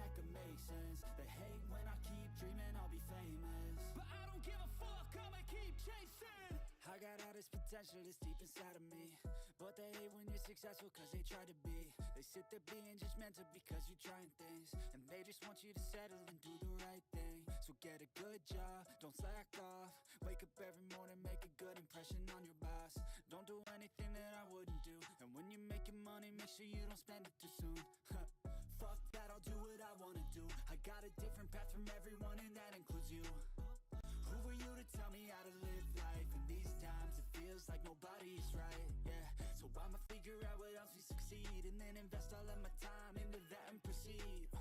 that could make sense. They hate when I keep dreaming I'll be famous, but I don't give a fuck, I'ma keep chasing. I got all this potential that's deep inside of me, but they hate when you're successful cause they try to be. They sit there being judgmental because you're trying things, and they just want you to settle and do the right thing. So get a good job, don't slack off. Wake up every morning, make a good impression on your boss. Don't do anything that I wouldn't do, and when you're making money, make sure you don't spend it too soon. Fuck that, I'll do what I wanna do. I got a different path from everyone, and that includes you. Who were you to tell me how to live life? In these times it feels like nobody is right, yeah. So I'ma figure out what else we succeed, and then invest all of my time into that and proceed.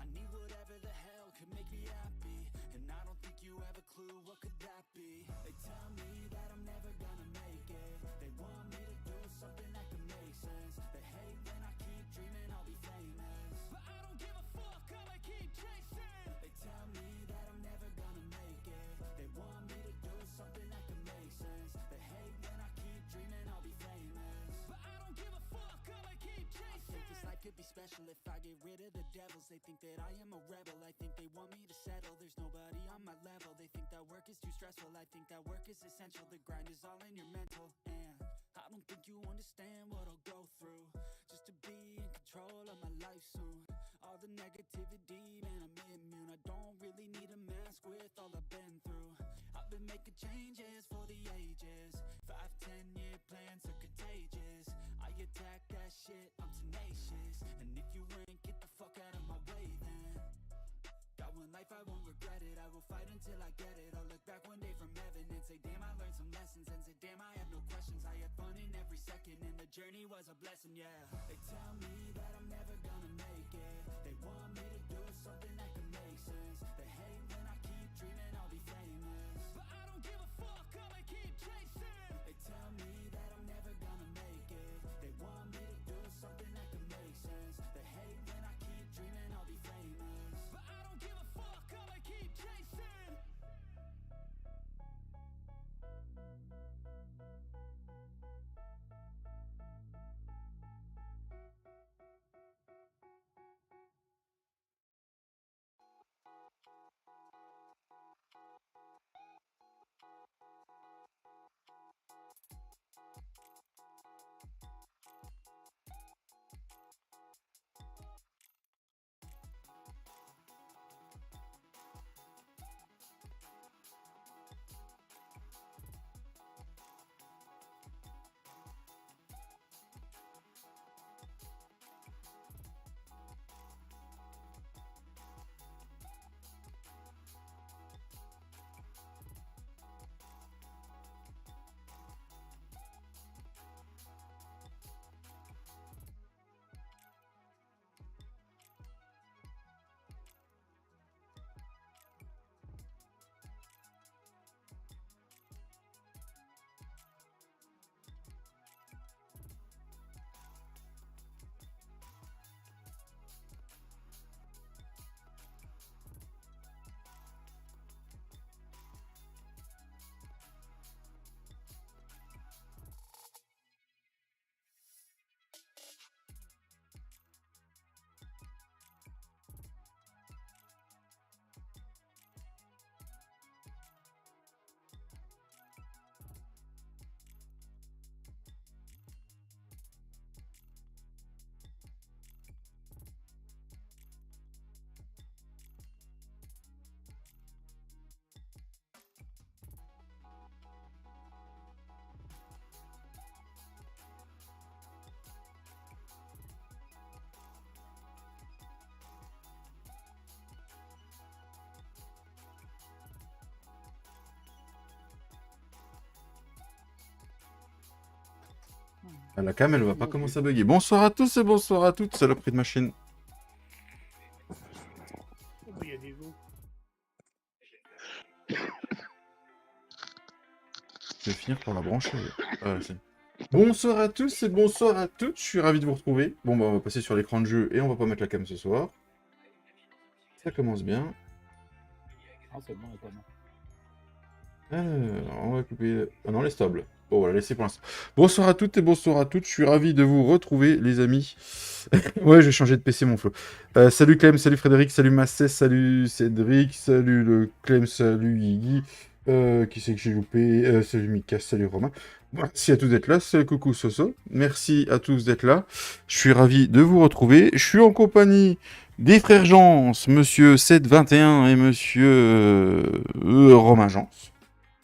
I need whatever the hell could make me happy, and I don't think you have a clue what could that be. They tell me that I'm never gonna make it. They want me to do something that could make sense. They hate when I keep dreaming I'll be famous, but I don't give a fuck, I'ma keep chasing. They tell me that I'm never gonna make it. They want me to do something that could make sense. They hate when I keep dreaming I'll be famous, but I don't give a fuck, I'ma keep chasing. I think this life could be special if I get rid of the devils. They think that I am a rebel, I think they want me to settle. There's nobody on my level, they think that work is too stressful. I think that work is essential, the grind is all in your mental. And I don't think you understand what I'll go through just to be in control of my life soon. All the negativity, man, I'm immune. I don't really need a mask with all I've been through. I've been making changes for the ages. 5-10 year plans are contagious. I attack that shit, I'm tenacious. And if you ain't, get the fuck out of my way then. Got one life, I won't regret it. I will fight until I get it. I'll look back one day from heaven and say, damn, I learned some lessons. And say, damn, I have no questions. I had fun in every second, and the journey was a blessing, yeah. They tell me that I'm never gonna make it. They want me to do something that can make sense. They hate when I keep dreaming I'll be famous, but I don't give a fuck, I'ma keep chasing. They tell me that I'm never gonna make it. They want me to do something that can make sense. They hate when I keep dreaming I'll be famous, but I don't give a fuck, I'ma keep chasing. Ah, la cam, elle va pas commencer à bugger. Bonsoir à tous et bonsoir à toutes, saloperie de machine. Il y a des veaux. Je vais finir par la brancher. Bonsoir à tous et bonsoir à toutes, je suis ravi de vous retrouver. Bon bah on va passer sur l'écran de jeu et on va pas mettre la cam ce soir. Ça commence bien. Ah, c'est bon, pas bon. Alors, on va couper... Ah non, les stables. Bon, voilà, laissez pour l'instant. Bonsoir à toutes et bonsoir à toutes. Je suis ravi de vous retrouver, les amis. Ouais, j'ai changé de PC, mon Flo. Salut Clem, salut Frédéric, salut Massé, salut Cédric, salut le Clem, salut Yigi. Qui c'est que j'ai loupé? Salut Mika, salut Romain. Merci à tous d'être là. Salut coucou Soso. Merci à tous d'être là. Je suis ravi de vous retrouver. Je suis en compagnie des frères Jans, monsieur 721 et monsieur Romain Jans.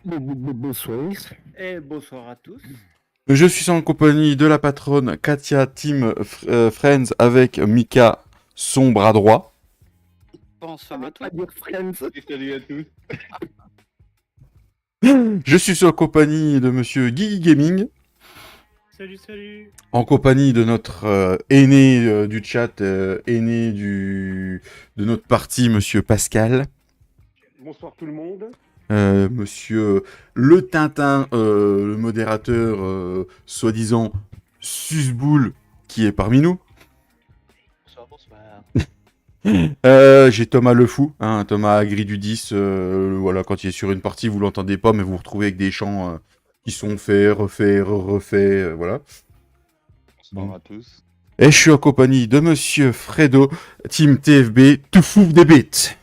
Bonsoir. Et bonsoir à tous. Je suis en compagnie de la patronne Katia Team Friends avec Mika, son bras droit. Bonsoir à tous. Et salut à tous. Je suis en compagnie de monsieur Guigui Gaming, Salut, salut. en compagnie de notre aîné du chat, aîné de notre parti, monsieur Pascal. Bonsoir tout le monde. Monsieur le Tintin, le modérateur soi-disant Susboul qui est parmi nous. Bonsoir, bonsoir. J'ai Thomas le Fou, hein, Thomas Agri du 10. Voilà, quand il est sur une partie, vous l'entendez pas, mais vous vous retrouvez avec des chants qui sont faits, refaits, voilà. Bonsoir à tous. Et je suis en compagnie de monsieur Fredo, Team TFB, tout fouf des bêtes.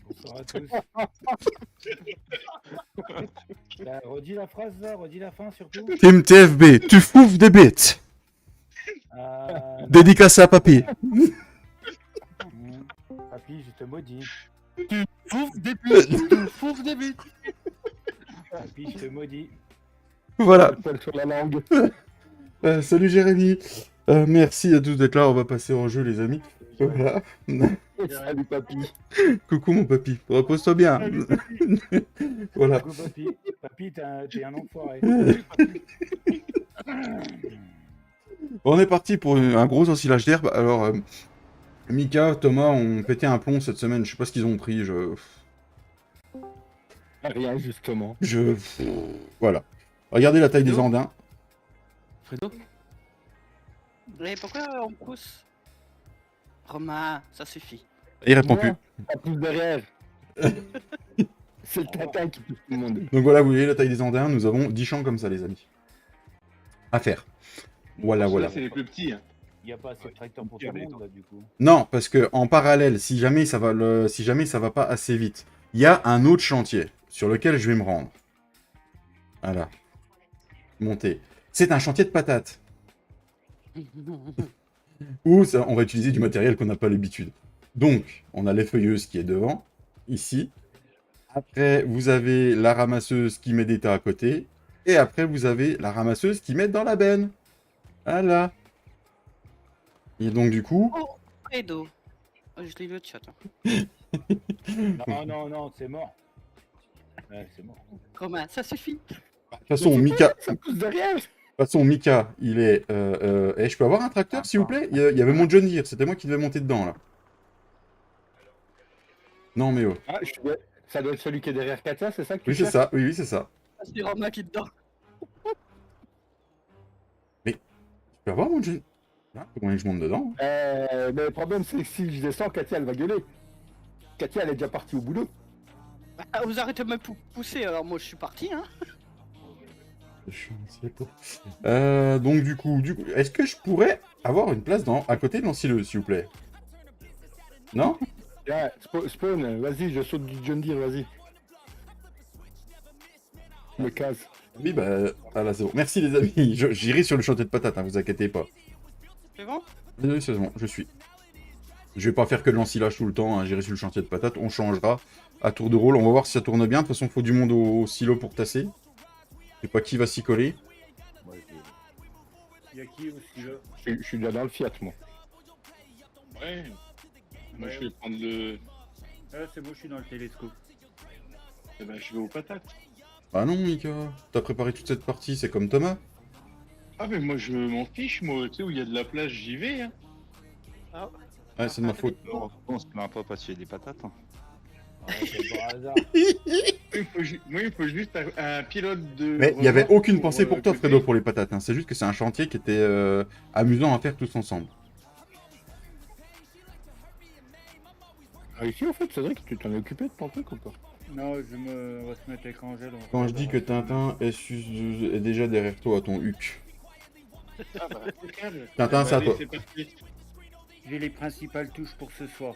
Bonsoir à tous. Redis la phrase là, redis la fin surtout. Team TFB, tu fouf des bêtes. Dédicace à Papy. Papy, je te maudis. Fouf des buts. Fouf des buts. Papy, je te maudis. Voilà. Sur la langue. Salut Jérémy. Merci à tous d'être là. On va passer en jeu, les amis. Voilà. Salut papy. Coucou mon papy. Repose-toi bien. Salut, Voilà. Coucou, papy. Papy, t'es un enfoiré. On est parti pour un gros ensilage d'herbe. Alors, Mika, Thomas ont pété un plomb cette semaine. Je sais pas ce qu'ils ont pris. Rien justement. Voilà. Regardez la taille des andins. Fredo. Mais pourquoi on pousse Romain, ça suffit. Il répond plus. Pas plus derrière. C'est le Tintin qui pousse tout le monde. Donc voilà, vous voyez la taille des andins. Nous avons 10 champs comme ça, les amis. À faire. Voilà, voilà. C'est les plus petits. Hein. Il n'y a pas assez de tracteurs pour tout le monde là du coup. Non, parce que en parallèle, si jamais ça va pas assez vite, il y a un autre chantier sur lequel je vais me rendre. Voilà. Monter. C'est un chantier de patates. Où ça, on va utiliser du matériel qu'on n'a pas l'habitude. Donc, on a l'effeuilleuse qui est devant, ici. Après, vous avez la ramasseuse qui met des tas à côté. Et après, vous avez la ramasseuse qui met dans la benne. Voilà. Et donc, du coup... Oh, Fredo. Oh, je lis le chat. Hein. Non, c'est mort. Ouais, c'est mort. Romain, ça suffit. De toute façon, Mika... Ça pousse derrière. De toute façon, Mika, il est... Eh, je peux avoir un tracteur, s'il vous plaît? Il y avait mon John Deere, c'était moi qui devais monter dedans, là. Non, mais oh. Ah, ça doit être celui qui est derrière Katia, c'est ça que tu Oui, c'est cherches ça, oui, c'est ça. C'est Romain qui est dedans. Je peux avoir mon John... Ah, comment je monte dedans? Mais le problème c'est que si je descends, Katia elle va gueuler. Katia elle est déjà partie au boulot. Ah, vous arrêtez de me pousser, alors moi je suis parti. Hein. Donc, du coup, est-ce que je pourrais avoir une place à côté de l'ensileuse, s'il vous plaît? Non? Tiens, Spawn, vas-y, je saute du John Deere, vas-y. Je me casse. Oui, bah, là, c'est bon. Merci, les amis. J'irai sur le chantier de patates, hein, vous inquiétez pas. C'est bon? Oui, c'est bon, je suis. Je vais pas faire que de l'ensilage tout le temps, hein, j'irai sur le chantier de patates, on changera à tour de rôle, on va voir si ça tourne bien. De toute façon, il faut du monde au silo pour tasser. Je sais pas qui va s'y coller. Il y a qui aussi là? Je suis déjà dans le Fiat, moi. Ouais. Moi je vais prendre le. Ah, c'est moi, je suis dans le télescope. Eh ben je vais aux patates. Ah non, Mika, t'as préparé toute cette partie, c'est comme Thomas. Ah mais moi je m'en fiche moi, tu sais où il y a de la plage j'y vais. Hein. Ouais, c'est de ma faute. On se plaint pas parce qu'il y a des patates. Hein. Ouais, c'est par hasard. Moi il faut juste un pilote de. Mais il n'y avait aucune pensée pour toi, côté. Fredo, pour les patates. Hein. C'est juste que c'est un chantier qui était amusant à faire tous ensemble. Ah ici en fait, Cédric, tu t'en es occupé de ton truc ou pas? Non, on va se mettre avec Angèle. Quand je dis que Tintin est déjà derrière toi à ton huc. Ah bah, impeccable. Tintin, c'est à Allez, toi. c'est parti. J'ai les principales touches pour ce soir.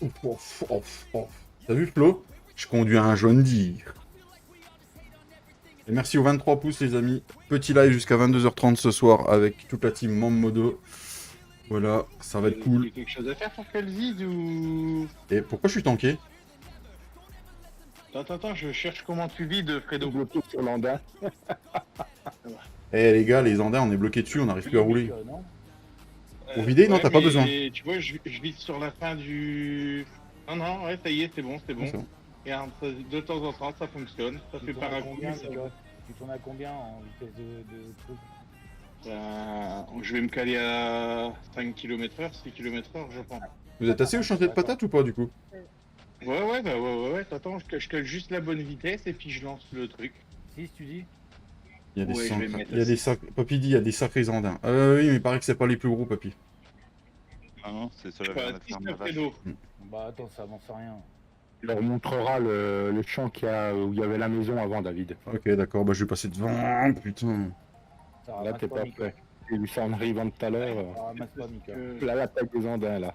Ouf, ouf, ouf. T'as vu Flo? Je conduis un jaune Deere. Et merci aux 23 pouces les amis. Petit live jusqu'à 22h30 ce soir avec toute la team Mammodo. Voilà, ça va être Il cool. y a quelque chose à faire pour Calzid ou... Et pourquoi je suis tanké? Attends, je cherche comment tu vides, Fredo. Bloqué sur l'andin. Eh les gars, les Andins, on est bloqué dessus, on n'arrive plus à rouler. Non Pour vider, non, t'as pas mais besoin. Tu vois, je vide sur la fin du... Non, ouais, ça y est, c'est bon. C'est bon. Regarde, de temps en temps, ça fonctionne. Ça fait pas combien, ça... Tu tournes à combien en vitesse de truc? Je vais me caler à 5 km/h, 6 km/h, je pense. Vous êtes assez au chantier de patates ou pas du coup? Ouais, attends, je cale juste la bonne vitesse et puis je lance le truc. 6 tu dis? Il y a des Ouais, je vais sacrés... me mettre il y a des Papy dit il y a des sacrés Andins. Oui, mais il paraît que c'est pas les plus gros, Papy. Ah non, c'est ça la Pas ferme la vache. Fredo. Bah attends, ça avance rien. Il leur montrera le champ où il y avait la maison avant, David. Ok, d'accord, bah je vais passer devant, putain. Ça Là, ramasse t'es pas Mika. prêt. J'ai vu ça en arrivant tout à l'heure. Ça ramasse pas Mika. Là, la taille des andins, là.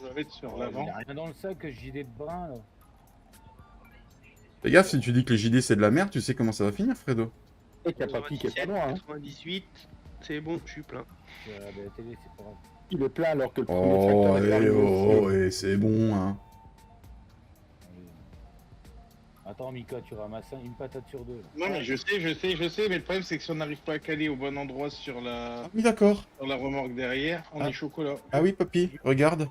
Je vais être sur Il l'avant. y a rien dans le sac, JD de brin là. Fais gaffe, si tu dis que les JD c'est de la merde, tu sais comment ça va finir, Fredo. Et qu'il n'y a pas qui est pas loin. Hein. 98, c'est bon, je suis plein. La télé, c'est pas grave. Il est plein alors que le premier Oh, tracteur est arrivé aussi. c'est bon, hein. Attends Mika, tu ramasses une patate sur deux. Là. Non, mais je sais, mais le problème c'est que si on n'arrive pas à caler au bon endroit sur la Ah oui, d'accord. remorque derrière, on Ah. est chocolat. Ah oui, Papy, regarde.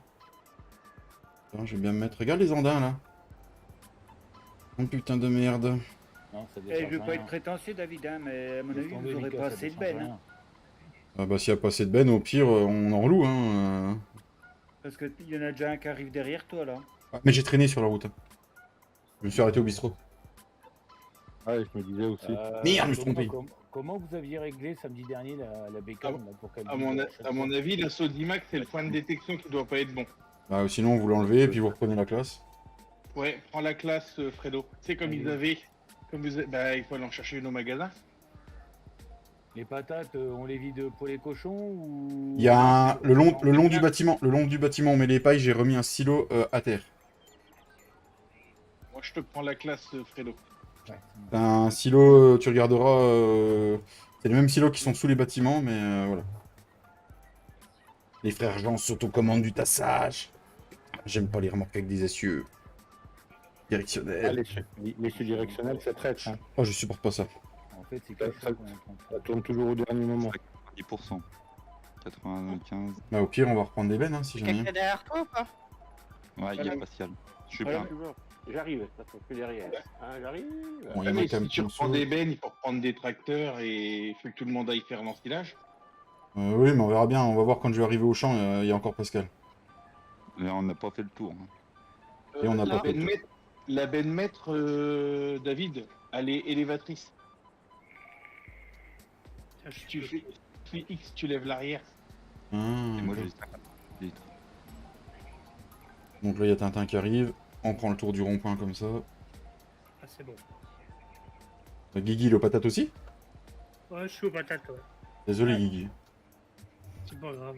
Attends, je vais bien me mettre. Regarde les Andins, là. Oh putain de merde. Non, ça Je décharge veux pas rien. être prétentieux, David, hein, mais à mon Laisse avis, tomber, vous aurez Mika, pas ça assez de décharge benne. rien. Hein, Ah bah s'il y a pas assez de benne, au pire, on en reloue, hein. parce qu'il y en a déjà un qui arrive derrière toi, là. Ah, mais j'ai traîné sur la route. Hein. Je me suis arrêté au bistrot. Ouais, je me disais aussi. Merde, je me suis trompé. Comment vous aviez réglé samedi dernier la bécane là, pour qu'elle À dise mon, à chaque à mon fois avis, la Sodimac, c'est le point de détection qui doit pas être bon. Bah sinon, vous l'enlevez et puis vous reprenez la classe. Ouais, prends la classe, Fredo. C'est comme ils avaient. Bah, il faut aller en chercher une au magasin. Les patates, on les vide pour les cochons ou... Il y a le long du bâtiment, on met les pailles, j'ai remis un silo à terre. Moi, je te prends la classe, Fredo. Ouais, T'as un silo, tu regarderas, c'est les mêmes silos qui sont sous les bâtiments, mais voilà. Les frères Jean sont aux commandes du tassage. J'aime pas les remorques avec des essieux. Ah, Directionnels. les directionnels, c'est traître. Hein. Oh, je supporte pas ça. En fait, c'est quelque chose qu'on est en train de Ça faire. tourne toujours au dernier moment. 10%. 95. Bah au pire, on va reprendre des bennes, hein, si jamais. Quelqu'un derrière toi ou pas? Ouais, il y a Pascal. Je suis Voilà, plein. tu vois. J'arrive, parce que je suis derrière. Hein, j'arrive. Bon, il y Ah, en a mais quand même si tu qui reprends sont- des bennes, il faut reprendre des tracteurs et il faut que tout le monde aille faire l'ensilage. Oui, mais on verra bien, on va voir quand je vais arriver au champ, il y a encore Pascal. Mais on n'a pas fait le tour. Hein. Et on n'a la pas fait benne maître, la benne maître, David, elle est élévatrice. Tu fais X, tu lèves l'arrière. Ah, Et moi, ok. j'ai 50 litres. Donc là, il y a Tintin qui arrive. On prend le tour du rond-point comme ça. Ah, c'est bon. Guigui, le patate aussi? Ouais, je suis aux patates, ouais. Désolé, Guigui. C'est pas grave.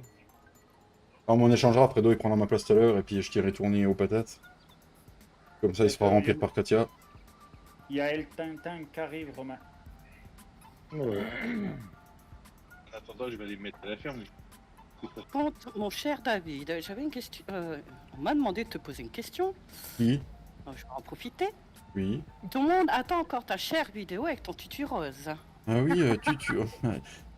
Alors, on échangera, Fredo, il prendra ma place tout à l'heure, et puis je t'irai tourner aux patates. Comme ça, il se fera remplir par Katia. Il y a El Tintin qui arrive, Romain. Ouais. En attendant, je vais aller mettre à la ferme. Contre, mon cher David, j'avais une question. On m'a demandé de te poser une question. Qui? Alors, je vais en profiter. Oui. Tout le monde attend encore ta chère vidéo avec ton tutu rose. Ah oui, tu...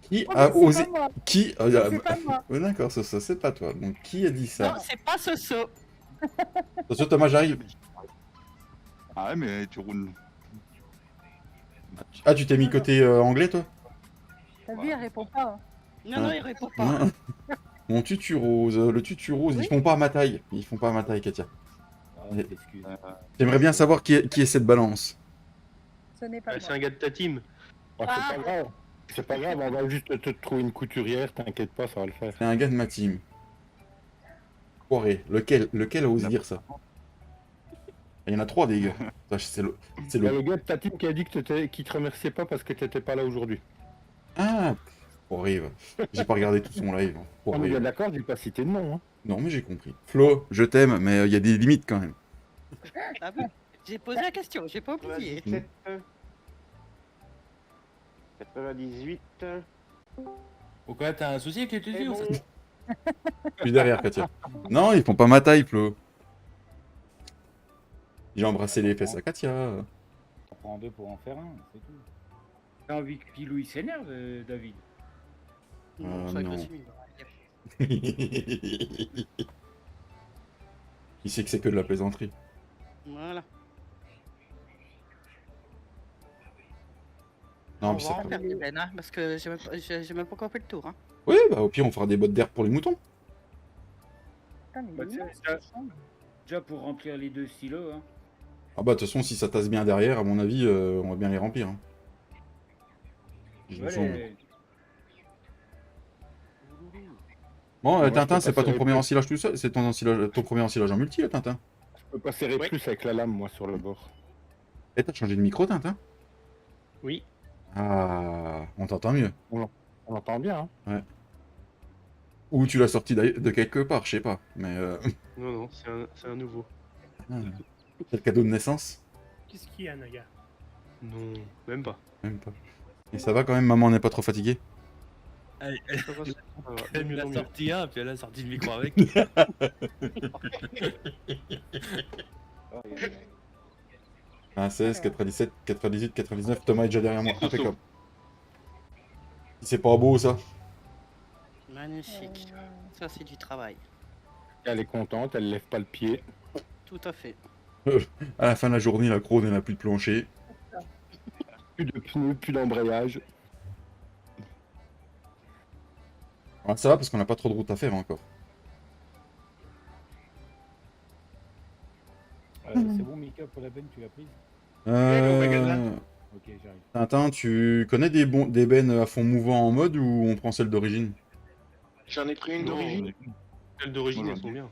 Qui Oh, a mais c'est osé... pas moi. Qui... C'est pas moi. Ouais, d'accord, ça, c'est pas toi. Donc, qui a dit ça? Non, c'est pas ce saut. Attention, Thomas, j'arrive. Ah ouais, mais tu roules. Ah, tu t'es mis côté anglais, toi? T'as vu, elle répond pas. Hein. Non, non, il répond pas. Ah. Mon tutu rose, le tutu rose, Oui. ils font pas à ma taille. Ils font pas à ma taille, Katia. Ah, on t'excuse. J'aimerais bien savoir qui est cette balance. Ce n'est pas Ouais, c'est moi. un gars de ta team. Oh, c'est pas grave. C'est pas grave, on va juste te trouver une couturière, t'inquiète pas, ça va le faire. C'est un gars de ma team. Poiré. Lequel ose dire ça? Il y en a 3 des gars. C'est le... Il y a le gars de ta team qui a dit qu'il te remerciait pas parce que t'étais pas là aujourd'hui. Ah, horrible. J'ai pas regardé tout son live. On est bien Horrible. d'accord, j'ai pas cité de nom. Hein. Non, mais j'ai compris. Flo, je t'aime, mais il y a des limites quand même. Ah oui, j'ai posé la question, j'ai pas oublié. 98. Pourquoi t'as un souci avec les tutus ou ça? Je suis derrière, Katia. Non, ils font pas ma taille, Flo. J'ai embrassé les fesses à Katia. On prend 2 pour en faire un, c'est tout. T'as envie que Pilou il s'énerve, David? Non, ça non. continue. Il sait que c'est que de la plaisanterie. Voilà. Non, On mais va c'est en pas... faire des bennes, hein, parce que j'ai même pas encore fait le tour. Hein. Oui, bah au pire, on fera des bottes d'air pour les moutons. Putain, mais Bah, il est tiens, immense, ça- ce champ. Déjà pour remplir les 2 silos, hein. Ah bah de toute façon, si ça tasse bien derrière, à mon avis, on va bien les remplir. Hein. Je me Ouais, sens- les- Bon, Moi, Tintin, je peux c'est pas ton passer premier avec- ensilage tout seul, c'est ton premier ensilage en multi, là, Tintin. Je peux pas serrer Ouais. plus avec la lame, moi, sur le bord. Et t'as changé de micro, Tintin? Oui. Ah, on t'entend mieux. On entend bien, hein. Ou tu l'as sorti de quelque part, je sais pas. Mais Non, non, c'est un nouveau. c'est le cadeau de naissance? Qu'est-ce qu'il y a, Naga? Non, même pas. Même pas. Et ça va quand même, maman n'est pas trop fatiguée? Ça va, ça va. De Elle mieux a en mieux. sorti un, puis elle a sorti le micro avec. Ah, 16, 97, 98, 99, Thomas est déjà derrière moi. Impeccable. C'est pas beau ça? Magnifique. Ça, c'est du travail. Elle est contente, elle lève pas le pied. Tout à fait. À la fin de la journée, la Crow n'a plus de plancher. Plus de pneus, plus d'embrayage. Ah, ça va parce qu'on n'a pas trop de route à faire encore. C'est bon, Mika, pour la benne, tu l'as prise? Ok, j'arrive. Tintin, tu connais des bennes à fond mouvant en mode ou on prend celle d'origine? J'en ai pris une Non, d'origine. Celles d'origine, Voilà. elles sont bien.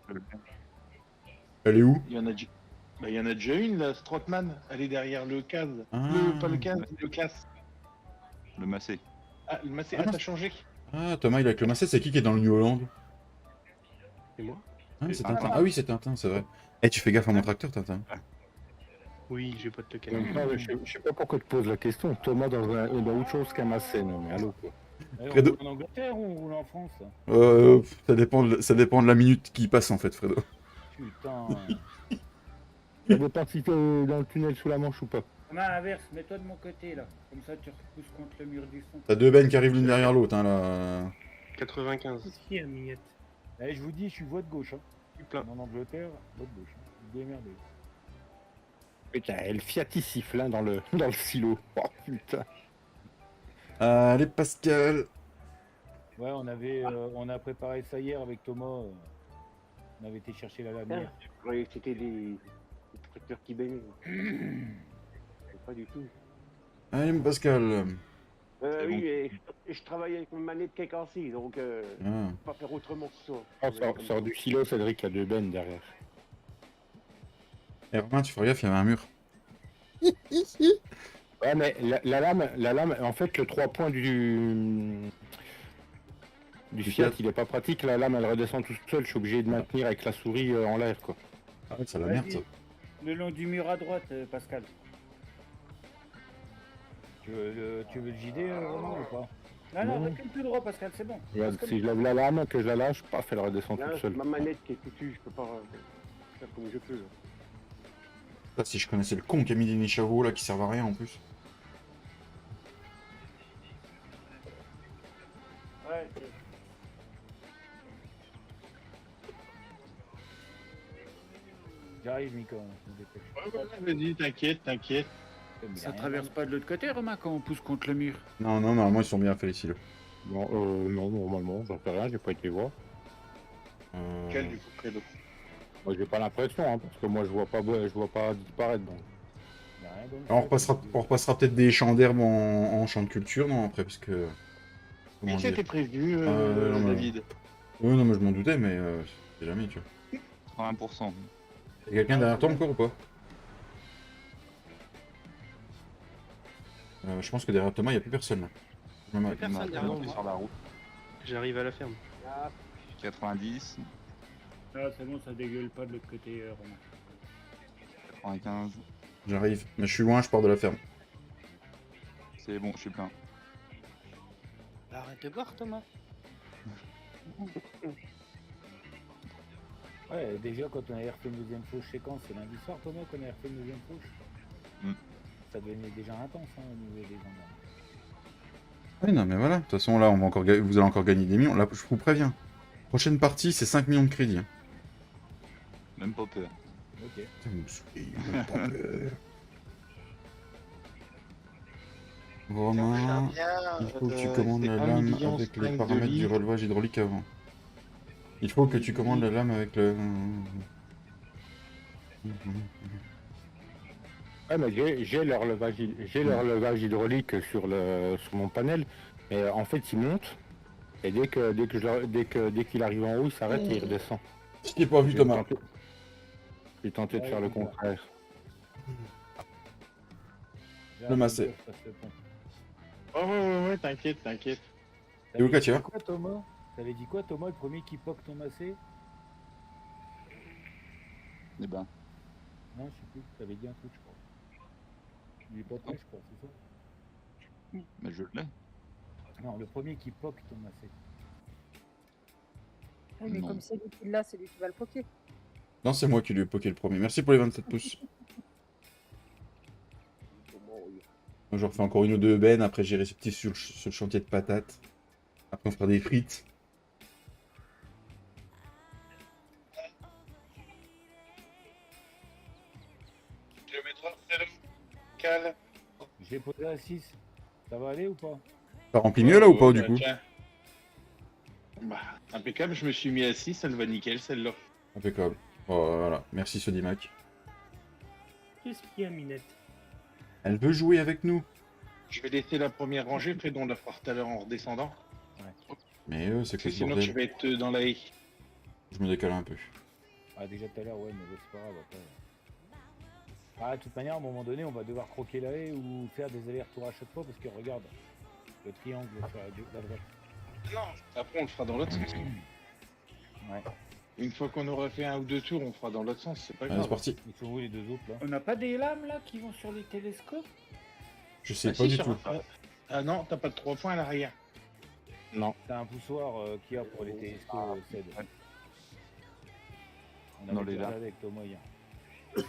Elle est où? Il y en a déjà. Bah, il y en a déjà une, la Strotman. Elle est derrière le case. Ah. Pas le case, le classe. Le massé. Ah, le massé. Ah, Ah, t'as changé. Ah, Thomas, il a avec le massé, c'est qui est dans le New Holland? Et moi? Ah, c'est C'est Tintin. Tintin. Ah oui, c'est Tintin, c'est vrai. Eh, tu fais gaffe à mon tracteur, Tintin. Oui, j'ai pas de En lequel. même temps, je sais pas pourquoi tu poses la question. Thomas dans autre chose qu'un massé, non mais allô quoi. On Fredo. roule en Angleterre ou on roule en France là? Ça dépend de la minute qui passe en fait, Fredo. Putain. Ça dépend si t'es dans le tunnel sous la Manche ou pas. Romain, inverse, mets-toi de mon côté là. Comme ça tu repousses contre le mur du fond. T'as 2 bennes qui arrivent l'une derrière l'autre, hein, là. 95. Qu'est-ce qu'il y a, Mignette? Eh, je vous dis, je suis voie de gauche. Hein. Je suis plein. En Angleterre, voie de gauche. Hein. Vous démerdez. Putain, elle Fiat il siffle hein, dans le silo. Oh putain. Allez, Pascal. Ouais, on a préparé ça hier avec Thomas. On avait été chercher la lamière. Je croyais que c'était des tracteurs qui baignaient. Pas du tout. Allez, Pascal. C'est Oui, bon. mais je travaille avec une manette Kekansi, donc Ah. pas faire autrement que ça. Oh, sort du silo, Cédric, il y a 2 bennes derrière. Et Romain, tu feras gaffe, il y avait un mur. Ouais, mais la lame, en fait, le 3 points du Fiat, il est pas pratique. La lame, elle redescend tout seul. Je suis obligé de maintenir avec la souris en l'air, quoi. Ah ouais, c'est la merde, ça. Le long du mur à droite, Pascal. Tu veux le JD, Romain, ou pas? Non, non, Non. recule tout droit, Pascal, c'est bon. Regarde, si je lève la lame, que je la lâche, paf, elle redescend toute seule. ma manette qui est foutue, je peux pas faire comme je peux. Ah, si je connaissais le con qui a mis des nichavots là qui servent à rien en plus. Ouais, J'arrive, Mika. Je me dépêche. Vas-y, t'inquiète, t'inquiète. ça traverse pas de l'autre côté, Romain, quand on pousse contre le mur. Non, non, normalement ils sont bien faits ici là. Non, non, normalement, j'en sais rien, j'ai pas été voir. Quel du coup, Fredo? Moi, j'ai pas l'impression, hein, parce que moi, je vois pas disparaître. Donc. Y a rien dans le Alors, sac, on repassera peut-être des champs d'herbe en champ de culture, non, après, parce que... Comment Et dire c'était prévu, non, mais- David. Oui, non, mais je m'en doutais, mais c'est jamais, tu vois. 80%. Y'a quelqu'un derrière toi encore ou pas? Je pense que derrière Thomas, il a plus personne, là. Plus personne Non, derrière on est moi. sur la route. J'arrive à la ferme. 90, Ah, c'est bon, ça dégueule pas de l'autre côté, Romain. 95. J'arrive, mais je suis loin, je pars de la ferme. C'est bon, je suis plein. Bah, arrête de boire, Thomas. Ouais, déjà quand on a refait une deuxième fauche, c'est quand? C'est lundi soir, Thomas, qu'on a refait une deuxième fauche. Ça devenait déjà intense hein, au niveau des gendarmes. Oui, non, mais voilà. De toute façon, là, on va encore vous allez encore gagner des millions. Là, je vous préviens. Prochaine partie, c'est 5 millions de crédits. Hein. Même pas peur. Ok. Putain, vous me saoulez, même pas peur. Romain, il faut que tu commandes la lame avec les paramètres du relevage hydraulique avant. Il faut que tu commandes la lame avec le... Ouais, mais j'ai leur levage hydraulique sur mon panel, mais en fait il monte et dès qu'il arrive en haut, il s'arrête et il redescend. Ce qui est pas vu, Thomas. J'ai tenté de faire le contraire. Le masser. Ouais, t'inquiète. Et où, Katia? Quoi, Thomas? T'avais dit quoi, Thomas, le premier qui poque ton massé? Eh ben, Non, je sais plus. T'avais dit un truc, je crois. Il est pas prêt, je crois, c'est ça? mais je l'ai. Non, le premier qui poque ton massé. Oui, mais Non. comme c'est lui qui l'a, c'est lui qui va le poker. Non, c'est moi qui lui ai poké le premier. Merci pour les 27 pouces. Moi, j'en refais encore une ou deux bennes. Après, j'irai petit sur le chantier de patates. Après, on fera des frites. Kilomètre heure, Cal. J'ai posé à 6. Ça va aller ou pas? Ça remplit mieux là ou pas du coup? Tiens. Bah, impeccable, je me suis mis à 6, elle va nickel celle-là. Impeccable. Oh, voilà, merci Sodimac. Qu'est-ce qu'il y a, Minette? Elle veut jouer avec nous. Je vais laisser la première rangée, Fred, on la fera tout à l'heure en redescendant. Mais c'est quoi ce Sinon bordel? tu vas être dans la haie. Je me décale un peu. Ah, déjà tout à l'heure, ouais, mais c'est pas grave. Après. Ah, de toute manière, à un moment donné, on va devoir croquer la haie ou faire des allers-retours à chaque fois parce que regarde, le triangle sur la droite. Non, après on le fera dans l'autre sens. Ouais. Une fois qu'on aura fait un ou deux tours, on fera dans l'autre sens, c'est pas Allez, grave. c'est parti. Ils sont où les deux autres là? On n'a pas des lames là qui vont sur les télescopes? Je sais Ah, pas si, du sur tout. Ah non, t'as pas de 3 points à l'arrière. T'as un poussoir qu'il y a pour les télescopes CED. On Dans avait les déjà là. avec Thomas hier. Parce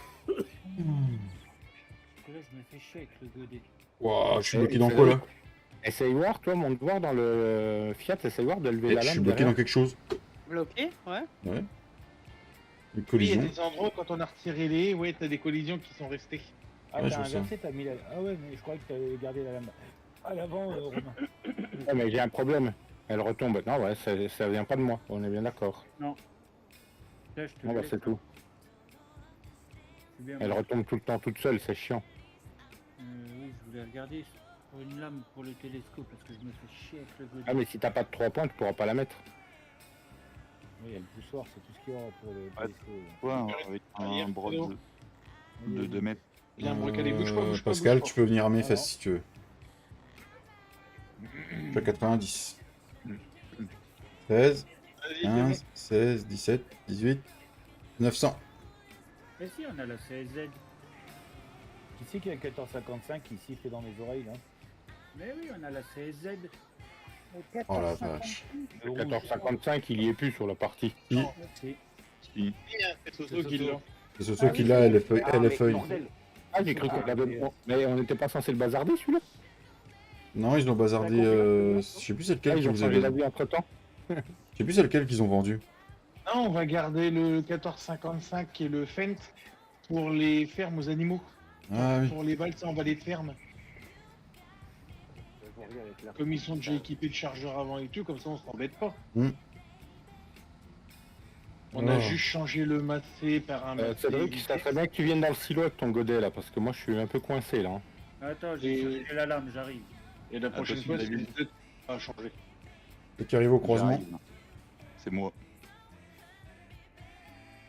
que là, je me fais chier avec le godet. Waouh, je suis bloqué dans quoi là? Essaye voir, toi, monte voir dans le Fiat, essaye voir de lever Eh, la je lame. suis bloqué derrière. dans quelque chose. Bloqué, ouais. Ouais. Une Oui, il y a collision. des endroits quand on a retiré les haies, ouais, t'as des collisions qui sont restées. Ah, Ouais, t'as je vois ça. inversé, t'as mis la. Ah ouais, mais je croyais que t'avais gardé la lame à l'avant, Romain. Ouais, mais j'ai un problème. Elle retombe. Non, ouais, ça vient pas de moi. On est bien d'accord. Là, je te Non, bah, laisse. c'est tout. C'est bien. Elle retombe tout le temps toute seule, c'est chiant. Oui, je voulais regarder pour une lame pour le télescope parce que je me fais chier avec le godet. Ah, mais si t'as pas de 3 points, tu pourras pas la mettre. Oui, il y a le poussoir, c'est tout ce qu'il y aura pour le Ouais. télescope. Ouais, avec un bras de 2 mètres. Viens, Brocalé, bouge pas, bouge pas. Pascal, bouge tu peux venir à mes Ah, fesses non. si tu veux. Je suis à 90. 13, pas. Vas-y, 15, 16, 17, 18, 900. Mais si, on a la CSZ. Qui c'est qui a 1455 qui siffle dans mes oreilles là? Mais oui, on a la CSZ. Oh la vache. Le rouge. 1455, il y est plus sur la partie. Si. c'est Soso qui l'a. C'est Soso qui l'a, elle est feuille. Bordel. Ah, j'ai cru qu'on l'avait. Mais on n'était pas censé le bazarder celui-là. Non, ils l'ont bazardé. Je sais plus c'est Ah, lequel ils qu'ils ont vous changé avez. d'avis entre temps. Je sais plus c'est lequel qu'ils ont vendu. Non, on va garder le 1455 et le Fent pour les fermes aux animaux. Ah oui. Pour les valses en vallée de ferme. Comme ils sont déjà équipés de chargeurs avant et tout, comme ça on s'embête pas. Ouais, On a Oh. juste changé le massé par un massé. Cédric, ça serait bien que tu viennes dans le silo avec ton godet là, parce que moi je suis un peu coincé là. Attends, j'ai Et- changé la lame, j'arrive. Et la prochaine Impossible fois, d'aller c'est peut-être à changer. Et qui arrive au croisement. J'arrive. C'est moi.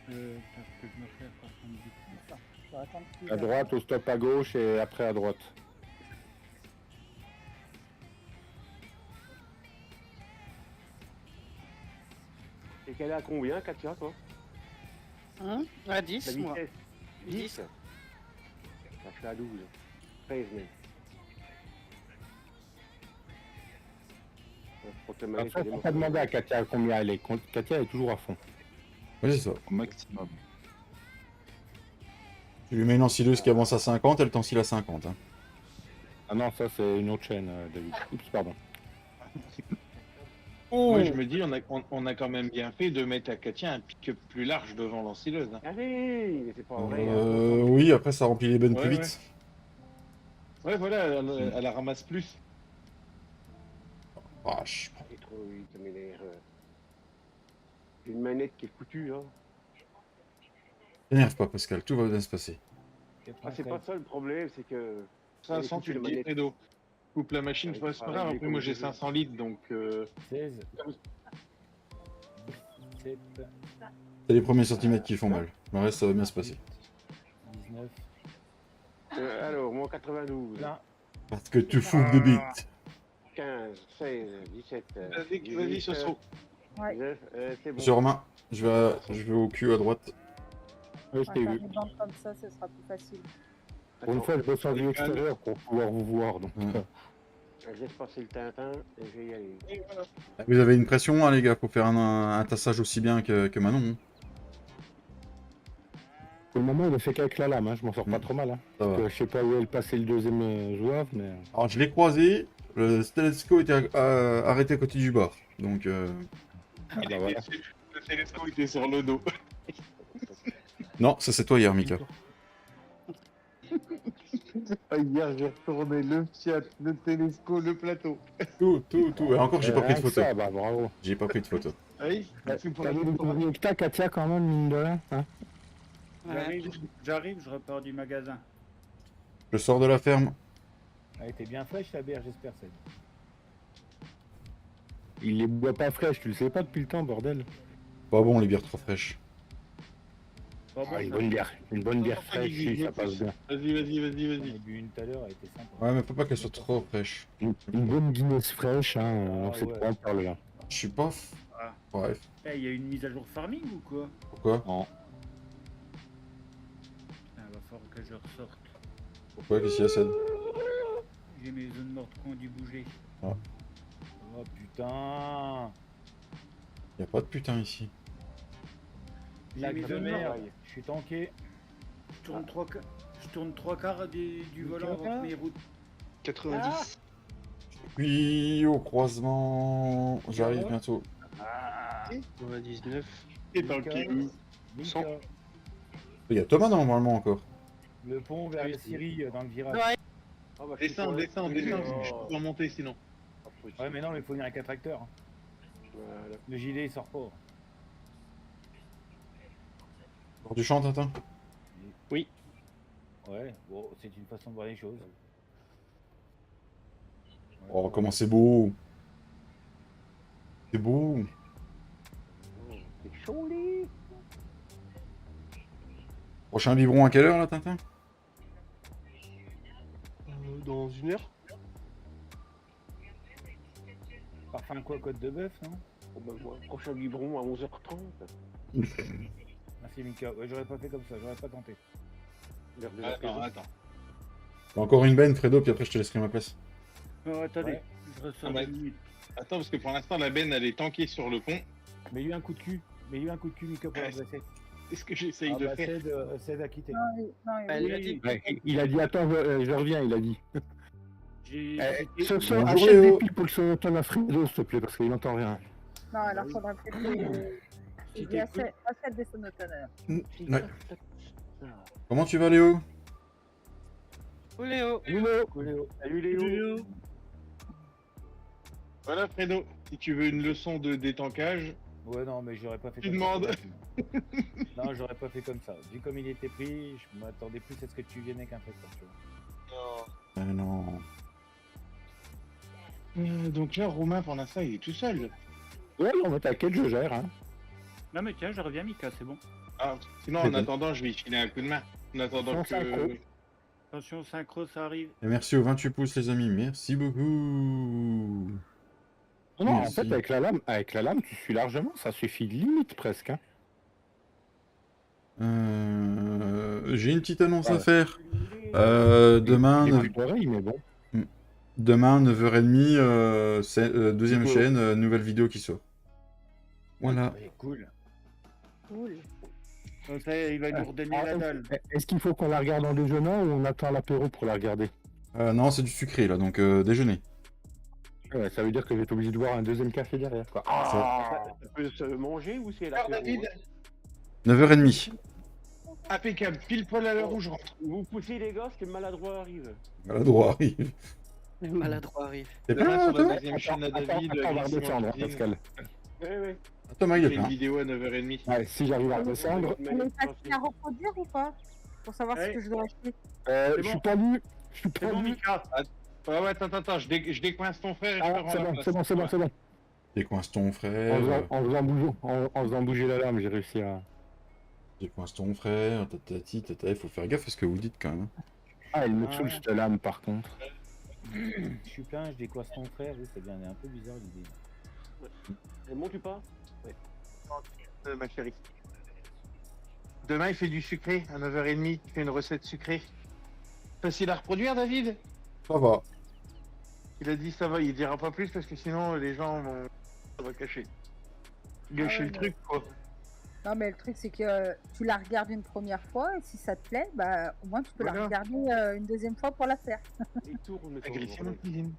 Putain, ce que je me fais par contre, du coup. Je vais attendre qu'il À droite, au stop à gauche et après à droite. Et qu'elle est à combien, Katia, toi? Hein? À 10, La moi. vitesse 10. Ça fait à 12. 13 même. Je crois que la manette, Après, elle est faut morte. pas demander à Katia combien elle est. Katia elle est toujours à fond. Oui, c'est ça. Au maximum. Tu lui mets une ensileuse qui avance à 50, elle t'ensile à 50. Hein. Ah non, ça c'est une autre chaîne, David. Oups, pardon. Moi, je me dis, on a quand même bien fait de mettre à Katia un pick-up plus large devant l'ensileuse. Hein. Allez, mais c'est pas vrai. hein. Oui, après ça remplit les bennes Ouais, plus ouais. vite. Ouais, voilà, elle la ramasse plus. Vache. Il est trop, ça m'énerve. Une manette qui est foutue, hein. T'énerve pas, Pascal, tout va bien se passer. Ah, c'est pas ça le problème, c'est que. 500, tu le dis, Fredo. Coupe la machine, Ouais, c'est pas grave. Après, moi, j'ai 500 litres, donc... 16. 17. C'est les premiers centimètres qui font mal. Le reste, ça va bien se passer. 19. Alors, moi 92. Là. Parce que tu fous de bite. 15, 16, 17. Vas-y, ce saut. Ouais. 19, c'est bon. Monsieur Romain, je vais au cul à droite. Oui, je t'ai faire vu. des bandes comme ça, ce sera plus facile. Pour une fois, je bosse en vue extérieure pour pouvoir vous voir. Donc, Je laisse passer le Tintin et je vais y aller. Vous avez une pression, hein, les gars, pour faire un tassage aussi bien que Manon. Hein. pour le moment, il ne fait qu'avec la lame. Hein. Je m'en sors pas trop mal. Hein. Ça va. Je sais pas où est passé le deuxième joueur, mais. Alors, je l'ai croisé, le Stelesco était arrêté à côté du bar. Donc, Ah, bah, voilà. Le télescope était sur le dos. non, ça c'est toi hier, Mika. Hier, j'ai retourné le Fiat, le télescope, le plateau. Tout. Et encore, j'ai pas pris de Rien que photo. ça, bah, bravo. J'ai pas pris de photo. Oui, c'est pour la T'as vu le courrier que t'as, Katia, quand même, mine de rien, hein. J'arrive, je repars du magasin. Je sors de la ferme. Elle était bien fraîche la bière, j'espère, Ced. Il les boit pas fraîches, tu le sais pas depuis le temps, bordel. Pas bon, les bières trop fraîches. Pas bon, Ah, une ça. bonne bière fraîche, si, ça passe bien. Vas-y. J'en ai bu une tout à l'heure, elle était sympa. Ouais, mais faut pas qu'elle soit trop fraîche. Une bonne Guinness fraîche, hein, on Ah, sait de ouais. quoi on parle là. Je suis pas... Ah. Bref. Eh, il y a une mise à jour farming ou quoi? Pourquoi? Non. Putain, va falloir que je ressorte. Pourquoi? Qu'est-ce qu'il y a, Ced? J'ai mes zones mortes qui ont dû bouger. Oh putain. Y a pas de putain ici. J'ai Lac mes de zones merde. mortes. Je suis tanké. Je tourne trois quarts du volant avec mes routes. 90. Puis au croisement... J'arrive bientôt. 99. Et dans le kiwi. Mika. Il y a Thomas normalement encore. Le pont vers la Syrie dans le virage. Ouais. Ah, bah, je suis Descends, pas- descends, Oui, descends. oh. Je peux pas monter sinon. Ouais, mais non, mais il faut venir avec un tracteur. Hein. Voilà. Le gilet, il sort pas. Bord du champ, Tintin? Ouais, bon, c'est une façon de voir les choses. Ouais, Oh, comment c'est beau! C'est beau! C'est chaud, les. Prochain biberon à quelle heure là, Tintin? Dans une heure. Parfum quoi, côte de bœuf, non? Oh, bah, moi, prochain biberon à 11h30. Merci Mika. Ouais, j'aurais pas fait comme ça, j'aurais pas tenté. L'heure de l'apéro. Attends. Encore une benne, Fredo, puis après je te laisserai ma place. Oh, attendez, Ouais. je ressors Ah bah, 2 minutes. Attends, parce que pour l'instant, la benne, elle est tankée sur le pont. Mets-lui un coup de cul. Mets-lui un coup de cul, Mika, pour Ouais. l'adresser. C'est ce que j'essaye Ah de bah, faire. Ced a quitté. Non, Elle oui. l'a dit. Ouais, il a dit attends, je reviens, il a dit. J'ai... Ce son, Bonjour, achète Léo. des piles pour le sonotone à Fredo, s'il te plaît, parce qu'il n'entend rien. Non, alors faudra plutôt. Je dis assez des sonotoneurs. Ouais. Comment tu vas, Léo? Oh Léo. Salut Léo. Voilà, Fredo. Si tu veux une leçon de détankage, Ouais, non, mais j'aurais pas fait Tu comme demandes. ça. Non, j'aurais pas fait comme ça. Vu comme il était pris, je m'attendais plus à ce que tu viennes avec un truc comme ça. Non. Donc là, Romain, pour l'instant, il est tout seul. Ouais, non, mais t'inquiète, je gère. Hein. Non mais tiens, je reviens Mika, c'est bon. Ah, sinon, C'est en bon. attendant, je vais y filer un coup de main. En attendant Sans synchro. que... Attention, synchro, ça arrive. Et merci aux 28 pouces, les amis. Merci beaucoup. Non, non, en Merci. fait, avec la lame, tu suis largement, ça suffit limite presque. Hein. J'ai une petite annonce à Ouais. faire. Demain, Il est plus d'oreilles, mais bon. demain 9h30, deuxième Vidéo. chaîne, nouvelle vidéo qui sort. Voilà. Ouais, cool. Cool. Comme ça, il va nous redonner la dalle. Est-ce qu'il faut qu'on la regarde en déjeunant ou on attend l'apéro pour la regarder? Non, c'est du sucré là, donc déjeuner. Ouais, ça veut dire que je vais être obligé de boire un deuxième café derrière. Quoi. Ça peut se manger ou c'est la Alors, David, 9h30. impeccable, pile poil à l'heure où je rentre. Vous poussez les gars, parce que le maladroit arrive. Maladroit arrive. Le maladroit arrive. T'es pas Demain, là, sur la Thomas deuxième chaîne à David, on va Maxime redescendre, hein, Cuisine, Pascal. Ouais. Thomas, il il est fait une plein. vidéo à 9h30. Ouais, si j'arrive à redescendre. On est facile à reproduire ou pas? Pour savoir ce Ouais. que je dois acheter. Je suis pas lu. Je suis C'est pas bon lu. Mika. Ouais, attends, je décoince ton frère et je te Ah, rends c'est la bon, place. c'est bon, c'est bon, c'est bon. Décoince ton frère. En faisant bouger la lame, j'ai réussi à. Décoince ton frère. Tatati, tata. Il faut faire gaffe à ce que vous dites quand même. Ah, il me saoule cette lame par contre. Je suis plein, je décoisse ton frère, oui, ça devient un peu bizarre l'idée. Et monte ou pas? Ma chérie. Demain, il fait du sucré à 9h30. Il fait une recette sucrée. Facile à reproduire, David? Ça va. Il a dit ça va, il dira pas plus parce que sinon les gens vont. Ça va cacher. Gâcher Ah ouais, le truc, quoi. Non, mais le truc, c'est que tu la regardes une première fois et si ça te plaît, bah, au moins tu peux la Voilà. regarder une deuxième fois pour la faire. Les tourne. Agressivement cuisine.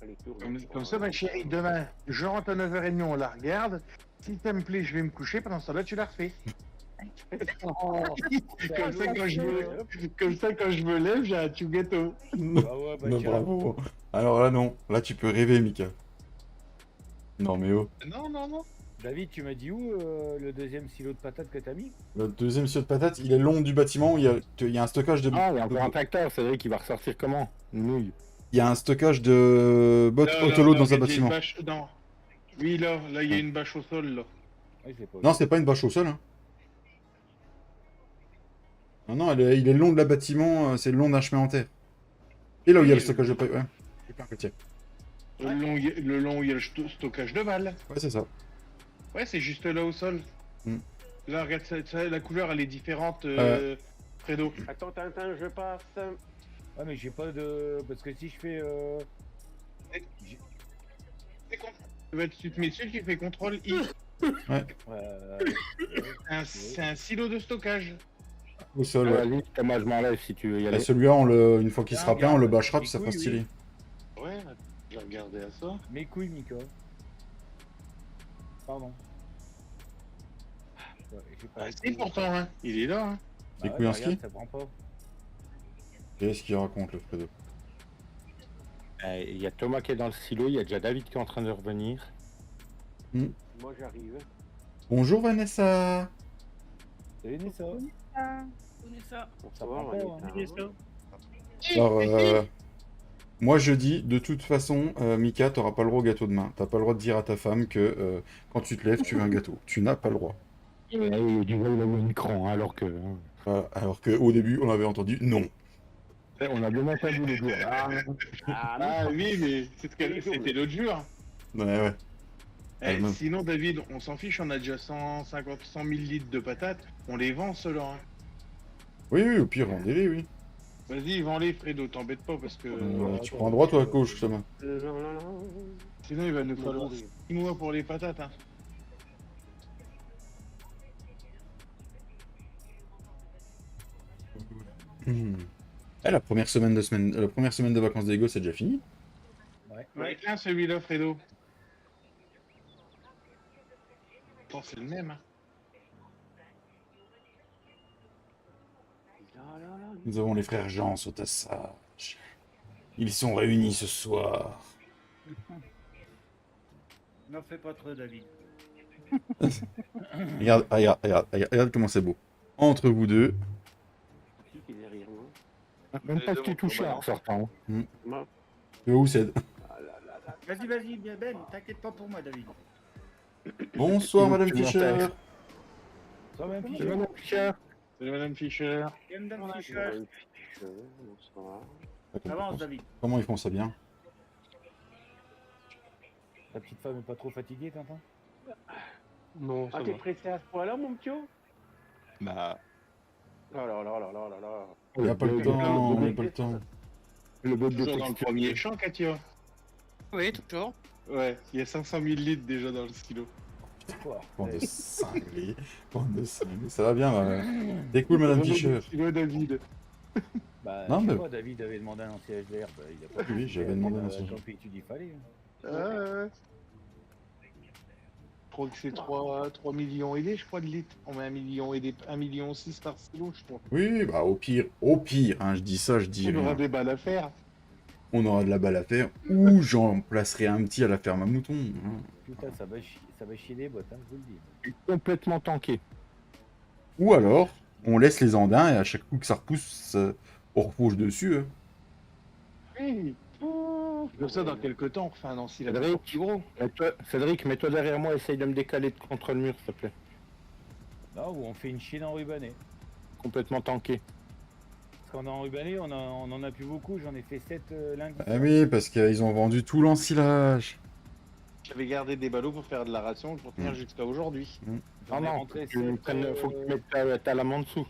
Les tourne. Comme ça, ma chérie, demain, je rentre à 9h30, on la regarde. Si ça me plaît, je vais me coucher. Pendant ce temps-là, tu la refais. Comme ça, quand je me lève, j'ai un tout gâteau. Ah ouais, bah Non, tiens. bravo. Alors là, non. Là, tu peux rêver, Mika. Non, mais oh. Non. David, tu m'as dit où le deuxième silo de patates que t'as mis? Le deuxième silo de patates, il est long du bâtiment. Il y a un stockage de. Ah, il y a encore un tracteur, c'est vrai qu'il va ressortir comment? Une nouille. Il y a un stockage de bottes autoload dans un il y a une bâtiment. bâche- non. Oui, là, il y a une bâche au sol, là. Ouais, je l'ai pas vu. Non, c'est pas une bâche au sol. Hein. Non, il est le long de la bâtiment, c'est le long d'un chemin en terre. Et là où il y a le stockage de paille, ouais. Super petit. Le long où il y a le stockage de balles. Ouais, c'est ça. Ouais, c'est juste là au sol. Hmm. Là, regarde, la couleur, elle est différente, Fredo. Attends, Tintin, je passe. Ouais, mais j'ai pas de. Parce que si je fais. Tu te mets dessus, tu fais CTRL I. C'est un silo de stockage. Au sol, ouais. Vas-y, moi je m'enlève si tu veux y Et aller. celui-là, une fois qu'il sera plein, on le bâchera, puis ça fera Oui, stylé. Ouais, j'ai regardé à ça. Mes couilles, Mika. Pardon. Ouais, j'ai pas Ah, les si, couilles. pourtant, hein. Il est là, hein. Les Bah couilles ouais, en regarde, ski. ça prend pas. Qu'est-ce qu'il raconte, le Fredo? Il y a Thomas qui est dans le silo, il y a déjà David qui est en train de revenir. Moi, j'arrive. Bonjour, Vanessa. Salut Nessa. Ah, Donnez ça. Ça prend pas, hein. Alors, moi je dis, de toute façon, Mika, t'auras pas le droit au gâteau demain. T'as pas le droit de dire à ta femme que quand tu te lèves, tu veux un gâteau. Tu n'as pas le droit. Du coup, il a mis une cran, alors que. Voilà. Alors qu'au début, on avait entendu non. On a bien entendu le dire. Ah oui, mais c'était l'autre jour. Ouais, ouais. Eh, Elle-même. sinon, David, on s'en fiche, on a déjà 100 000 litres de patates. On les vend, ceux-là. Hein. Oui, au pire, rendez-les, oui. Vas-y, vends-les, Fredo, t'embête pas parce que. Tu prends à droite ou à gauche, Thomas? Sinon, il va nous falloir 6 mois pour les patates. Hein. La première semaine de vacances des gosses, c'est déjà fini. Ouais, tiens, celui-là, Fredo. Bon, c'est le même. Hein. Nous avons les frères Jean au tassage. Ils sont réunis ce soir. N'en fais pas trop, David. Regarde comment c'est beau. Entre vous deux. Qui est derrière moi? Même pas que tu touché en sortant. Moi. Tu vois où c'est? Ah là là là. Vas-y, bien Ben, t'inquiète pas pour moi, David. Bonsoir, Madame Tu m'entends. Fischer. Ça même C'est Fischer. Madame Fischer. Salut Madame Fischer. Viens, Madame Fischer. Bonsoir. Avance, David. Comment ils font ça bien? Ta petite femme est pas trop fatiguée, Tintin? Non, ça Ah, t'es va. pressé à ce point-là, mon pio? Bah, Oh là là là là là là. Il n'y a pas le temps, il n'y a pas le temps. Le bot de Toujours dans le texture. premier champ, Katia. Oui, toujours. Ouais, il y a 500 000 litres déjà dans le stylo. Quoi? Bande de cinglés. Bande de cinglés. Ça va bien, t'es cool, Madame Fischer. Stylo David. Bah, Non, je sais mais- pas, David avait demandé un CHDR, bah, il a pas Oui, j'avais demandé un Tant CHDR. pis, tu dis fallait. Ouais. Je crois que c'est 3 millions aidés, je crois, de litres. On met 1 million aidé, 1,6 million par stylo, je crois. Oui, bah au pire, hein, je dis ça, je dis On aura rien. des balles à faire. On aura de la balle à faire, ou j'en placerai un petit à la ferme à moutons. Hein. Putain, ça va chier les bottes, hein, je vous le dis. Je suis complètement tanké. Ou alors, on laisse les andins et à chaque coup que ça repousse, on repousse dessus. Hein. Oui. Comme ça, dans quelques temps, on refait un Nancy là-bas. Cédric, Plus gros. Cédric, mets-toi derrière moi, essaye de me décaler contre le mur, s'il te plaît. Non, ou on fait une Chine enrubannée. Complètement tanké. Parce qu'en enrubanné, on en a plus beaucoup, j'en ai fait 7 lundi. Ah oui, parce qu'ils ont vendu tout l'ensilage. J'avais gardé des ballots pour faire de la ration pour tenir jusqu'à aujourd'hui. J'en ai Non, rentré tu me 7, prennes- faut que tu mettes ta lame en dessous.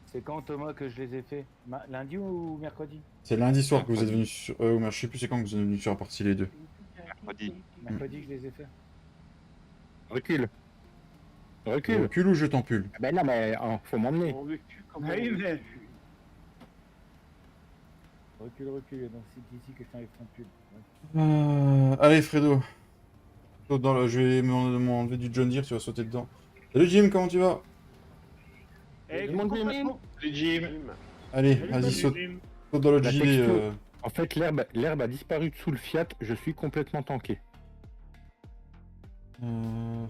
C'est quand, Thomas, que je les ai fait? Lundi ou mercredi? C'est lundi soir que vous êtes venus sur... je sais plus c'est quand que vous êtes venus sur la partie les deux. mercredi. Mercredi que je les ai fait. Recule. Recule. Recule ou je t'empule? Ah ben non, mais faut m'emmener. On veut que tu comment Oui, mais... Recule, donc c'est ici que je t'enlève ton pull. Allez, Fredo. Saute dans le... Je vais m'enlever du John Deere, tu vas sauter dedans. Salut Jim, comment tu vas? Eh, Demande-lui coucou, maintenant. Salut Jim. Allez, Salut, vas-y, saute, Jim. saute dans le La gilet. texture. En fait, l'herbe a disparu sous le Fiat, je suis complètement tanké.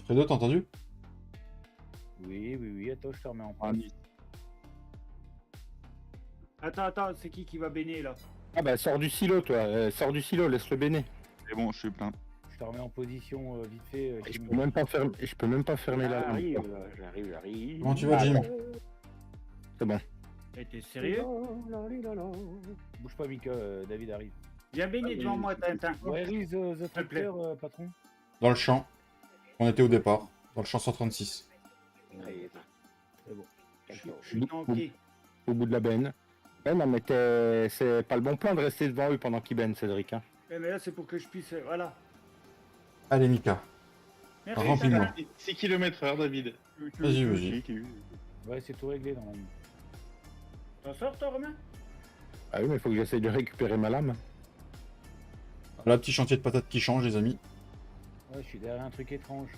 Fredo, t'as entendu? Oui, attends, je te remets en place. Attends, c'est qui va baigner, là? Ah bah sors du silo toi, sors du silo, laisse-le béner. C'est bon, je suis plein. Je te remets en position vite fait. Je peux même pas fermer, la lame. J'arrive, là, j'arrive. Comment tu vas, Jim? C'est bon. Eh, t'es sérieux? Bouge pas, Mika, David arrive. Viens baigner devant moi, Tintin. Where is the S'il te plaît. tracteur, patron? Dans le champ. On était au départ. Dans le champ 136. C'est bon. Je suis tanké. Au bout de la benne. Eh non mais c'est pas le bon plan de rester devant eux pendant qu'ils baignent, Cédric. Hein. Eh, mais là, c'est pour que je puisse... Voilà. Allez, Mika. Merci, Remplis-moi. Tintin. 6 km/h, David. Vas-y. Ouais, c'est tout réglé normalement. T'en sors, toi, Romain? Ah oui mais faut que j'essaye de récupérer ma lame. Là, petit chantier de patates qui change, les amis. Ouais, je suis derrière un truc étrange.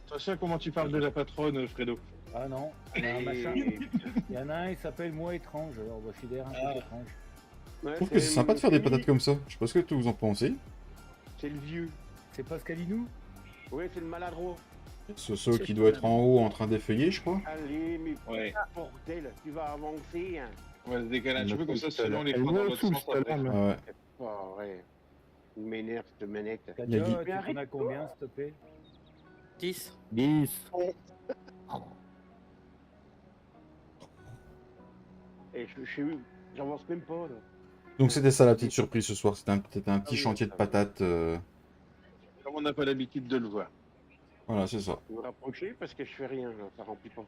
Attention à comment tu parles de la patronne, Fredo. Ah non, il y en a un machin. Il y en a un, il s'appelle Moi étrange. Alors, bah, je suis derrière un truc étrange. Je trouve que c'est sympa de faire des patates comme ça. Je sais pas ce que vous en pensez. C'est le vieux. C'est Pascalinou? Ouais, c'est le maladroit. Soso qui doit être en haut en train d'effeuiller, je crois. Allez, mais Ouais. bordel, tu vas avancer. Hein. On va se décaler un petit peu comme ça, selon les Elle points me dans votre saoule, sens. cette après. lame. Ah ouais. C'est pas vrai. Il m'énerve cette manette. Il a Katia, dit- tu en as combien, s'il te plaît? 10. 10. Et j'avance même pas là. Donc c'était ça la petite surprise ce soir. C'était un petit oui, chantier de ça va. patates. Comme on n'a pas l'habitude de le voir. Voilà, c'est ça. Vous vous rapprochez parce que je fais rien là, ça remplit pas.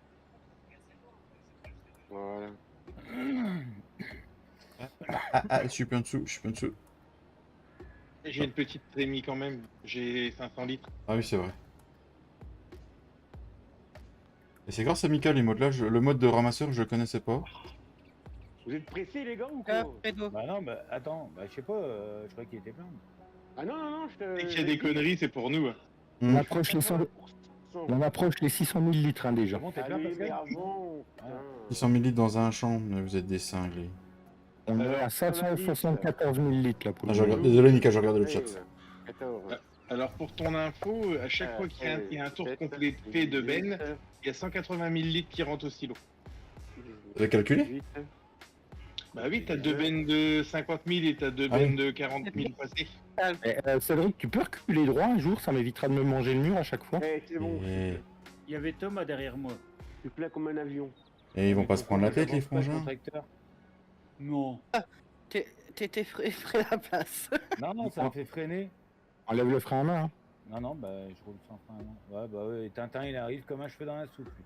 Voilà. Je suis plus en dessous, J'ai une petite trémie quand même. J'ai 500 litres. Ah oui, c'est vrai. Et c'est grâce à Mika, les modes là. Le mode de ramasseur, je le connaissais pas. Vous êtes pressés les gars ou quoi? Fredo. Bah non, bah attends, bah je sais pas, je croyais qu'il était plein. Ah non, je te. Dès qu'il y a des conneries, c'est pour nous. hein. On approche les 600 000 litres hein, déjà. Bon, t'es plein, Allez, mais Pascal? avant. Ah. putain. 600 000 litres dans un champ, mais vous êtes des cinglés. On est à 574 000 litres là pour Ah, le moment. désolé, Nika, je regarde le chat. 14. Alors pour ton info, à chaque fois qu'il y a un tour complété de Ben, il y a 180 000 litres qui rentrent au silo. Vous avez calculé? Bah oui, t'as 2 bennes de 50 000 et t'as 2 Ah bennes oui. de 40 000 passés. Cédric, tu peux reculer droit un jour, ça m'évitera de me manger le mur à chaque fois. Eh, c'est bon. Et... Il y avait Thomas derrière moi. Tu plais comme un avion. Et ils vont pas se prendre la tête, les frangins? Non. T'étais frais la place. Non, non, ça me fait freiner. Enlève le frein à main. Hein. Non, non, bah je roule sans frein. Non. Ouais, bah ouais, et Tintin il arrive comme un cheveu dans la soupe. lui.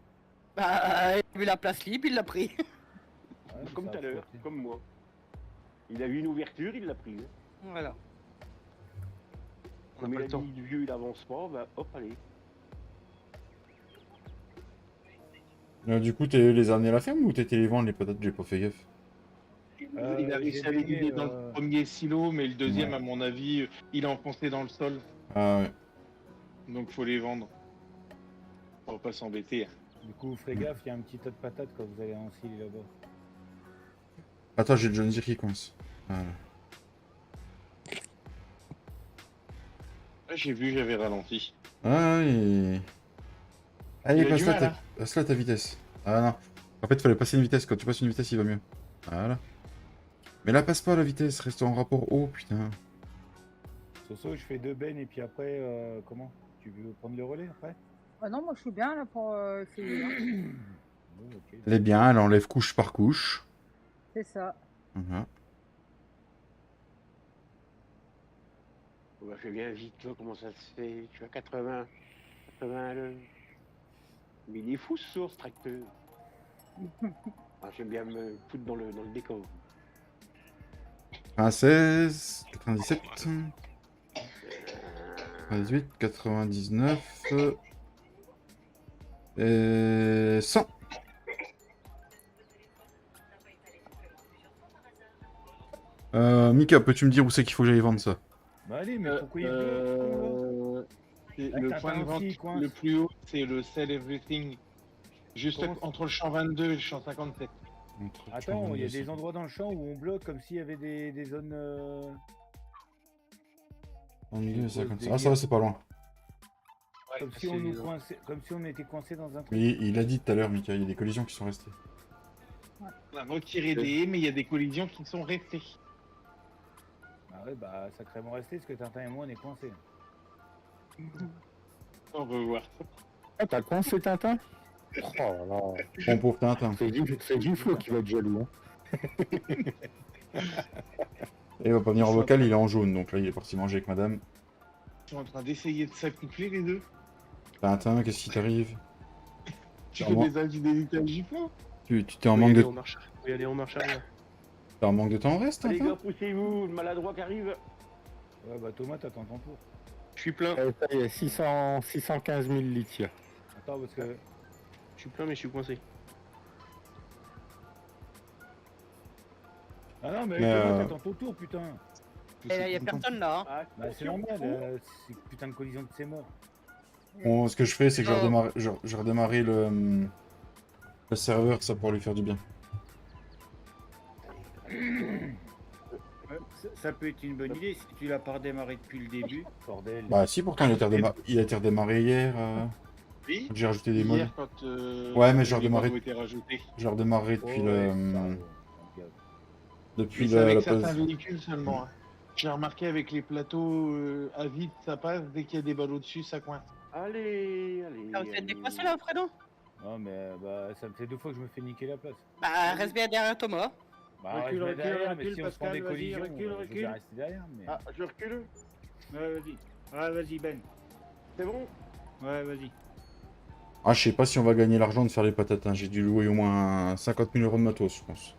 Bah, il a vu la place libre, il l'a pris. Ouais, Comme ça tout à a l'heure, frotté. comme moi. Il a vu une ouverture, il l'a prise. Voilà. Comme il a dit du vieux, il avance pas, bah hop, allez. Du coup, t'es les amener à la ferme ou t'étais les vendre, les patates? J'ai pas fait gaffe. Il a réussi à les guider dans le premier silo, mais le deuxième, à mon avis, il a enfoncé dans le sol. Ah ouais. Donc faut les vendre. On va pas s'embêter. Du coup, ferez gaffe, il y a un petit tas de patates quand vous allez en sciller là-bas. Attends, j'ai le John Deere qui coince. Voilà. Ah, j'ai vu, j'avais ralenti. Ah oui. Allez, Il a passe du là, mal, hein. passe là ta vitesse. Ah non. En fait, il fallait passer une vitesse. Quand tu passes une vitesse, il va mieux. Voilà. Mais là, passe pas la vitesse. Reste en rapport haut, putain. Soso, je fais 2 bennes et puis après, comment? Tu veux prendre le relais après? Ah non, moi je suis bien là pour essayer. Hein. Ouais, ok. Elle est bien. Elle enlève couche par couche. C'est ça. Voilà. Bah, fais bien vite, toi, comment ça se fait? Tu as 80 à l'heure. Mais il est fou ce sourd, ce tracteur. Ah, j'aime bien me foutre dans le décor. 96, 97, 98, 99 et 100. Mika, peux-tu me dire où c'est qu'il faut que j'aille vendre ça? Bah allez, mais pourquoi il veut Le T'as point de un vente petit coin. le plus haut, c'est le Sell Everything. Juste Comment- entre le champ 22 et le champ 57. Attends, il y a des endroits dans le champ où on bloque comme s'il y avait des zones. 32, 55. Ah, ça va, c'est pas loin. Comme si on nous coinçait, comme si on était coincé dans un truc. Mais il a dit tout à l'heure, Mika, il y a des collisions qui sont restées. On a retiré des haies, mais il y a des collisions qui sont restées. Ah ouais, bah sacrément resté parce que Tintin et moi on est coincés. Au revoir. Ah, t'as coincé Tintin? Oh là là. Bon pauvre Tintin. C'est Giflo qui va être jaloux. Hein. Et il va pas venir en vocal, il est en jaune, donc là il est parti manger avec madame. Ils sont en train d'essayer de s'accoupler les deux. Tintin, qu'est-ce qui t'arrive? Tu Ah, fais moi- des infidélités à Giflo? Tu t'es en manque de... Oui, allez, on marche arrière. T'es en manque de temps en reste, Allez, Tintin? gars, poussez-vous, le maladroit qui arrive. Ouais, bah Thomas, t'attends ton tour. Je suis plein. Ça y est, 615 000 litres. Là. Attends, parce que. Je suis plein, mais je suis coincé. Ah non, mais Mais, Thomas, t'attends ton tour, putain. Et là, il y a personne là. Hein. Ah, Bah c'est normal, c'est putain de collision de ces morts. Bon, ce que je ferai, c'est que je redémarrer le serveur, ça pourra lui faire du bien. Ça peut être une bonne idée si tu l'as pas redémarré depuis le début. Bordel. Bah si, pourtant il a été redémarré hier. Oui. J'ai rajouté des modes. Hier, quand Ouais, mais j'ai les redémarré. modes ont été rajoutés. J'ai redémarré depuis depuis Mais c'est la avec pause. certains véhicules seulement. Hein. J'ai remarqué avec les plateaux à vide, ça passe. Dès qu'il y a des ballots dessus, ça coince. allez. Ah, vous êtes décoincé là, Fredo? Non, mais bah ça me fait 2 fois que je me fais niquer la place. Bah, reste bien derrière Thomas. Bah Recule, je vais recule, derrière, mais recule, si on se prend des Pascal, vas-y, collisions, recule, je vais recule. rester derrière. Mais... Ah, je recule. Ouais, vas-y. Ouais, vas-y, Ben. C'est bon. Ouais, vas-y. Ah, je sais pas si on va gagner l'argent de faire les patates. Hein. J'ai dû louer au moins 50 000 € de matos, je pense.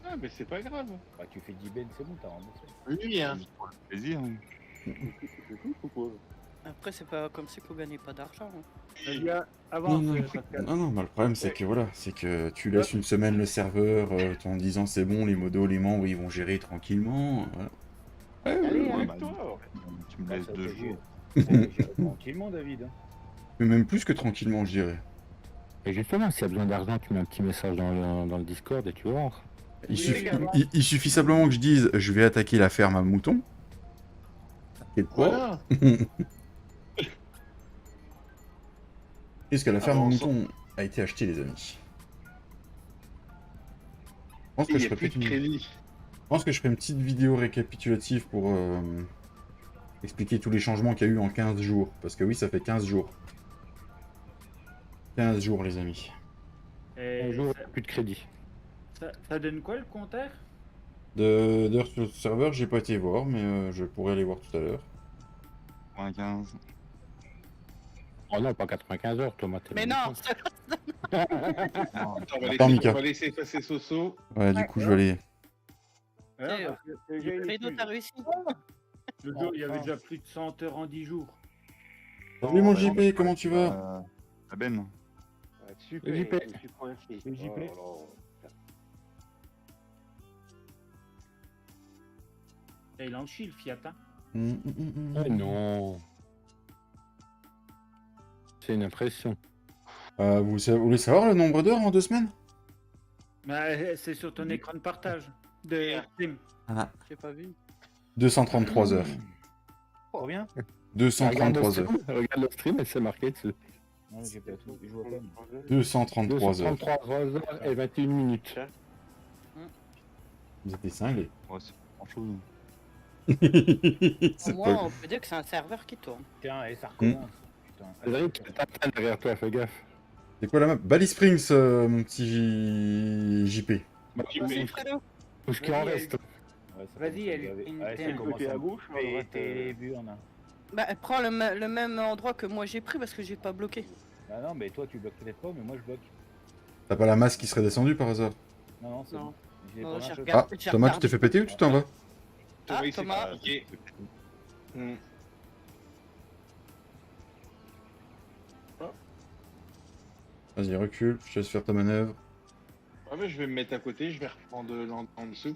Ah, mais c'est pas grave. Bah tu fais 10 bennes, c'est bon, t'as remboursé. Oui, hein. Plaisir. Hein. C'est tout ou quoi? Après, c'est pas comme si vous gagnez pas d'argent. Hein. Vas-y, Non, avance, non, Pascal. non, mais le problème c'est que voilà, c'est que tu laisses une semaine le serveur en disant c'est bon, les modos, les membres ils vont gérer tranquillement. Voilà. Allez, Ouais, avec bah, toi. tu me Bah, laisses ça 2 fait jours. Tranquillement, David. Hein. Mais même plus que tranquillement, je dirais. Et justement, s'il y a besoin d'argent, tu mets un petit message dans le Discord et tu vas voir. Il suffit simplement que je dise je vais attaquer la ferme à moutons. T'inquiète pas. Voilà. Est-ce que la ferme à on moutons a été achetée, les amis? Je pense que Il je n'y a ferai plus peut-être de une... crédit. Je pense que je ferai une petite vidéo récapitulative pour expliquer tous les changements qu'il y a eu en 15 jours. Parce que oui, ça fait 15 jours. 15 jours, les amis. Et Un jour, plus de crédit. ça donne quoi le compteur? D'heures sur le serveur, j'ai pas été voir, mais je pourrais aller voir tout à l'heure. 15. Oh non, pas 95 heures, Thomas. Mais non, Attends, Attends, Mika. on va laisser effacer Soso. Ouais, du coup, je vais aller... Ouais, parce que Fredo, t'as réussi. le jour, il y avait déjà plus de 100 heures en 10 jours. Salut mon JP, comment tu vas? La Ben. Ouais, super, JP. je suis coincé. Le JP. Oh là Et il en chie le Fiat. Hein. Oh non. C'est une impression. Vous voulez savoir le nombre d'heures en 2 semaines? Mais c'est sur ton écran de partage de Steam. J'ai pas vu. 233 heures. Combien? 233 heures. Regarde le stream et c'est marqué dessus. Non, j'ai pas tout. Je vois pas. 233 heures. 233 heures et 21 minutes. Vous êtes des cinglés. Ouais, c'est pas grand chose. Au moins, on peut dire que c'est un serveur qui tourne. Tiens, et ça recommence. Putain. Cédric, t'attends derrière toi, fais gaffe. C'est quoi la map? Bally Springs, mon petit JP. Vas-y, Fredo. Tout ce qui en Vas-y, reste. Ouais, ça Vas-y, commence elle- à gaver. une- Ouais, ça un commence côté à gauche, à droite, péter les burnes. Bah, prends le même endroit que moi j'ai pris parce que j'ai pas bloqué. Bah non, mais toi tu bloques peut-être pas, mais moi je bloque. T'as pas la masse qui serait descendue par hasard? Non, non, c'est Non. bon. J'ai Non, pas j'ai un choc. regardé. Ah, j'ai Thomas, tu regardé. t'es fait péter ou tu t'en vas? Ah, il s'est Thomas. fatigué. Vas-y, recule, je te laisse faire ta manœuvre. Ouais, mais je vais me mettre à côté, je vais reprendre en dessous.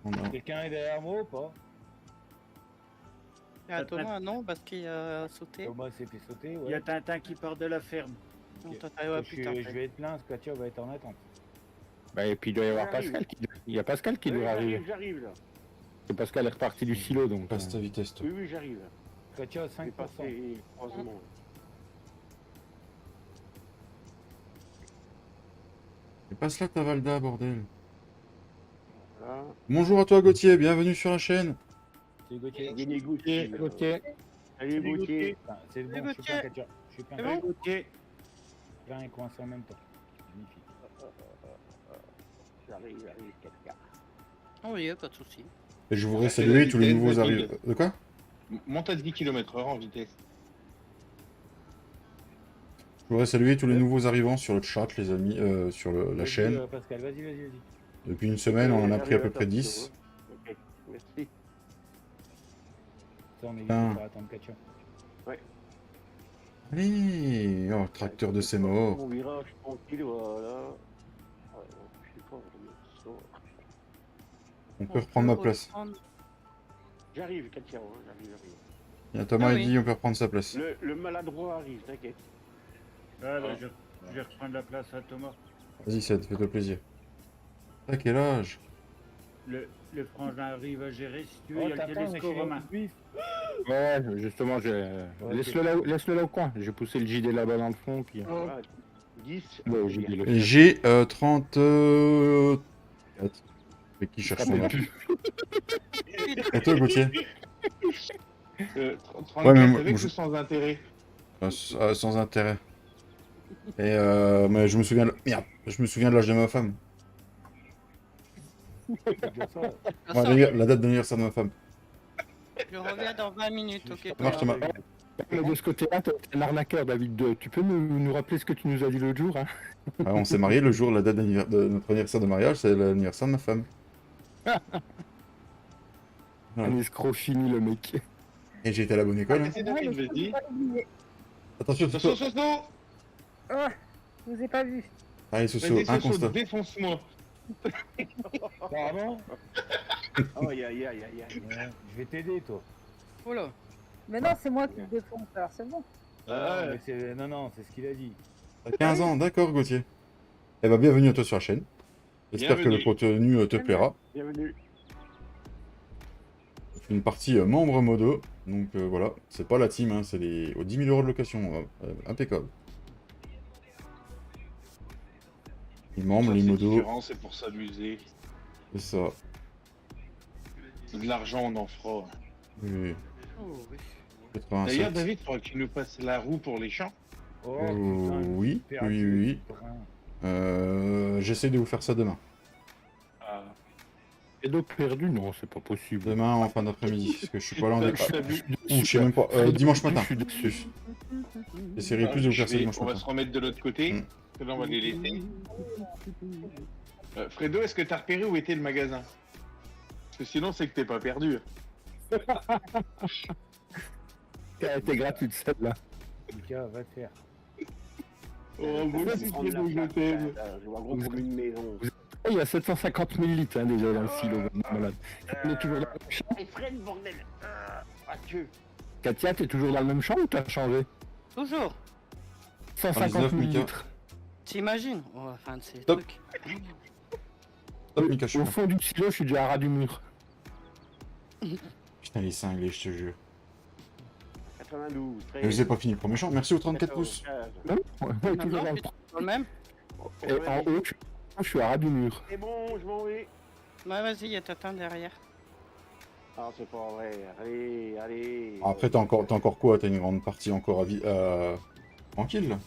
On a- Quelqu'un est derrière moi ou pas? Ah, Thomas, non, parce qu'il a sauté. Thomas s'est fait sauter, Il y a ouais. Tintin qui part de la ferme. Non, toi, t'as- ouais, Je, putain, je vais être plein, Squatcha va être en attente. Bah, et puis il doit y avoir J'arrive. Pascal. Il y a Pascal qui Oui, doit arriver. j'arrive là. C'est Pascal est reparti du silo donc. Passe ta vitesse, toi. Oui, oui, j'arrive. Squatcha à J'ai 5%. passé croisement. Et passe là ta Valda, bordel. Voilà. Bonjour à toi, Gauthier, bienvenue sur la chaîne. C'est Gauthier. Gagné Gauthier. Gauthier. Salut Gauthier. Enfin, c'est bon, Salut, je suis plein, Gauthier. Squatcha. Je suis plein. C'est bon Gauthier. Plein et coincé en même temps. Magnifique. J'arrive, 4K. Oh, oui, pas de soucis. Et je voudrais Ouais, saluer la tous les vitesse, nouveaux David. arrivants. De quoi? Monte à 10 km/h en vitesse. Je voudrais saluer tous les nouveaux arrivants sur le chat, les amis, sur la Vas-y, chaîne. Pascal, vas-y. Depuis une semaine, on en a pris à peu près J'arrive, 10. Ok, merci. Ça, on est Putain. vite pour attendre Katia. Allez, oh, tracteur de ses morts. Mon virage tranquille, voilà. Ouais, je sais pas, on va mettre ça. On peut reprendre ma place. Reprendre. J'arrive, Katia, hein, j'arrive. Il y a Thomas, Ah il oui. dit on peut reprendre sa place. Le maladroit arrive, t'inquiète. Ouais, bah, je vais reprendre la place à Thomas. Vas-y, Seth, fais-toi plaisir. T'as quel âge? Le frangin arrive à gérer. Si tu veux, Oh, il y a le t'attends, mais je télescope suis romain. vif. Ouais, justement, laisse-le là au coin. J'ai poussé le JD là-bas dans le fond. Puis... Voilà. 10. Ouais, c'est JD, bien. le J'ai 34. Avec qui cherche Ah, son mais nom? plus. Et toi, Gauthier? 34 Ouais, mais moi, avec je- ou sans intérêt? Sans intérêt. Et mais je me souviens. Merde, je me souviens de l'âge de ma femme. Ça, La date d'anniversaire de ma femme. je reviens dans 20 minutes, ok? Ça marche, Thomas. Mais de ce côté-là, t'es un arnaqueur, David. Tu peux nous rappeler ce que tu nous as dit l'autre jour, hein? Ouais, on s'est mariés le jour, la date de notre anniversaire de mariage, c'est l'anniversaire de ma femme. Ouais. Un escroc fini, le mec. Et j'ai été à la bonne école. Hein. C'est David, mais vas-y. pas oublié. Attention, Soso, Soso. Soso. Oh, je vous ai pas vu. Allez, Soso, Vas-y, un Soso, constat. défonce-moi. Pardon? Oh, aïe, aïe, aïe, aïe, aïe. Ouais, je vais t'aider, toi. Oh là. Mais non, c'est moi qui le défonce, alors c'est bon. Ah, mais non, c'est ce qu'il a dit. T'as 15 ans, d'accord, Gauthier. Eh ben, bienvenue à toi sur la chaîne. J'espère que le Bienvenue. contenu te plaira. Bienvenue. C'est une partie membre modo. Donc voilà, c'est pas la team, hein, c'est aux 10 000 € de location. Impeccable. Les membres, Ça, les c'est modos, différent, c'est pour s'amuser. c'est ça. De l'argent, on en fera. Oui, Oh, oui. 87. D'ailleurs, David, il faudra que tu nous passes la roue pour les champs. Oh putain, oui, super oui, actif, oui. J'essaie de vous faire ça demain. Ah. Et donc perdu, non, c'est pas possible. Demain en fin d'après-midi, parce que je suis pas là en T'as vu ou je sais même pas. Dimanche matin. Je suis déçu. J'essaierai plus de vous faire ça dimanche On va matin. se remettre de l'autre côté. Mm. Que là, on va les laisser. Fredo, est-ce que t'as repéré où était le magasin? Parce que sinon, c'est que t'es pas perdu. Elle était gratuite celle-là. Lucas, va te faire. Oh, moi aussi, Prendre Fredo, la je place, t'aime. je vois gros comme une maison. Il y a 750 000 litres hein, déjà dans le silo, malade. On est toujours dans le même champ. Et Fred, bordel. Ah, Dieu. Katia, t'es toujours dans le même champ ou t'as changé? Toujours. 150 000 Mika. litres. T'imagines? Oh, enfin, de ces Top. trucs. Stop, Mika, je suis Au là. fond du silo, je suis déjà à ras du mur. Putain, les cinglés, je te jure. 92, Mais vous avez pas fini le premier champ. Merci aux 34 pouces. Ouais, toujours dans le Quand même. Et en haut, je suis à ras du mur. C'est bon, je m'en vais. Ouais, vas-y, il y a Tatin derrière. Ah, c'est pas vrai. Allez, allez. Après, t'as encore quoi? T'as une grande partie encore à vie. Tranquille, là.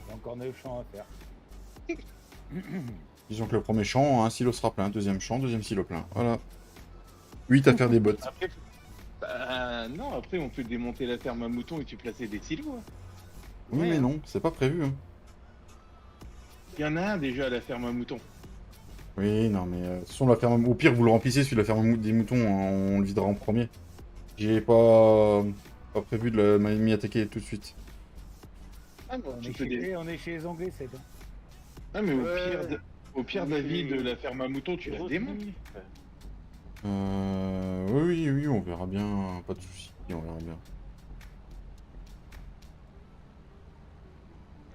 Il y a encore 9 champs à faire. Disons que le premier champ, un silo sera plein. Deuxième champ, deuxième silo plein. Voilà. 8 à faire des bottes. Après, non, après, on peut démonter la ferme à moutons et tu placer des silos. Hein. Oui, mais non, c'est pas prévu. Hein. Il y en a un déjà à la ferme à moutons. Oui, non, mais de toute façon, la ferme... au pire, vous le remplissez, celui de la ferme des moutons, hein, on le videra en premier. J'ai pas prévu de m'y attaquer tout de suite. Ah, non, On tu est, peux chez... on est chez les Anglais, c'est bon. Ah, mais Ouais. au pire, David, la ferme à moutons, tu la démontes. Oui, on verra bien, pas de soucis, on verra bien.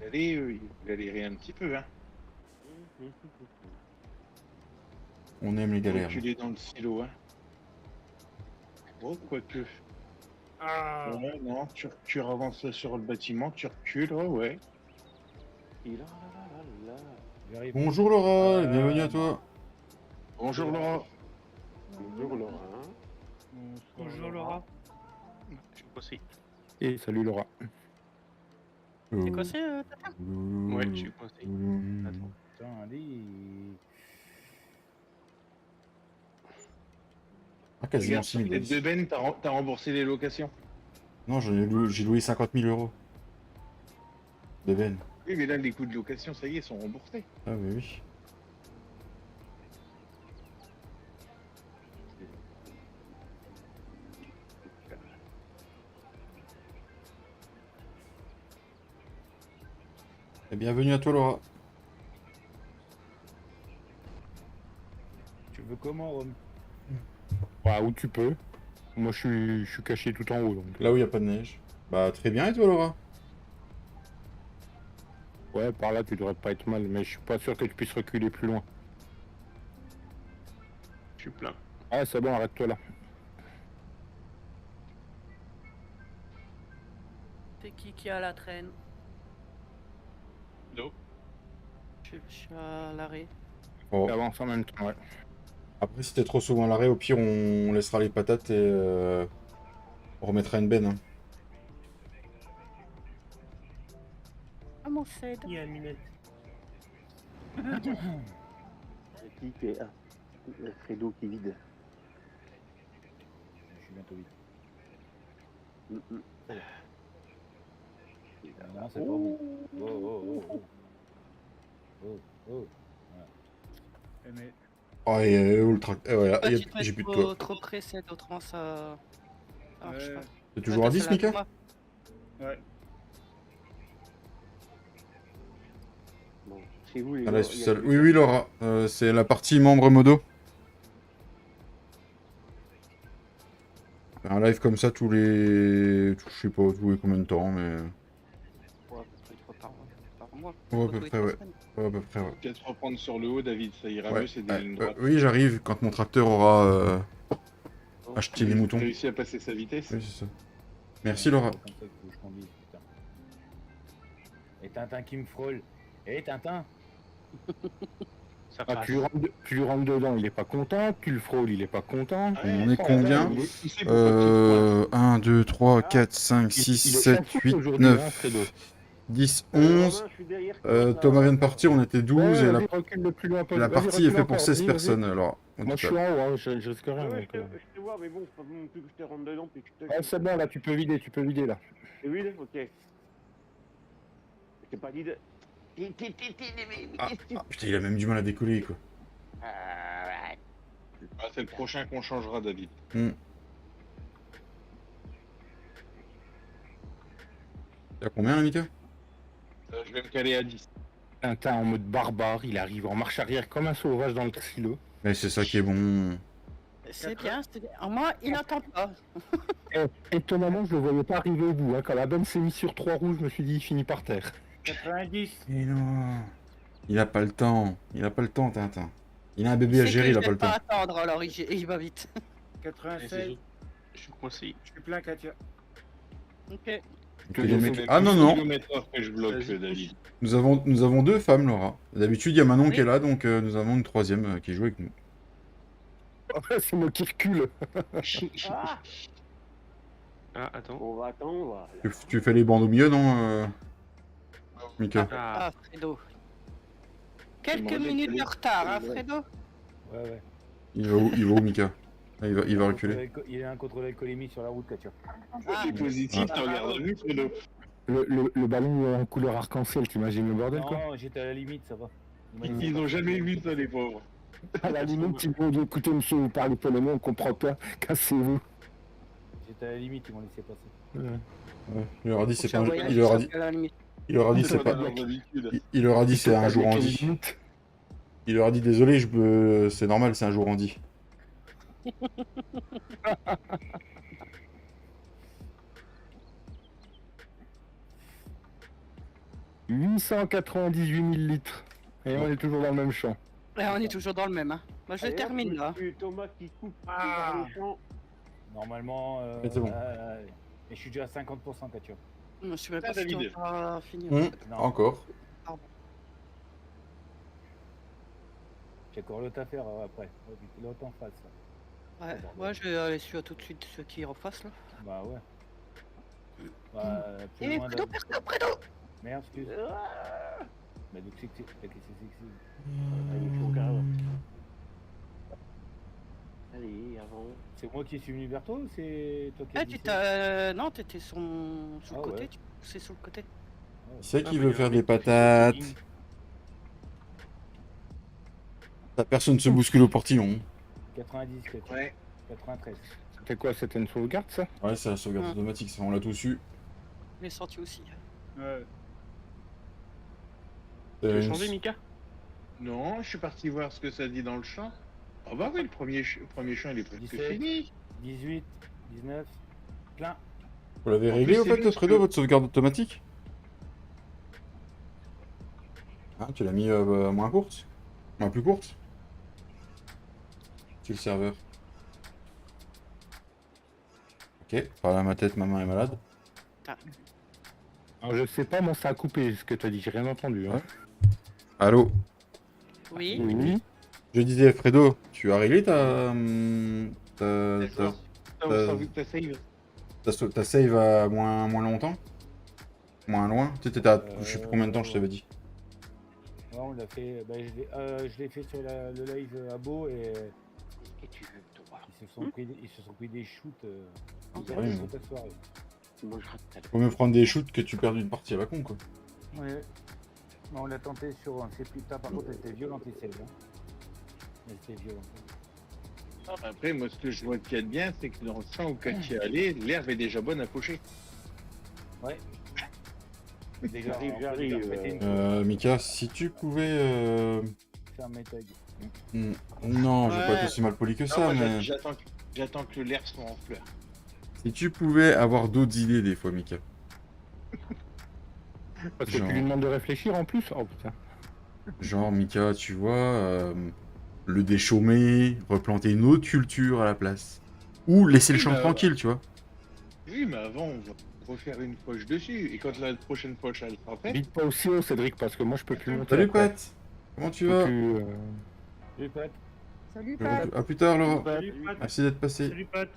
Allez, il galérer un petit peu, hein. On aime les galères. Reculer dans le silo, hein. Oh, quoique. Ah. Ouais, non, tu avances sur le bâtiment, tu recules, ouais. J'arrive. Bonjour Laura, et bienvenue à toi. Bonjour Laura. Bonjour Laura. Bonjour Laura. Je suis passé. Et salut Laura. C'est quoi c'est, Tatin? Ouais, je suis passé. Putain, allez. Ah, quasiment Regarde, 6 sur 000 tête de Ben, t'as remboursé les locations. Non, j'ai loué 50 000 € de Ben. Oui, mais là, les coûts de location, ça y est, sont remboursés. Ah oui. Et bienvenue à toi Laura. Tu veux comment, Rome? Bah, où tu peux. Moi, je suis caché tout en haut. Donc. Là où il n'y a pas de neige. Bah très bien, et toi Laura? Ouais, par là, tu devrais pas être mal, mais je suis pas sûr que tu puisses reculer plus loin. Je suis plein. Ah, c'est bon, arrête-toi là. C'est qui a la traîne? No. Je suis à l'arrêt. Oh. Et avance en même temps, ouais. Après si t'es trop souvent à l'arrêt, au pire on laissera les patates et on remettra une benne. Hein. Ah mon Ced. Il y a une minute. Qui fait Fredo qui vide. Je suis bientôt vite. Non, c'est pas bon. Oh. Voilà. Mais Oh, et où le tracteur? Voilà, Toi, tu dois j'ai être plus de toi. trop pressé, autrement ça marche pas. T'es toujours à 10 Mika? ouais. Bon, c'est vous les Ah, là, gars, je suis il y a seul. plus Oui, de- oui, Laura. C'est la partie membre modo. Un live comme ça tous les... Je sais pas tous les combien de temps, mais... Ouais, à peu près 3 par mois. Ouais, à peu Tous les près, 3 ouais. semaines. Ouais, à peu près, ouais. Peut-être reprendre sur le haut, David, ça ira Ouais, mieux, c'est des lignes droites. oui, j'arrive quand mon tracteur aura acheté les moutons. Réussi à passer sa vitesse. Oui, c'est ça. Merci, Laura. C'est comme ça qu'il faut que je conduise, putain. Et Tintin qui me frôle. Eh Tintin. Ça Ah, passe. tu lui rentres dedans, il est pas content. Tu le frôles, il est pas content. On est combien Tu sais pourquoi 1, 2, 3, 4, 5, Il 6, est 7, chanceux 8, aujourd'hui, hein, 9, Fredo. 10, Romain, 11. je suis derrière toi, là. Thomas vient de partir, on était 12 Ouais, et vas-y, recule le plus loin possible. la Vas-y, partie recule est faite encore, pour 16 vas-y, vas-y. personnes. Alors, Moi, je suis en haut, hein, je risque rien. Ouais, donc, je te vois, mais bon, c'est pas bon non plus que je te rentre dedans puis que je te. Ouais, c'est bon, là, tu peux vider là. C'est vide. Ok. Je t'ai pas dit de. putain, il a même du mal à décoller, quoi. Arrête. Ah, c'est le prochain qu'on changera, David. T'as combien, là, Mika? Je vais me caler à 10. Tintin en mode barbare, il arrive en marche arrière comme un sauvage dans le silo. Mais c'est ça qui est bon. C'est bien, c'est bien. En moi, il n'entend pas. Étonnamment, je le voyais pas arriver au bout. Hein. Quand la bonne s'est mise sur 3 roues, je me suis dit, il finit par terre. 90. Mais non. Il a pas le temps. Il a pas le temps, Tintin. Il a un bébé à C'est gérer, que il a je pas le vais temps. attendre, alors il va vite. 87. Je crois aussi. Je suis plein, Katia. Ok. Que les mecs- Ah non, non. Que je bloque, David. Nous avons deux femmes, Laura. D'habitude, il y a Manon qui est là, donc nous avons une troisième qui joue avec nous. C'est moi qui recule. Ah, Ah, attends. on va attendre. Tu fais les bandes au milieu, non, Mika? Ah, Fredo. Quelques Demandez minutes quel de est- retard, hein, quel est- Fredo? Ouais, ouais. Il va où, Mika? Ah, il va reculer. Il y a un contrôle d'alcoolémie sur la route, Katia. Ah, C'est positif, t'en regardes lui, Fredo. Le ballon en couleur arc-en-ciel, t'imagines le bordel, quoi. Non, j'étais à la limite, ça va. Ils n'ont jamais vu ça, les pauvres. À la limite, ils vont dire, écoutez, monsieur, vous parlez polonais, on comprend pas, cassez-vous. J'étais à la limite, ils m'ont laissé passer. Ouais. Il leur a dit c'est pas un... voyage, Il leur a dit, à la limite. il leur a dit c'est pas... leur habitude. Il leur a dit c'est un jour en dit. Il leur a dit désolé, c'est normal, c'est un jour en dit. 898 000 litres. Et on est toujours dans le même champ. Ouais, on est toujours dans le même. Hein. Moi, je termine là. Thomas qui coupe Ah. dans les champs. Normalement, Mais c'est bon. et je suis déjà à 50%, Katia. Je sais même Ah, pas si David. on va finir. Non. Encore. J'ai encore l'autre à faire après. L'autre en face. Là. Ouais, moi je vais aller sur tout de suite ceux qui est en face là. Bah ouais. Bah, plus Et loin Fredo, d'un- Fredo. Merde, excuse. Bah donc c'est que c'est. Allez, faut grave. Allez, avant. C'est moi qui suis venu vers toi ou c'est toi qui as Ah, dit tu ça t'as. Non, t'étais sur le Ah, côté, ouais. tu poussais sur le côté. Qui c'est qui veut faire des patates? La personne se bouscule au portillon. 90, Katia. Ouais. 93. C'était quoi, c'était une sauvegarde, ça? Ouais, c'est la sauvegarde automatique, ça, on l'a tous eu. Je l'ai senti aussi. Ouais. Tu veux changer, Mika? Non, je suis parti voir ce que ça dit dans le champ. Ah bah oui, le premier champ, il est presque 17. fini. 18, 19, plein. Vous l'avez En réglé plus, au c'est fait, juste Fredo, que- votre sauvegarde automatique? Ah, tu l'as mis moins courte? Moins plus courte? C'est le serveur. Ok, par là ma tête, ma main est malade. Alors, je sais pas, moi, ça a coupé ce que t'as dit, j'ai rien entendu. Hein. Allô? Oui. Oui. Je disais, Fredo, tu as réglé ta D'accord. Ça vu que ta save. ta save à moins longtemps? Moins loin? Tu sais, t'étais à... je sais plus combien de temps je t'avais dit. Ouais, on l'a fait. Bah, je l'ai fait sur le live à Beau et Qu'est-ce que tu veux, Thomas? ils se sont pris des shoots Ouais, toute la soirée. Moi, je rate ta Faut me prendre des shoots que tu perds une partie à la con, quoi. Ouais. Mais on l'a tenté sur un C++, par contre, elle était violente et celle hein. Elle était violente. Après, moi, ce que je vois qu'il y a de bien, c'est que dans le champ où Katia allait, l'herbe est déjà bonne à faucher. Ouais. Déjà, J'arrive, on peut j'arrive, déjà péter une Mika, si tu pouvais... faire un méthode. Non, je vais pas Ouais. être aussi mal poli que Non, ça, moi, mais... j'attends que l'herbe soit en fleurs. Si tu pouvais avoir d'autres idées des fois, Mika. Parce que Genre. tu lui demandes de réfléchir en plus. Oh putain. Genre, Mika, tu vois, le déchaumer, replanter une autre culture à la place. Ou laisser le Oui, champ bah, tranquille, tu vois. Oui, mais avant, on va refaire une poche dessus. Et quand la prochaine poche, elle sera prête, Vite pas aussi haut, Cédric, parce que moi, je peux plus monter Salut après. Pat, comment Je tu peux vas? plus, Salut, Pat. Salut, Pat. À plus tard, Laura. Salut, Pat. Merci d'être passé. Salut, Pat.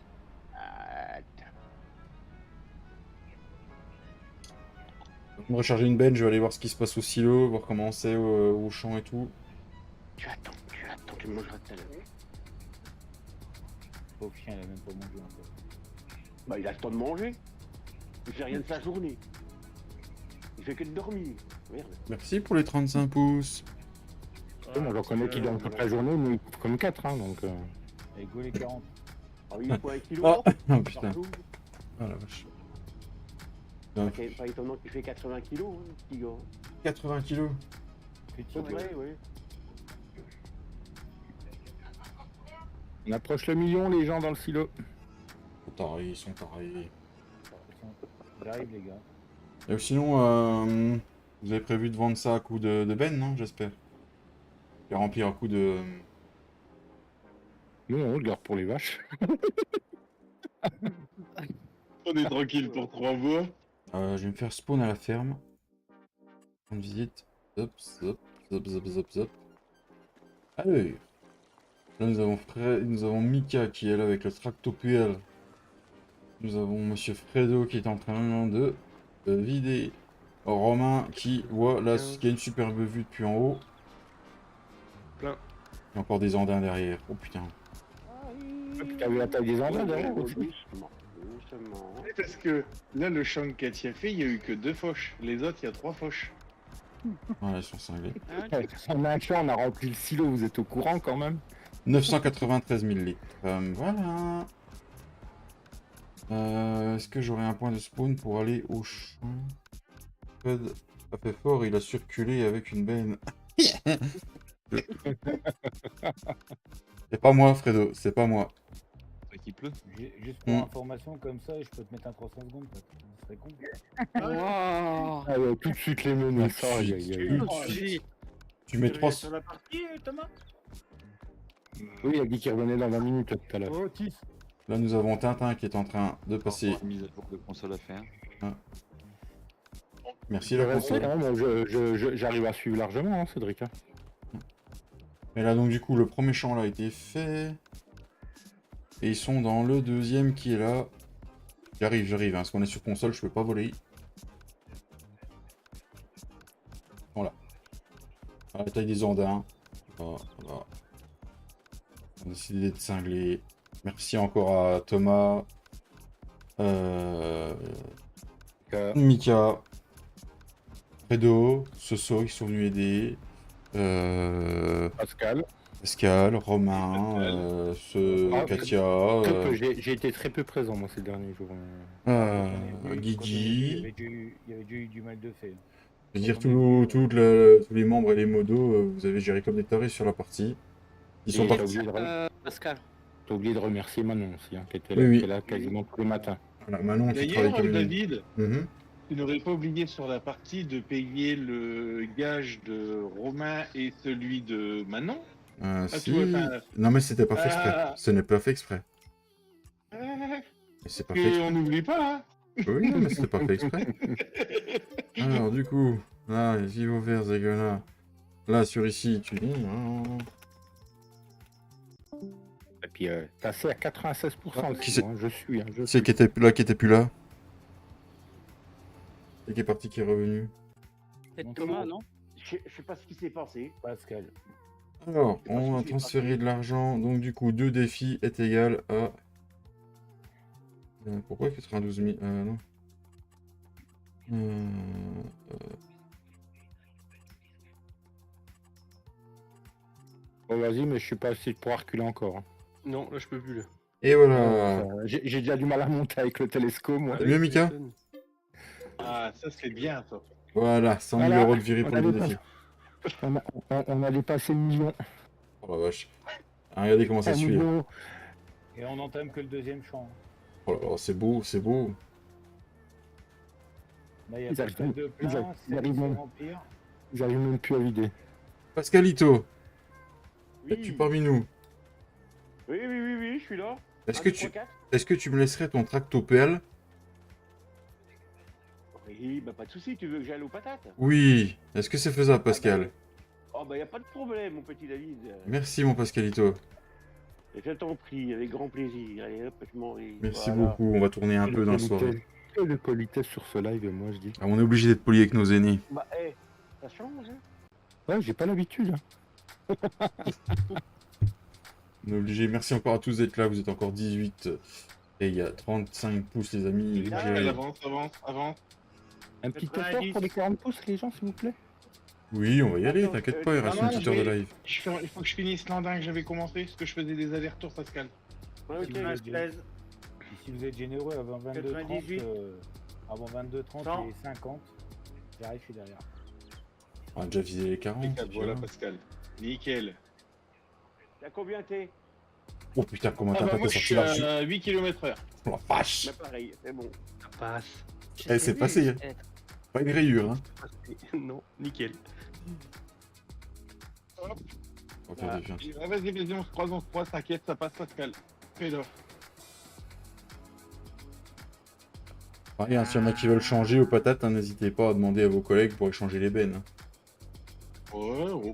Je vais me recharger une bench, je vais aller voir ce qui se passe au silo, voir comment c'est au champ et tout. Tu attends, tu mangeras tout à l'heure. Pauvre chien, il a même pas mangé encore. Bah, il a le temps de manger. Il fait rien de sa journée. Il fait que de dormir. Merde. Merci pour les 35 pouces. moi, j'en connais qui dorment toute la journée, mais ils couvrent comme 4, hein, donc... Et go les 40. Ah oui, il faut 1 kilo. Oh, non oh, putain. Par jour. Ah la vache. C'est pas étonnant qu'il fait 80 kilos, hein, ce petit gars. 80 kilos. C'est vrai, oui. On approche le million, les gens, dans le silo. Ils sont tarés. J'arrive, les gars. Et sinon, vous avez prévu de vendre ça à coup de ben, non, j'espère. Et remplir à coup de... Nous, on le garde pour les vaches. on est tranquille pour 3 mois. Je vais me faire spawn à la ferme. Une visite. Zop, zop, zop, zop, zop, zop. Allez. Là, nous avons Mika qui est là avec le tractopelle. Nous avons Monsieur Fredo qui est en train de vider. Romain qui voit là qui a une superbe vue depuis en haut. Plein. Il y a encore des andins derrière. Oh putain. T'as vu la taille des andins derrière aussi? Doucement. Oui, parce que là, le champ que Katia fait, il y a eu que 2 fauches. Les autres, il y a 3 fauches. Ouais, ils sont cinglés. On a un champ, on a rempli le silo, vous êtes au courant quand même? 993 000 litres. Voilà. Est-ce que j'aurai un point de spawn pour aller au champ? Fred a fait fort, il a circulé avec une benne. C'est pas moi, Fredo, c'est pas moi. C'est qui pleut. Juste pour information, comme ça, je peux te mettre un 300 secondes, quoi. Ce serait con. Wow. Ah ouais, tout de suite les menaces. Tout de Aïe, aïe, aïe. Suite. Tu mets 3... Sur la partie, Thomas. Oui, il a dit qu'il revenait dans 20 minutes tout à l'heure. Oh, Tis. Là, nous avons Tintin qui est en train de passer. Mise à jour de console à faire. Merci la console. J'arrive à suivre largement, hein, Cédric. Hein. Mais là, donc, du coup, le premier champ là a été fait. Et ils sont dans le deuxième qui est là. J'arrive, hein, parce qu'on est sur console, je peux pas voler. Voilà. À la taille des andins. Voilà. On a décidé d'être cinglés. Merci encore à Thomas. Mika. Fredo. Soso qui sont venus aider. Pascal, Romain, Katia. J'ai été très peu présent moi ces derniers jours. Guigui. Il y avait déjà eu du mal de fait. Je veux dire, tous les membres et les modos, vous avez géré comme des tarés sur la partie. Ils sont partis. Pascal. T'as oublié de remercier Manon aussi, hein, qui était là, Oui. qui est là quasiment tous les matins. Voilà, Manon qui travaille D'ailleurs, comme une... David, Mhm. tu n'aurais pas oublié sur la partie de payer le gage de Romain et celui de Manon? Si... toi, enfin, Non mais c'était pas fait exprès. Ce n'est pas fait exprès. Mais c'est pas fait exprès. on n'oublie pas, hein? Oui, non, mais c'était pas fait exprès. Alors du coup, là, ici vos verts, Zagona. Là, sur ici, tu dis... Et puis t'as assez à 96% qui aussi, c'est hein, je suis. Hein, C'est qui était plus là. C'est qui est parti, qui est revenu. C'est Thomas, non? Je sais pas ce qui s'est passé. Pascal. Alors, on a transféré de l'argent, donc du coup, 2 défis est égal à... pourquoi 92 000 non. Bon, vas-y, mais je suis pas assez pour reculer encore. Hein. Non, là je peux plus là. Et voilà. J'ai déjà du mal à monter avec le télescope, moi. C'est mieux, Mika? Ah, ça c'est bien, ça. Voilà, 100 000 € de virée pour le défi. On a dépassé le million. Oh la vache. Ah, regardez comment ça suit. Là. Et on entame que le deuxième champ. Oh là là, c'est beau, c'est beau. Là, il y a pas de plein, ils arrivent même plus à vider. Pascalito, Oui. es-tu parmi nous? Oui, je suis là. Est-ce Un, que deux, tu... trois, quatre. Est-ce que tu me laisserais ton tractopelle? Oui, bah pas de soucis, tu veux que j'aille aux patates? Oui. Est-ce que c'est faisable, Pascal? Oh bah y a pas de problème, mon petit David. Merci, mon Pascalito. Je t'en prie, avec grand plaisir. Allez hop, je m'en vais. Merci Voilà. beaucoup. On va tourner un peu dans la soirée. Que de politesse sur ce live, moi je dis. Ah, on est obligé d'être poli avec nos aînés. Bah, ça change, hein. Ouais, j'ai pas l'habitude. Hein. On est obligé. Merci encore à tous d'être là. Vous êtes encore 18. Et il y a 35 pouces, les amis. Pascal, avance. Un petit 90. effort pour les 40 pouces, les gens, s'il vous plaît. Oui, on va y aller. Attends, T'inquiète pas, il reste non, une petite heure de mais- live. Il faut que je finisse l'andin que j'avais commencé, parce que je faisais des allers-retours, Pascal. Ah, Ouais, ok. Image ok. 13. Si vous êtes généreux avant 22h30, 98. avant 22h30 100. et 50, j'arrive, je suis derrière. On a déjà visé les 40. Impeccable, tu voilà, vois. Pascal. Nickel. T'as combien t'es? Oh putain, comment Ah t'as bah pas moi, je sorti suis l'archi? à 8 km/h. Oh la vache! Bah pareil, c'est bon. Ça passe. Eh, c'est passé. Pas une rayure, hein. Non, nickel. Ok, Ah, viens. Vas-y, on se croise, t'inquiète, ça passe, Pascal. Fais-le. Rien, s'il y en a qui veulent changer aux patates, hein, n'hésitez pas à demander à vos collègues pour échanger les bennes. Hein. Ouais, oh.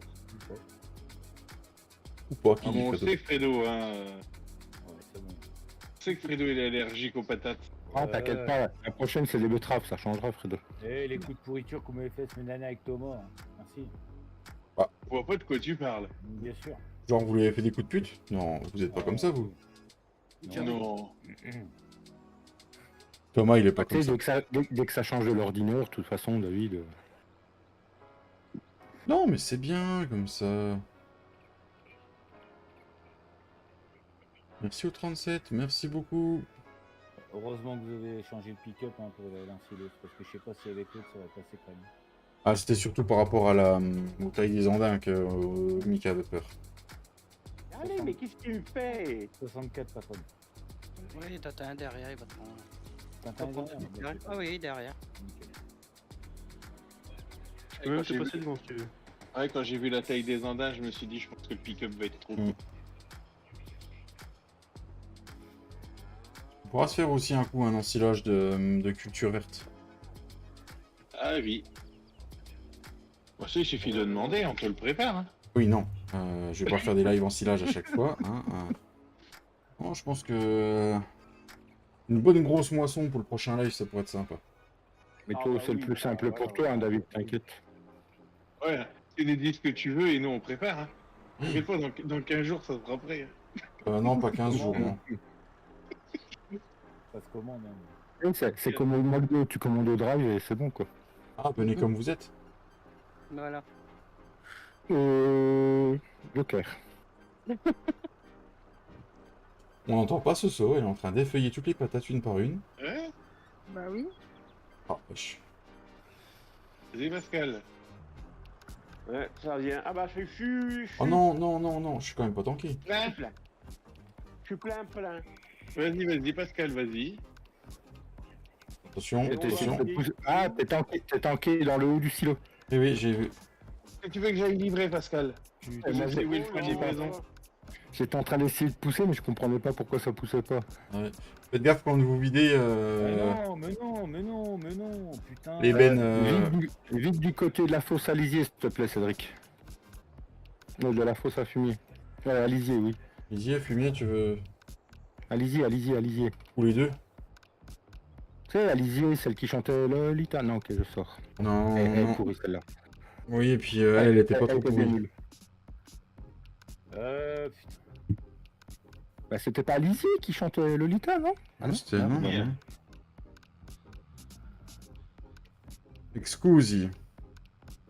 Ou pas, Ah qui dit bon, on Fredo. sait que Fredo, hein. Ouais, c'est bon. On sait que Fredo, il est allergique aux patates. Ah, t'inquiète pas, la prochaine c'est des betteraves, ça changera, Fredo. Et les coups de pourriture qu'on m'avait fait la semaine dernière avec Thomas. Hein. Merci. Je vois pas de quoi tu parles. Bien sûr. Genre, vous lui avez fait des coups de pute? Non, vous êtes pas comme ça, vous. Non. Thomas, il est pas Tu comme sais, ça. dès que ça change de l'ordinaire, de toute façon, David. Non, mais c'est bien, comme ça. Merci au 37, merci beaucoup. Heureusement que vous avez changé le pick-up hein, pour l'Ancilos, parce que je sais pas si avec l'autre ça va passer quand même. Ah, c'était surtout par rapport à la au taille des andins que Mika avait peur. Allez, mais qu'est-ce que tu fais? 64 patronne. Oui, t'as un derrière, il va te prendre. T'entends derrière, bah, c'est Ah oui, derrière. nickel. Je peux même te passer devant si tu veux. Ouais, quand j'ai vu la taille des andins, je me suis dit, je pense que le pick-up va être trop Mm. gros. On pourra se faire aussi un coup un ensilage de culture verte. Ah oui. Bon, ça, il suffit de demander, on te le prépare. Hein. Oui, non. Je vais pas faire des lives ensilage à chaque fois. Hein, Non, je pense que une bonne grosse moisson pour le prochain live, ça pourrait être sympa. Mais Ah, toi, bah c'est le oui, plus simple bah, pour toi, hein, David, t'inquiète. Ouais, tu nous dis ce que tu veux et nous, on prépare. Hein. T'inquiète pas, dans 15 jours, ça sera prêt. Hein. Non, pas 15 jours, non. Ça se commande. Hein. Oui, c'est comme au McDo, tu commandes au drive et c'est bon, quoi. Ah, venez comme vous êtes. Voilà. Joker. On n'entend pas ce saut, elle est en train d'effeuiller toutes les patates une par une. Ouais. Bah oui. Ah, wesh. Vas-y, Pascal. Ouais, ça vient. Ah bah, je suis. Oh non, non, non, non, je suis quand même pas tanké. Plein. Je suis plein. Vas-y, Pascal, vas-y. Attention, Et attention. Ah, t'es tanké dans le haut du silo. Eh oui, j'ai vu. Est-ce que tu veux que j'aille livrer, Pascal? Eh, moi, sais où est le point de livraison. J'étais en train d'essayer de pousser, mais je comprenais pas pourquoi ça poussait pas. Ouais. Faites gaffe quand vous videz Mais non, putain. les bennes. Vite du côté de la fosse à lisier, s'il te plaît, Cédric. Non, de la fosse à fumier. À lisier, oui. Lisier, fumier, tu veux. À lisier. Ou les deux? Tu sais, à lisier, celle qui chantait Lolita. Non, ok, je sors. Non, Elle est non. pourrie, celle-là. Oui, et puis elle était pas trop était bien pourrie. nulle. Putain. Bah, c'était pas Lisier qui chantait Lolita, non? Ah, c'était. Non, oui. non. Excusi.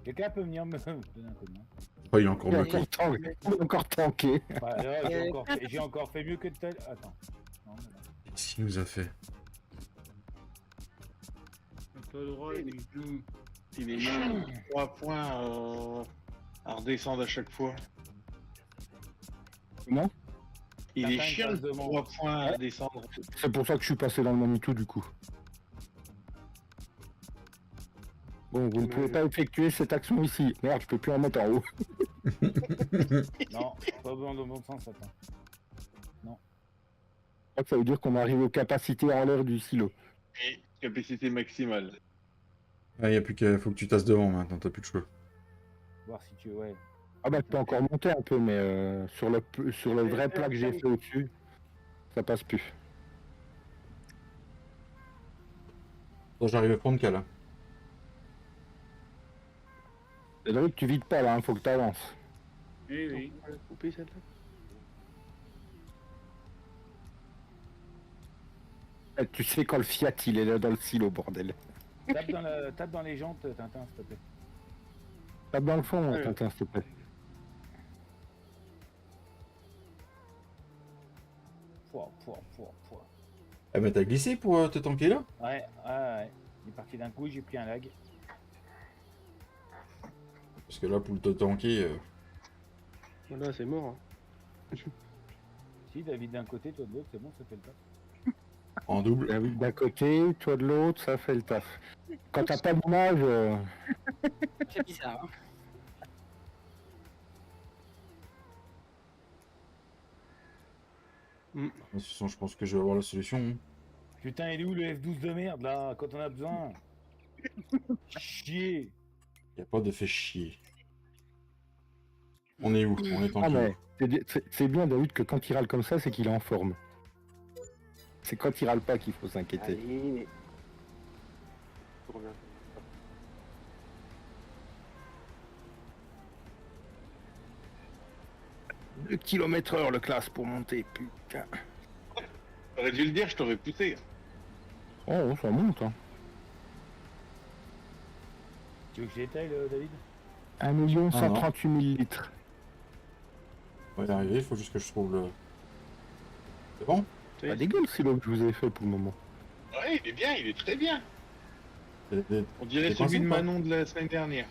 Quelqu'un peut venir me donner un coup de main. Oh, il est encore Il est bloqué. encore tanké. Bah, là, j'ai encore fait mieux que de tel. Attends. Non, mais non. Qu'est-ce qu'il nous a fait? T'as le droit, il est tout. Il est même 3 points à redescendre à chaque fois. Comment? Il est Certains, chiant, ils passent devant. 3 points à descendre. C'est pour ça que je suis passé dans le Manitou, du coup. Bon, vous ne pouvez pas effectuer cette action ici. Merde, je peux plus en mettre en haut. Non, pas dans le bon sens, attends. Je crois que ça veut dire qu'on arrive aux capacités en l'air du silo. Et capacité maximale. Ah, y a plus qu'à... Faut que tu tasses devant maintenant, t'as plus de choix. Voir si tu... Ouais. Ah bah, je peux encore monter un peu, mais sur le vrai plat que j'ai fait au-dessus, ça passe plus. Bon, j'arrive à prendre qu'à là. Cédric, tu vides pas là, faut que tu avances. Oui, oui. On va la couper celle-là. Tu sais quand le Fiat il est là dans le silo, bordel. Tape dans les jantes, Tintin, s'il te plaît. Tape dans le fond, Ouais. Tintin, s'il te plaît. Pouah. Ah bah t'as glissé pour te tanker là? Ouais. Il est parti d'un coup, j'ai pris un lag. Parce que là, pour te tanker... Voilà, c'est mort. Hein. Si, David d'un côté, toi de l'autre, c'est bon, ça fait le taf. En double. David d'un côté, toi de l'autre, ça fait le taf. Quand t'as pas d'image, C'est bizarre. Hein. De toute façon, je pense que je vais avoir la solution. Hein. Putain, il est où le F12 de merde, là, quand on a besoin? Chier. Y a pas de fait chier. On est où? On est ah tranquille. mais c'est bien David que quand il râle comme ça, c'est qu'il est en forme. C'est quand il râle pas qu'il faut s'inquiéter. Allez. Tourne un peu. 2 km/h le classe pour monter, putain. T'aurais dû le dire, je t'aurais poussé. Oh, ça monte, hein. Tu veux que je détaille, David? 1 138 000 litres. On va y arriver, faut juste que je trouve le... C'est bon? Pas dégueu le silo que je vous ai fait pour le moment. Ouais, il est bien, il est très bien. C'est- On dirait C'est celui de pas sympa. Manon de la semaine dernière.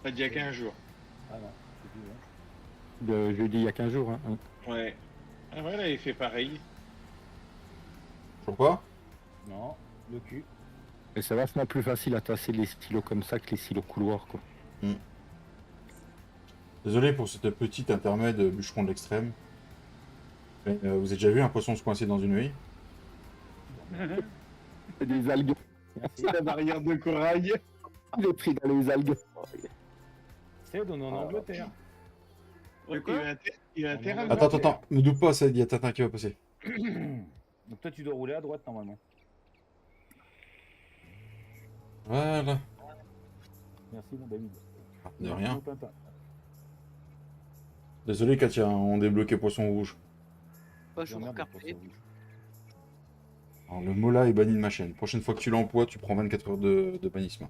Pas d'il y a 15 jours. Ah non, c'est plus, hein. De jeudi il y a 15 jours, hein. Ouais. Ah voilà, il fait pareil. Toujours pas? Non, le cul. Et c'est vachement plus facile à tasser les stylos comme ça que les silos couloirs, quoi. Désolé pour cette petite intermède bûcheron de l'extrême. Mais, vous avez déjà vu un poisson se coincer dans une huile? C'est des algues. C'est la barrière de corail. Il est pris dans les algues. C'est on est en Angleterre. Ouais, il a intérêt à le Attends, faire. me double pas, ça, il y a Tintin qui va passer. Donc toi, tu dois rouler à droite, normalement. Voilà. Merci, mon David. De rien. Mon Tintin. Désolé Katia, on débloquait poisson rouge. Bonjour, J'emmerde le Carpé. poisson rouge. Alors, le Mola est banni de ma chaîne. Prochaine fois que tu l'emploies, tu prends 24 heures de bannissement.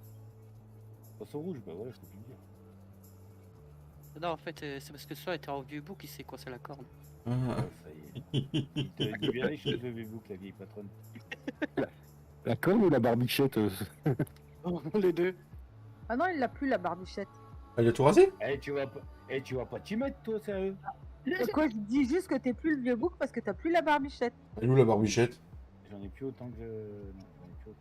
Poisson rouge, bah voilà, je peux plus le dire. Non, en fait, c'est parce que ça était en vieux bout qui s'est coincé la corne. Ah. Ouais, ça y est. Il te dit bien les choses de Bébou, la vieille patronne. La corne ou la barbichette Les deux. Ah non, il l'a plus la barbichette. Elle a tout rasé? Tu vas pas t'y mettre, toi, sérieux? Quoi, je dis juste que t'es plus le vieux bouc parce que t'as plus la barbichette. Elle est où la barbichette? J'en ai plus autant que... Non, j'en ai plus autant.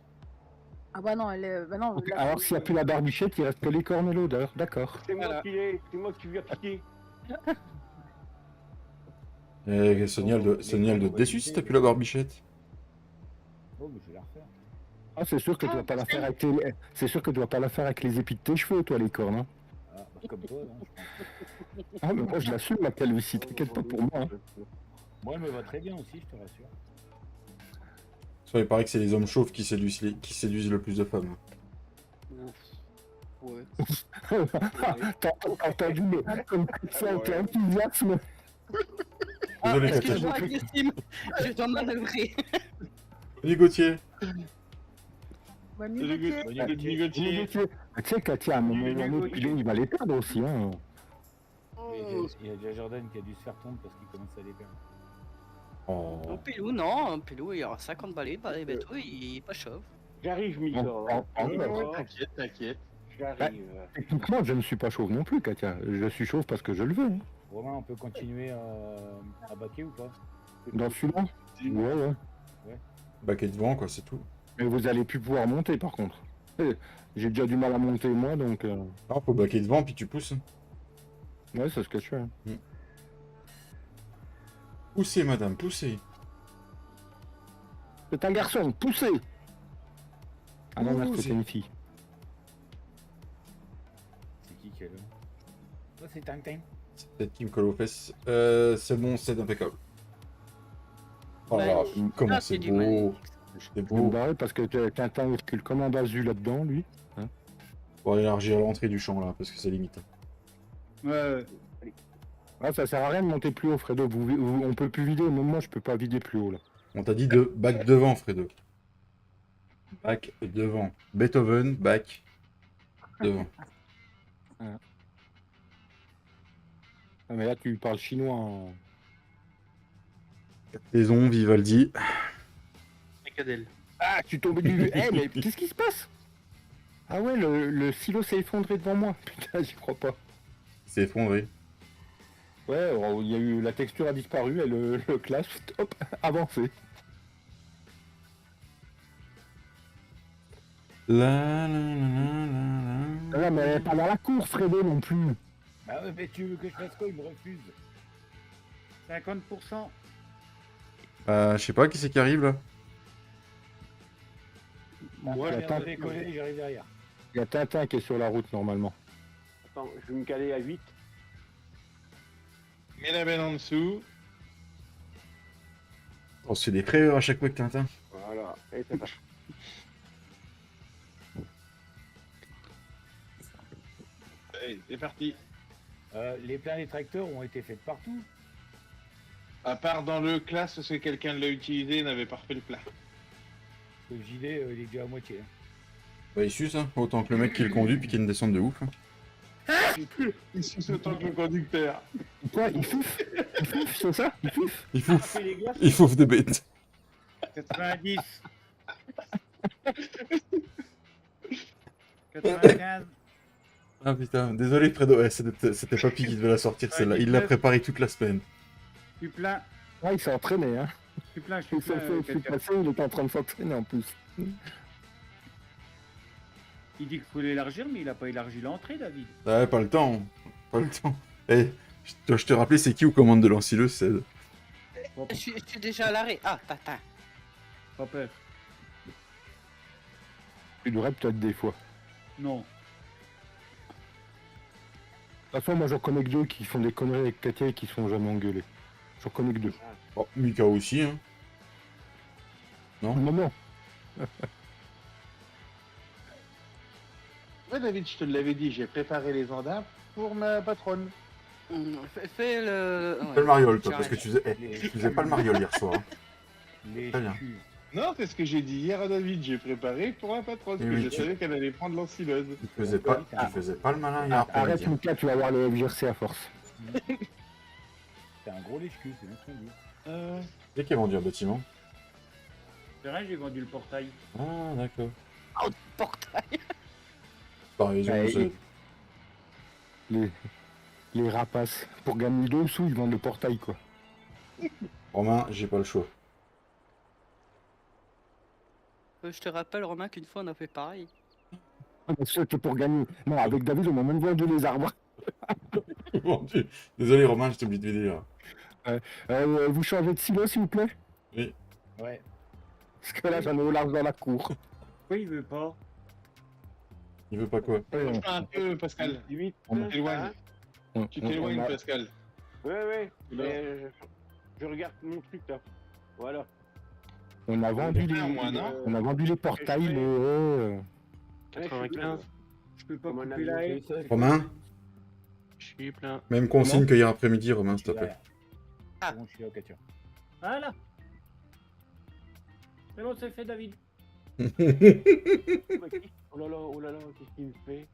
Ah bah non, elle est... Bah non, Ok, la- alors s'il n'y a plus la barbichette, il reste que les cornes et l'odeur, d'accord. C'est moi qui l'ai, c'est moi qui lui ai piqué. Sonia, elle doit être déçue si t'as plus la barbichette. Oh, mais je vais la refaire. Ah, c'est sûr que tu dois pas la faire avec les... C'est sûr que tu dois pas la faire avec les épis de tes cheveux, toi, les cornes. Hein. Ah, bah, comme toi, non, je pense. Ah, mais moi, je l'assume, la calvitie, t'inquiète pas pour moi. Hein. Moi, elle me va très bien aussi, je te rassure. Soit il paraît que c'est les hommes chauves qui séduisent le plus de femmes. Ouais. T'as entendu, mais comme ça, t'es enthousiasme. Désolé Katia. Excuse-moi, Christine, je dois manœuvrer. Salut Gauthier. Bonne nuit, Gauthier. Tu sais, Katia, à un moment donné, il va les perdre aussi. Hein. Il y a déjà Jordan qui a dû se faire tomber parce qu'il commence à les perdre. Oh. Un Pilou, non, un Pilou, il aura 50 balais, bah, et bientôt, il est pas chauve. J'arrive, Mika. T'inquiète, t'inquiète. J'arrive. Techniquement, je ne suis pas chauve non plus, Katia. Je suis chauve parce que je le veux. Hein. Romain, on peut continuer à baquer ou pas? Dans celui-là. Ouais. Baquet devant quoi, c'est tout. Mais vous allez plus pouvoir monter, par contre. J'ai déjà du mal à monter moi, donc... Non, faut baquer devant, puis tu pousses. Ouais, c'est ce que je fais. Hein. Poussez, madame, poussez. C'est un garçon, poussez. Ah non, merde, Poussez. c'était une fille. C'est qui est là? Ça, c'est Tintin. C'est peut-être qui me colle aux fesses. C'est bon, c'est impeccable. Oh là, Magnifique. comment Ah, c'est du beau. magnifique. C'est Je vais me beau. barrer parce que Tintin recule comme un basu là-dedans, lui. Pour élargir l'entrée du champ, là, parce que c'est limite. Ouais. Ah, ça sert à rien de monter plus haut, Fredo. On peut plus vider. Même moi, je peux pas vider plus haut, là. On t'a dit de back devant, Fredo. Back devant. Beethoven, back devant. Ah, mais là, tu parles chinois. Hein. Saison, Vivaldi. Fricadelle. Ah, tu tombes du... Eh, mais qu'est-ce qui se passe? Ah ouais, le silo s'est effondré devant moi. Putain, j'y crois pas. C'est effondré. Ouais, alors, il y a eu... La texture a disparu et le clash, hop, avancé. La la la la la. Ah, mais elle est pas dans la cour, Fredo, non plus. Bah ouais, mais tu veux que je fasse quoi? Il me refuse. 50%. Je sais pas qui c'est qui arrive là. Moi, je il y a viens de Tintin- décoller, j'arrive derrière. il y a Tintin qui est sur la route, normalement. Attends, je vais me caler à 8. Mets la benne en dessous. On se fait des frayeurs à chaque fois que Tintin. Voilà. Et c'est parti. Allez, c'est parti. Les pleins des tracteurs ont été faits partout. À part dans le classe, parce que quelqu'un l'a utilisé et n'avait pas refait le plat. Le gilet, il est déjà à moitié. Hein. Bah, il suce, hein. Autant que le mec qui le conduit puis qu'il ne descende de ouf. Hein. Il suce autant que le conducteur. Quoi, il fouf? Il fouf, c'est ça? Il fouf? Il fouf. Et les gars, Il fouf des bêtes. 90. 95. Ah putain, désolé Fredo, ouais, c'était Papy qui devait la sortir celle-là. Il l'a préparée toute la semaine. Je suis plein. Ah, il s'est entraîné, hein. Je suis plein, je Il suis s'est plein. fait quelqu'un. passer, il était en train de s'entraîner en plus. Il dit qu'il faut l'élargir, mais il a pas élargi l'entrée, David. Ouais, pas le temps. Pas le temps. Eh, je te rappelais, c'est qui aux commandes de l'ancileuse, c'est... Je suis déjà à l'arrêt. Ah, Tintin. Pas peur. Tu devrais peut-être des fois. Non. De toute façon, moi j'en connais que deux qui font des conneries avec Katia et qui se font jamais engueuler. J'en connais que deux. Oh, Mika aussi, hein. Non, non. Ouais, David, je te l'avais dit, j'ai préparé les andins pour ma patronne. Fais le. Fais le mariole, toi, j'arrête. parce que tu faisais pas le mariole hier soir. Hein. les Très bien. culs. Non, c'est ce que j'ai dit hier à David, j'ai préparé pour ma patronne, parce Eh que oui, je tu- savais qu'elle allait prendre l'ensileuse. Tu faisais pas le malin hier Arrête, après-midi. Hein. Mika, tu vas voir les FGRC à force. C'est un gros lèche-cul, c'est bien ce qu'on dit. C'est qui a vendu un bâtiment? C'est vrai, j'ai vendu le portail. Ah, d'accord. Portail. T'as raison, Ouais, c'est- Les rapaces. Pour gagner 2 sous, ils vendent le portail, quoi. Romain, j'ai pas le choix. Je te rappelle, Romain, qu'une fois on a fait pareil. Ah, mais c'était pour gagner. Non, avec David, on a même vendu les arbres. Vendu. Désolé Romain, je t'ai oublié de vider là. Vous changez de silo, s'il vous plaît? Ouais. Parce que là, j'en ai au large dans la cour. Pourquoi il veut pas? Il veut pas quoi? Bouge un peu, Pascal. 8. Tu t'éloignes. Tu t'éloignes, Pascal. Ouais. Mais je regarde mon truc là. Voilà. On a vendu faire, moi, non on a vendu les portails, mais... Ouais, 95. Je peux pas Comme un couper la haie. Romain, Je suis plein. même consigne que hier après-midi, Romain, s'il te plaît. Ah. Bon, je suis là, Katia. Voilà. C'est bon, c'est fait, David. Oh là là, qu'est-ce qu'il me fait?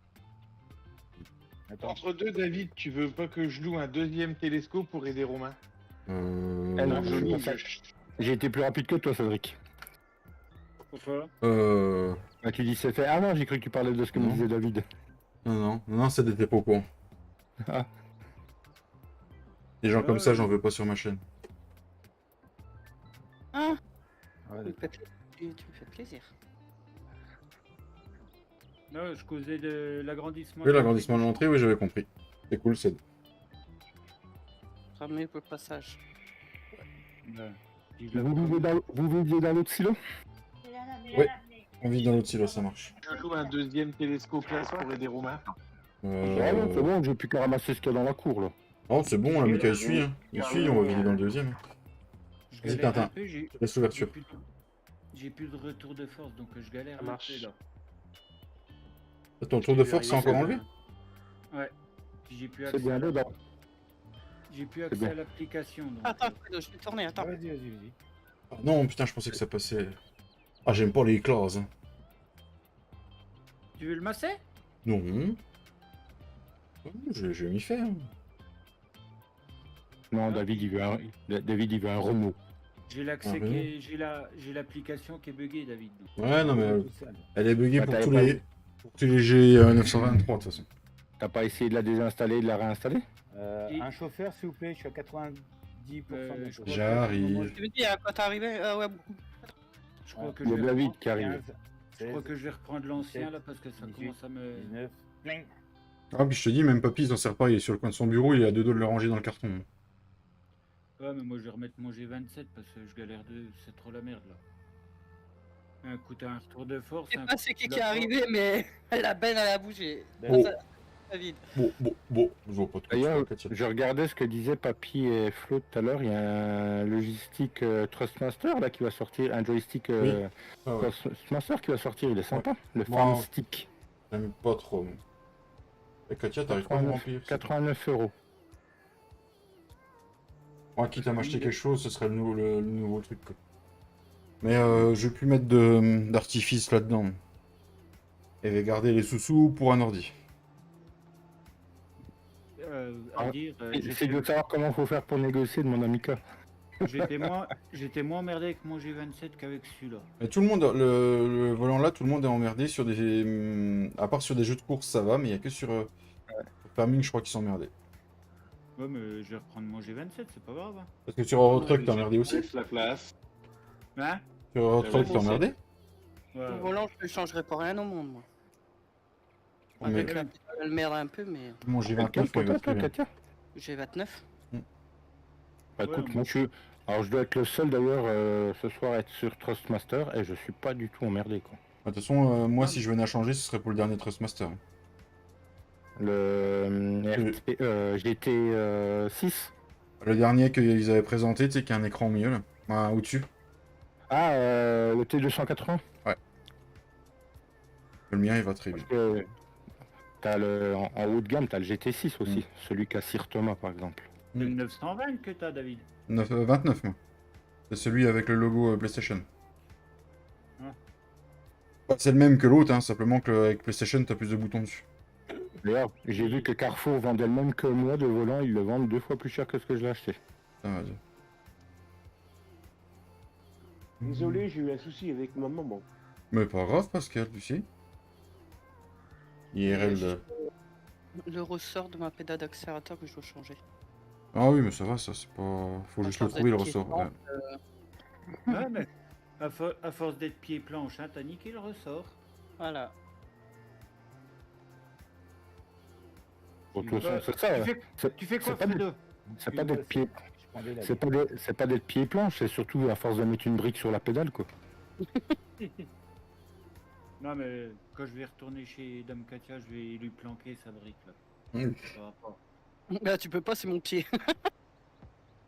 Attends. Entre deux, David, tu veux pas que je loue un deuxième télescope pour aider Romain? non, Je loue, J'ai été plus rapide que toi, Cédric. Pourquoi? Ah, tu dis c'est fait. Ah non, j'ai cru que tu parlais de ce que me Non. disait David. Non, c'est des pas au courant. Ah. Des gens comme ça, j'en veux pas sur ma chaîne. Hein? Ouais, Tu me fais plaisir. Non, je causais de l'agrandissement. Oui, l'agrandissement de l'entrée, oui, j'avais compris. C'est cool, c'est... Ramé pour le passage. Ouais. Vous viviez dans l'autre silo? Ouais, on vit dans l'autre silo, ça marche. Je joue un deuxième télescope là pour aider Romain. Ah non, c'est bon, j'ai plus qu'à ramasser ce qu'il y a dans la cour, là. Oh, c'est bon, là, Mika, il suit, hein. Il suit, on va vider dans le deuxième. Je Vas-y, galère un Tintin, peu, laisse l'ouverture. j'ai plus de retour de force, donc je galère Ça un marche. peu là. Ton tour de force, c'est encore enlevé? Ouais. Puis j'ai plus C'est accès, bien dedans. j'ai plus C'est accès bien. à l'application. Donc, Attends, Fredo, je vais tourner, attends. Vas-y, vas-y, vas-y. Ah non, putain, je pensais que ça passait... Ah, j'aime pas les classes, hein. Tu veux le masser? Non. Je vais m'y faire. Non, David, il veut un Renault. J'ai l'accès Ah, qui est... j'ai l'application qui est buggée, David. donc. Ouais, non, mais elle est buggée Bah, pour t'avais tous pas les... vu. Pour tous les G923, de toute façon. T'as pas essayé de la désinstaller et de la réinstaller? Et- Un chauffeur, s'il vous plaît, je suis à 90% de je chauffeur. crois J'arrive. Tu me dis, quand t'es arrivé, ouais, Je crois que Il y a je de vais la vide reprendre- qui arrive. 15, je crois 16, que je vais reprendre l'ancien là parce que ça 18, commence à me... 19, plein. Ah, puis je te dis, même Papy, il s'en sert pas, il est sur le coin de son bureau, il est à deux doigts de le ranger dans le carton. Ouais, mais moi je vais remettre mon G27 parce que je galère de... C'est trop la merde là. Un coup t'as un retour de force. Je sais un pas coup, c'est qui la qui est force. arrivé, mais la benne elle a bougé. Oh. Ça- David. Bon, je vois pas de quoi tu D'ailleurs, parles, Katia. je regardais ce que disaient Papy et Flo tout à l'heure. Il y a un logistique Trustmaster là qui va sortir, un joystick Ah ouais. Trustmaster qui va sortir. Il est sympa, le Moi, Fan Stick. J'aime pas trop. moi. Et Katia, t'arrives pas à me remplir. 89 €. Moi, quitte à m'acheter quelque chose, ce serait le nouveau truc, quoi. Mais je vais plus mettre d'artifice là-dedans. Et je vais garder les sous-sous pour un ordi. À Ah, dire, J'essaie de savoir comment faut faire pour négocier de mon Amica. j'étais moins emmerdé avec mon G27 qu'avec celui-là. Mais tout le monde, le volant là, tout le monde est emmerdé sur des... À part sur des jeux de course, ça va, mais il y a que sur Farming, je crois qu'ils sont emmerdés. Ouais, mais je vais reprendre mon G27, c'est pas grave. Parce que sur Eurotruck, t'es emmerdé aussi. Laisse la place. Hein? Sur Eurotruck, t'es Ouais, emmerdé. Ouais. Le volant, je ne changerai pas rien au monde, moi. Mais Avec la pédale, elle merde un peu, mais mon G29, Quel il va toi, très bien. Katia? j'ai 29. Bah, Ouais, écoute, moi- moi alors je dois être le seul d'ailleurs ce soir à être sur Trustmaster et je suis pas du tout emmerdé quoi. De toute façon, moi, si je venais à changer, ce serait pour le dernier Trustmaster. Le GT 6. Le dernier qu'ils avaient présenté, tu sais, qui a un écran au milieu, là. Enfin, au-dessus. Ah, le T280. Le mien, il va très bien. Parce que t'as en haut de gamme, t'as le GT6 aussi, celui qu'a Sir Thomas par exemple. C'est le 920 que t'as, David. 29, moi. C'est celui avec le logo PlayStation. Ah. Bah, c'est le même que l'autre, hein, simplement qu'avec PlayStation, t'as plus de boutons dessus. D'ailleurs, j'ai vu que Carrefour vendait le même que moi de volant, ils le vendent 2 fois plus cher que ce que je l'ai acheté. Ça va dire. Désolé, j'ai eu un souci avec ma maman. Mais pas grave, Pascal, tu sais. IRL de... Le ressort de ma pédale d'accélérateur que je dois changer. Ah oui, mais ça va, ça, c'est pas... Faut juste le force trouver, le d'être ressort. pied-blanc, Ouais. Ouais, mais à force d'être pied planche, hein, t'as niqué le ressort. Voilà. Bon, de toute façon, c'est ça. Tu fais quoi, c'est pas des- Fredo? C'est pas d'être pied. Je prendrais la C'est pas d'être pied planche, c'est surtout à force de mettre une brique sur la pédale quoi. Non, mais quand je vais retourner chez Dame Katia, je vais lui planquer sa brique là. Mmh. Ça va pas. Là, tu peux pas, c'est mon pied.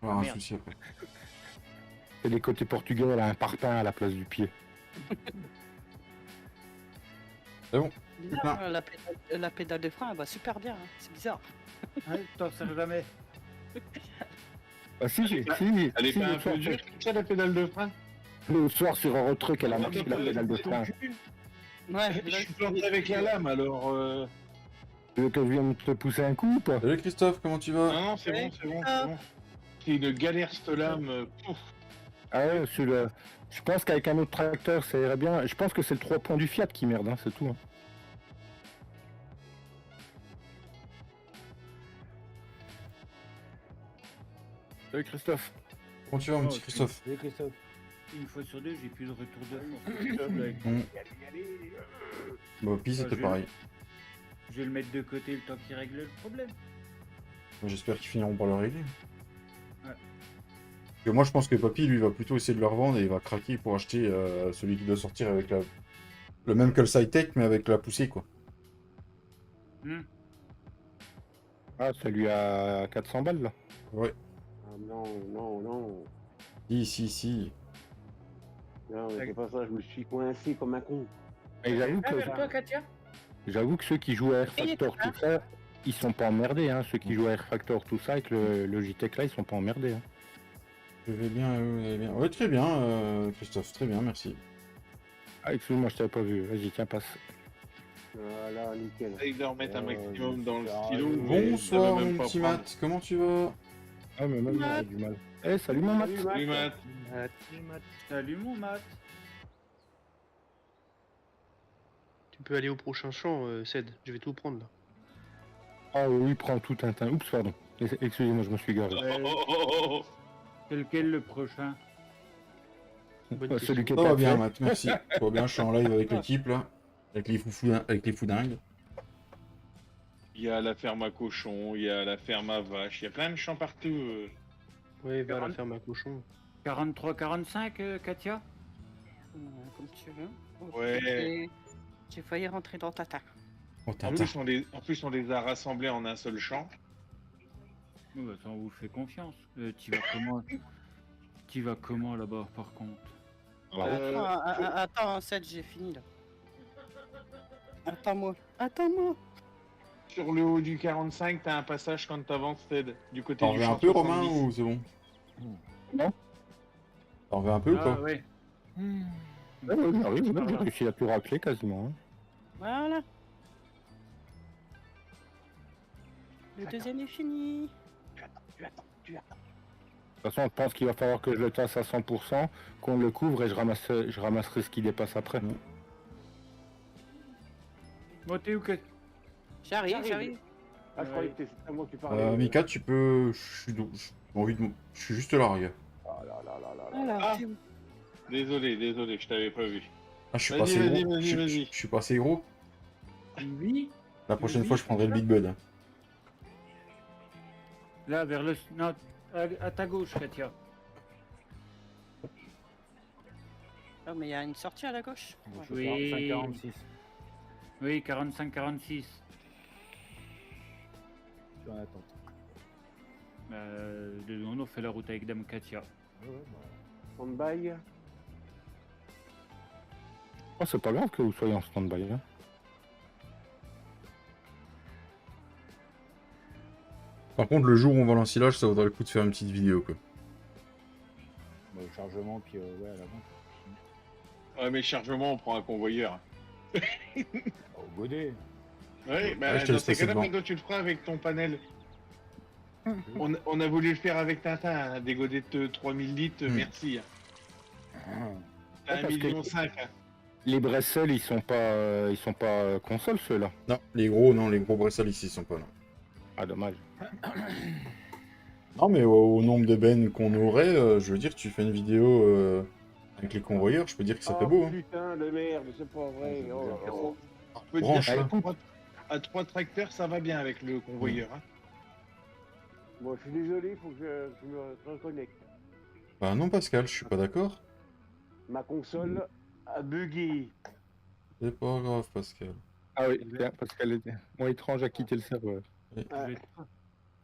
On va avoir un Merde. souci après. Et les côtés portugais, elle a un parpaing à la place du pied. C'est bon. Là, la pédale de frein, elle va super bien. Hein. C'est bizarre. Ouais, t'en sers jamais. Ah si, Elle est pas un peu dure, ça, la pédale de frein? Le soir sur Eurotruck, elle a marché la pédale de frein. Ouais, Je suis planté avec la lame, alors... Tu veux que je vienne te pousser un coup ou pas? Salut Christophe, comment tu vas? Non, c'est bon, c'est bon, c'est bon. C'est une galère, cette lame. Pouf. Ah ouais, je pense qu'avec un autre tracteur, ça irait bien. Je pense que c'est le 3 points du Fiat qui merde, hein, c'est tout. Hein. Salut Christophe. Comment tu vas, mon petit Oh, Christophe? Salut Christophe. une fois sur deux, j'ai plus de retour de force. Avec- Mm. Bah, Papy, c'était je- pareil. Je vais le mettre de côté le temps qu'il règle le problème. J'espère qu'ils finiront par le régler. Ouais. Parce que moi, je pense que Papy, lui, va plutôt essayer de le revendre et il va craquer pour acheter celui qui doit sortir avec le même que le Sci-Tech, mais avec la poussée, quoi. Ah, celui à 400 balles là. Ouais. Ah, non, non, non. Si. Non, mais c'est pas ça, je me suis coincé comme un con. Et j'avoue que ceux qui jouent à Air Factor, tout ça, ils sont pas emmerdés. Hein. Ceux qui jouent à Air Factor, tout ça, avec le Logitech là, ils sont pas emmerdés. Hein. Je vais bien, vous allez bien. Ouais, très bien, Christophe, très bien, merci. Ah, excuse-moi, je t'avais pas vu. Vas-y, tiens, passe. Voilà, nickel. Essaye de remettre un maximum dans le ça stylo. arrive. mais Bonsoir, ça veut mon même pas petit prendre. Matt, comment tu vas? Ah, mais même moi, j'ai du mal. Eh, salut mon Matt. Salut Matt. Salut mon Matt. Tu peux aller au prochain champ, Ced. Je vais tout prendre là. Ah oui, prends tout Tintin. Oups, pardon. Excusez-moi, je me suis garé. C'est lequel le prochain? Bonne Ah, question. celui qui est Ça va pas bien, fait. Matt, merci. Ça va bien, je suis en live avec l'équipe, là. Avec les foudingues. Il y a la ferme à cochon, il y a la ferme à vache, il y a plein de champs partout. Ouais, va à la 40. ferme à cochon. 43-45, Katia? Comme tu veux. Oh, Ouais. J'ai failli rentrer dans ta tarte. Oh, En Tintin. plus, on les a rassemblés en un seul champ. Oh, bah, ça, on vous fait confiance. Tu vas comment là-bas par contre? Attends, 7, j'ai fini là. Attends-moi. Sur le haut du 45, t'as un passage quand t'avances, Ted, du côté T'en du reviens champ un peu, Romain, 70. ou c'est bon? Non. T'en reviens un peu ou Ah pas? ouais. Ouais, j'arrive, j'ai réussi à tout racler quasiment. Hein. Voilà. Le deuxième est fini. Tu attends. De toute façon, je pense qu'il va falloir que je le tasse à 100%, qu'on le couvre et je ramasserai ce qui dépasse après. Bon, t'es où que... J'arrive. Ah, je croyais que c'était à moi que tu parlais. Mika, tu peux... j'ai envie de... Je suis juste là, regarde. Ah là là là là là. Alors, Ah. c'est où? Désolé, je t'avais pas vu. Ah, je suis Vas-y, pas assez vas-y, gros. vas-y, Je vas-y. suis pas assez gros. Oui. La prochaine Oui, fois, je prendrai le Big Bud. Là, vers le... Non, à ta gauche, Katia. Oh, mais il y a une sortie à la gauche. Ouais. Oui. 45-46. Oui, 45-46. Je suis en attente. On fait la route avec Dame Katia. Ouais, bah. Stand-by. Oh, c'est pas grave que vous soyez en stand-by. Hein. Par contre, le jour où on va l'ensilage, ça vaudrait le coup de faire une petite vidéo, quoi. Bah, au chargement, puis ouais, à l'avant. Ouais, mais chargement, on prend un convoyeur. Au godet. Ouais, bah, Ouais, je te dans laisse ces passer cas-là, devant. maintenant, tu le feras avec ton panel. On a voulu le faire avec Tintin, hein, des godets de 3000 litres, merci. Ouais, T'as parce 1,5 million. Hein. Les Bressel, ils sont pas consoles ceux-là. Non, les gros Bressel ici sont pas là. Ah, dommage. Non, mais au nombre de bennes qu'on aurait, je veux dire, tu fais une vidéo avec les convoyeurs, je peux dire que ça fait beau. Hein. Putain de merde, c'est pas vrai. Oh là là. On peut dire Branche, qu'à là. à 3 tracteurs, ça va bien avec le convoyeur. Hein. Bon, je suis désolé, faut que je me reconnecte. Bah non, Pascal, je suis pas d'accord. Ma console a bugué. C'est pas grave, Pascal. Ah oui, bien, parce qu'elle est moins étrange à quitter le serveur. Ah,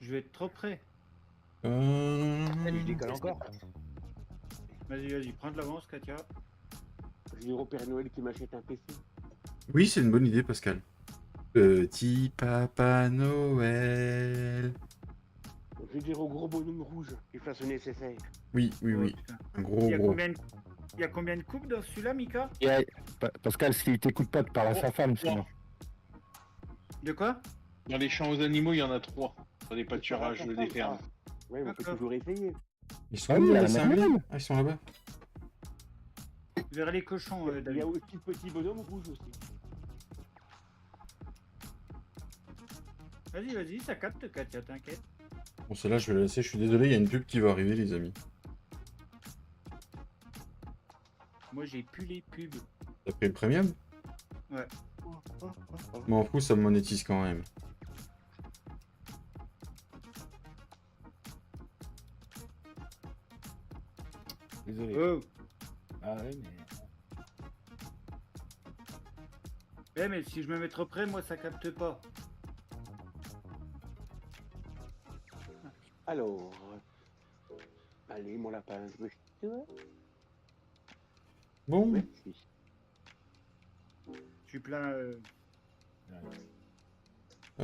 Je vais être trop près. Je décale encore. Vas-y, prends de l'avance, Katia. je dis au Père Noël qui m'achète un PC. Oui, c'est une bonne idée, Pascal. Petit Papa Noël. Je vais dire au gros bonhomme rouge qu'il fasse le nécessaire. Oui. Un gros. Il y a combien de coupes dans celui-là, Mika? Pascal, s'il t'écoute pas, tu parles à sa femme, sinon. De quoi? Dans les champs aux animaux, il y en a 3. Dans les pâturages des fermes. Ouais, on peut D'accord. toujours essayer. Ils sont Ah où, oui, les la dessins même. animés Ah, ils sont là-bas. Vers les cochons, Il y David. a aussi le petit bonhomme rouge aussi. Vas-y, ça capte, Katia, t'inquiète. Bon, celle-là, je vais la laisser. Je suis désolé, il y a une pub qui va arriver, les amis. Moi, j'ai plus les pubs. T'as pris le premium? Ouais. M'en fous, ça me monétise quand même. Désolé. Oh. Ah ouais, mais... Mais si je me mets trop près, moi, ça capte pas. Alors. Allez, mon lapin, je me chie. Bon. Merci. Je suis plein.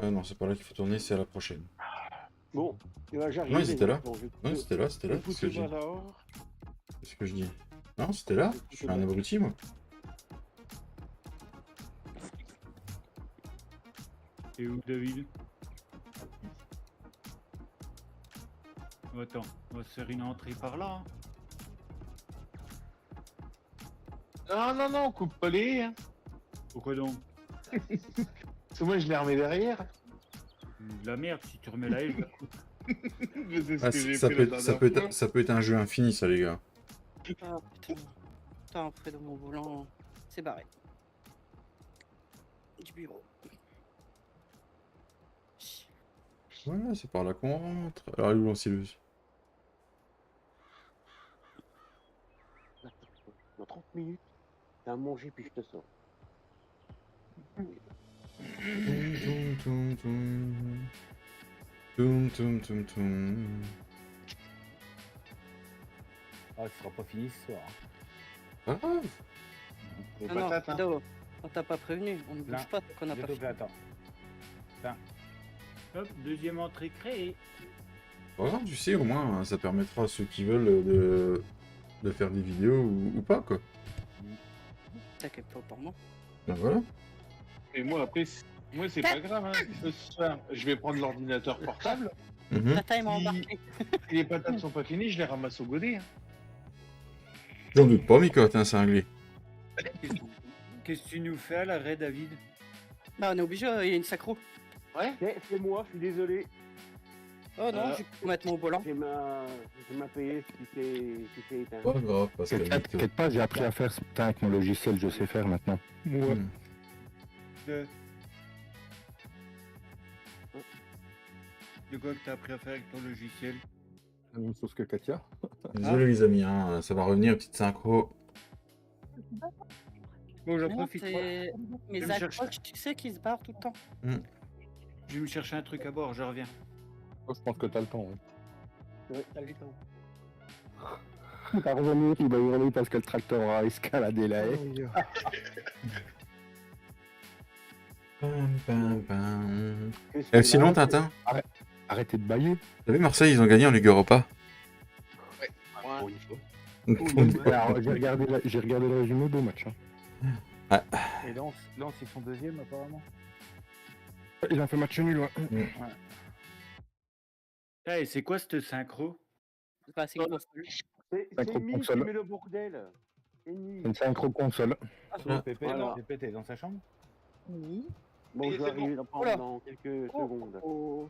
Non, c'est pas là qu'il faut tourner, c'est à la prochaine. Bon, j'arrive. Non, ils étaient là. Bon, je- Non, c'était là, c'était là. C'est ce que je dis. alors. C'est ce que je dis. Non, c'était là. Je suis un abruti, moi. Et où, David? Oh, attends, on va se faire une entrée par là. Hein. Non, non, non, coupe pas les. Hein. Pourquoi donc? Parce que moi, je l'ai remis derrière. De la merde, si tu remets la haie, je la coupe. C'est ce Ah, que j'ai ça, fait peut la être, ça, dernière peut fois. être, ça peut être un jeu infini, ça, les gars. Ah putain. Putain, Fredo, mon volant, c'est barré. Du bureau. Voilà, c'est par là qu'on rentre. Alors, elle est où l'ancileuse? Dans 30 minutes, t'as à manger puis je te sors. Toum, toum, toum. Toum, toum, toum, toum. Ah, ce sera pas fini ce soir. Pas grave. Les Non, non, patates, hein. Fredo, on t'a pas prévenu. On ne bouge Là. pas tant qu'on n'a pas Bientôt, fini. attends. Hop, deuxième entrée créée. Pas grave, tu sais, au moins, ça permettra à ceux qui veulent de faire des vidéos ou pas, quoi. T'inquiète pas pour moi. Ben voilà. Et moi, après, moi, c'est pas grave. Hein. Ce soir, je vais prendre l'ordinateur portable. Mhm. Tata, il m'a Si- embarqué. Si les patates sont pas finies, je les ramasse au godet. Hein. J'en doute pas, Mika, t'es un cinglé. Qu'est-ce que tu nous fais à l'arrêt, David? Bah, on est obligé, il y a une sacro. Ouais. C'est moi, je suis désolé. Oh non, je vais mettre mon volant. J'ai ma PS qui s'est éteint. Pas grave, parce que T'inquiète pas, j'ai appris à faire ce matin avec mon logiciel, je sais faire maintenant. Ouais. De quoi que t'as appris à faire avec ton logiciel? La même chose que Katia. Désolé, les amis, hein, ça va revenir, petite synchro. Bon, j'en Non, profite. c'est mes Je me cherche. accroches, tu sais, qui se barrent tout le temps. Je vais me chercher un truc à boire, je reviens. Je pense que t'as le temps, oui. Ouais, t'as le temps. T'as revenir, il va hurler parce que le tracteur aura escaladé la haie. Pam, pam, pam. Qu'est-ce que Sinon, là, Tintin, Arrêtez de bailler. vous savez, Marseille, ils ont gagné en Ligue Europa. Alors, j'ai regardé le résumé, beau match. Hein. Et Lens, ils sont deuxième apparemment. Ils ont fait match nul, ouais. Hey, c'est quoi cette synchro? Bah, c'est une console. C'est Synchro Mimi qui console. met le bordel. C'est Mimi. C'est une synchro console. Pépé, Voilà. Pépé, t'es dans sa chambre? Oui. Bon, je c'est vais arriver Oh là. dans quelques secondes. Oh.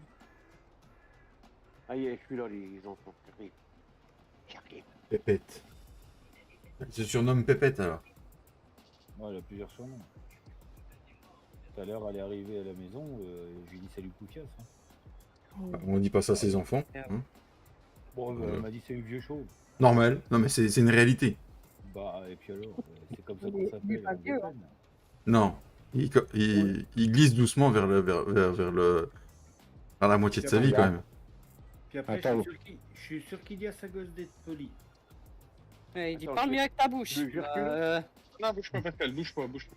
Ah, je suis là, les enfants. J'arrive. J'arrive. Pépette. Elle se surnomme Pépette, alors. Ouais, elle a plusieurs surnoms. Tout à l'heure, elle est arrivée à la maison, j'ai dit salut Poufias. Hein. On dit pas ça à ses enfants. hein. Bon, elle m'a dit c'est une vieux chauve. Normal. Non, mais c'est une réalité. Bah, et puis alors, c'est comme ça Il qu'on est s'appelle. pas on vieux, déconne. Non. Il glisse doucement vers la moitié de sa vie, quand même. Puis après, Attends. je suis sûr qu'il dit à sa gosse d'être poli. Ouais, il dit Attends, parle je- mieux avec ta bouche. je recule. Non, bouge pas, Pascal, bouge pas, bouge pas.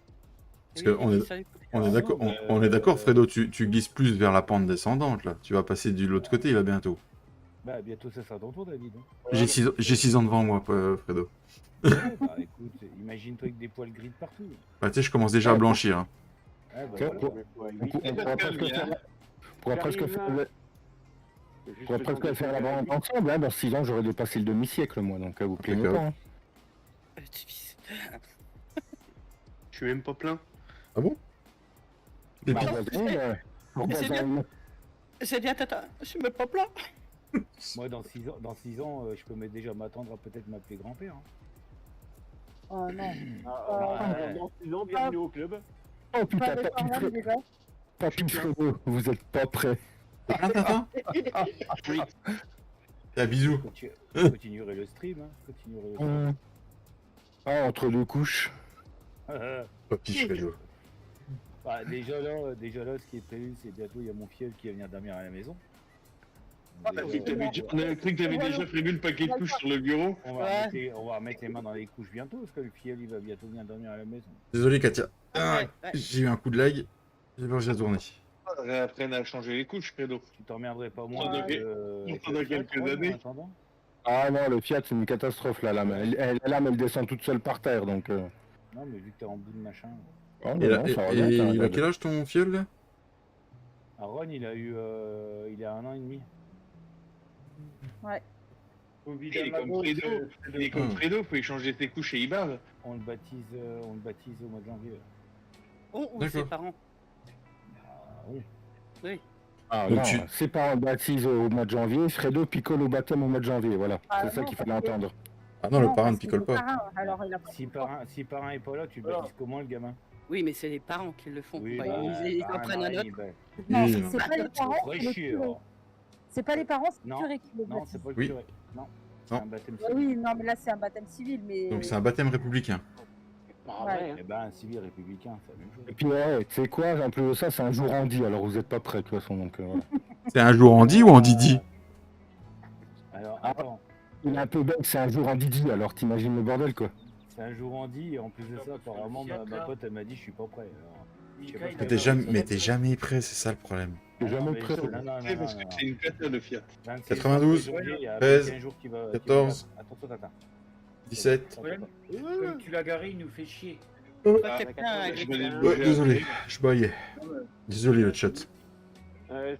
Parce qu'on est, on est d'accord, on est d'accord, Fredo, tu glisses plus vers la pente descendante, là. Tu vas passer de l'autre côté, là, bientôt. Bah, bientôt, ça sera ton tour, David. Hein. J'ai 6 ans devant moi, Fredo. Ouais, bah, écoute, imagine-toi avec des poils gris de partout. Bah, tu sais, je commence déjà à blanchir. hein. Ouais, bah, Ok, voilà. bon. On pourra presque faire la bande ensemble. Hein. Dans 6 ans, j'aurais dépassé le demi-siècle, moi, donc vous plaignez D'accord. pas. Hein. Je suis même pas plein. Ah bon Bah, Non, voisin, c'est bien. voisin, C'est bien, tata. Je suis même pas plein. Moi, dans 6 ans, je peux déjà m'attendre à peut-être m'appeler grand-père. Hein. Oh non. Non, bienvenue au club. Oh Pas putain, les parents déjà. Papy Fredo, vous êtes pas prêts. Attends. Ah, bisous. Continuerai le stream. Hein. Continuerai le stream. Ah, entre deux couches. Papy Fredo. Bah, déjà là, ce qui est prévu, c'est bientôt, il y a mon filleul qui va venir dormir à la maison. On a cru que t'avais déjà prévu le paquet de couches sur le bureau. On va remettre les mains dans les couches bientôt, parce que le filleul, il va bientôt venir dormir à la maison. Désolé, Katia. J'ai eu un coup de lag. J'ai mangé la tournée. Après, on a changé les couches, Fredo. Tu t'emmerderais pas moins Pendant quelques années. Ah non, le Fiat, c'est une catastrophe, la lame. La lame, elle descend toute seule par terre, donc... Non, mais vu que t'es en bout de machin... Oh, Et, non, ça revient, ça il a revient. quel âge ton fiole là? Ron, il a 1 an et demi. Ouais. Il est comme Fredo. Il est comme Fredo, faut échanger tes couches et il bave. On le baptise au mois de janvier. Oh, ou ses parents. Oui. Ah Donc non, ses parents baptisent au mois de janvier, Fredo picole au baptême au mois de janvier, voilà. Ah, C'est ça non, qu'il fallait entendre. Ah non, le parrain ne parce que picole le pas. parrain, alors il a pas Si parrain est pas là, tu le baptises comment le gamin? Oui, mais c'est les parents qui le font. Oui, Bah, bah, ils en prennent un autre. Non, Oui, c'est pas les parents, Très c'est le chier, curé. alors. C'est pas les parents, c'est le Non, curé qui le non, baptise. c'est pas le Oui. curé. Non, c'est Non. un baptême Ouais, civil. oui, non, mais là c'est un baptême civil, mais... Donc c'est un baptême républicain. Ouais. Eh ben, un civil républicain, c'est la même chose. Et puis ouais, tu sais quoi, en plus de ça, c'est un jour en dit, alors vous êtes pas prêts de toute façon, donc voilà. C'est un jour Andy ou en Didi? Alors, attends, Il est un peu bête, c'est un jour en Didi, alors t'imagines le bordel, quoi. c'est un jour en dit, et en plus de ça, apparemment, ma pote, elle m'a dit, je suis pas prêt. Alors, je sais pas ce Mais qu'elle t'es va jamais, faire. mais t'es jamais prêt, c'est ça le problème. T'es jamais mais prêt. non, non, non, Parce que non. c'est une cata le Fiat. 26 92, janvier, il y a 13, 15 jours qui va- 14, Attention, attends. 17. Comme tu l'as garé, il nous fait chier. Toi, t'es bien avec je les- me Ouais, débrouille désolé, après. je baillais. Désolé le chat.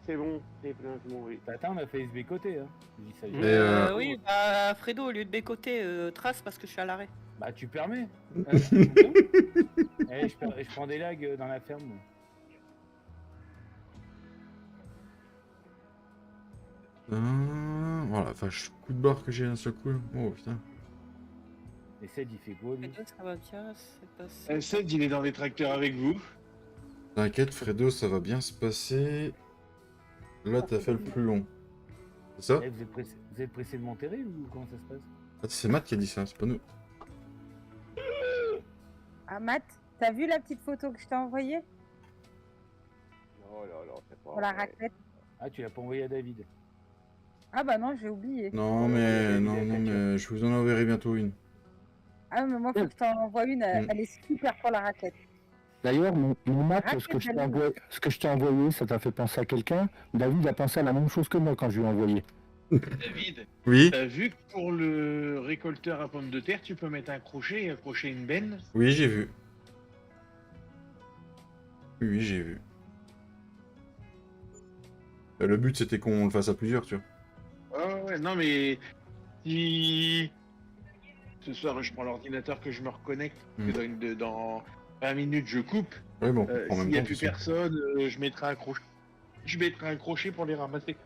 C'est bon, c'est plein, c'est bon, oui. Attends, on a fait se bécoter, hein. Je dis ça, je- Et Oui, bah Fredo, au lieu de bécoter, trace parce que je suis à l'arrêt. Bah, tu permets. Je prends des lags dans la ferme. moi. Voilà, enfin, coup de barre que j'ai d'un seul coup. Oh putain. Et Ced, il fait quoi, lui? Fredo, ça va bien, c'est passé. Ced, il est dans les tracteurs avec vous. T'inquiète, Fredo, ça va bien se passer. Là, t'as fait le plus long. C'est ça? Eh, vous êtes pressé de m'enterrer ou comment ça se passe? Ah, c'est Matt qui a dit ça, c'est pas nous. Ah, Matt, t'as vu la petite photo que je t'ai envoyée Oh là là, c'est pas pour la vrai. raclette? Ah, tu l'as pas envoyé à David? Ah bah non, j'ai oublié. Non, mais je vous en enverrai bientôt une. Ah mais moi, faut que je t'en envoie une, elle est super pour la raclette. D'ailleurs, mon Matt, Arrête, ce que je t'ai David. envoyé, ça t'a fait penser à quelqu'un. David a pensé à la même chose que moi quand je lui ai envoyé. David, Oui, t'as vu que pour le récolteur à pommes de terre, tu peux mettre un crochet et accrocher une benne? oui, j'ai vu. Oui, j'ai vu. Le but, c'était qu'on le fasse à plusieurs, tu vois. Ah ouais, non mais si ce soir je prends l'ordinateur que je me reconnecte, que dans 20 minutes je coupe, Ouais, bon, en s'il même n'y a temps, plus tu sais. personne, je mettrai un crochet. Je mettrai un crochet pour les ramasser.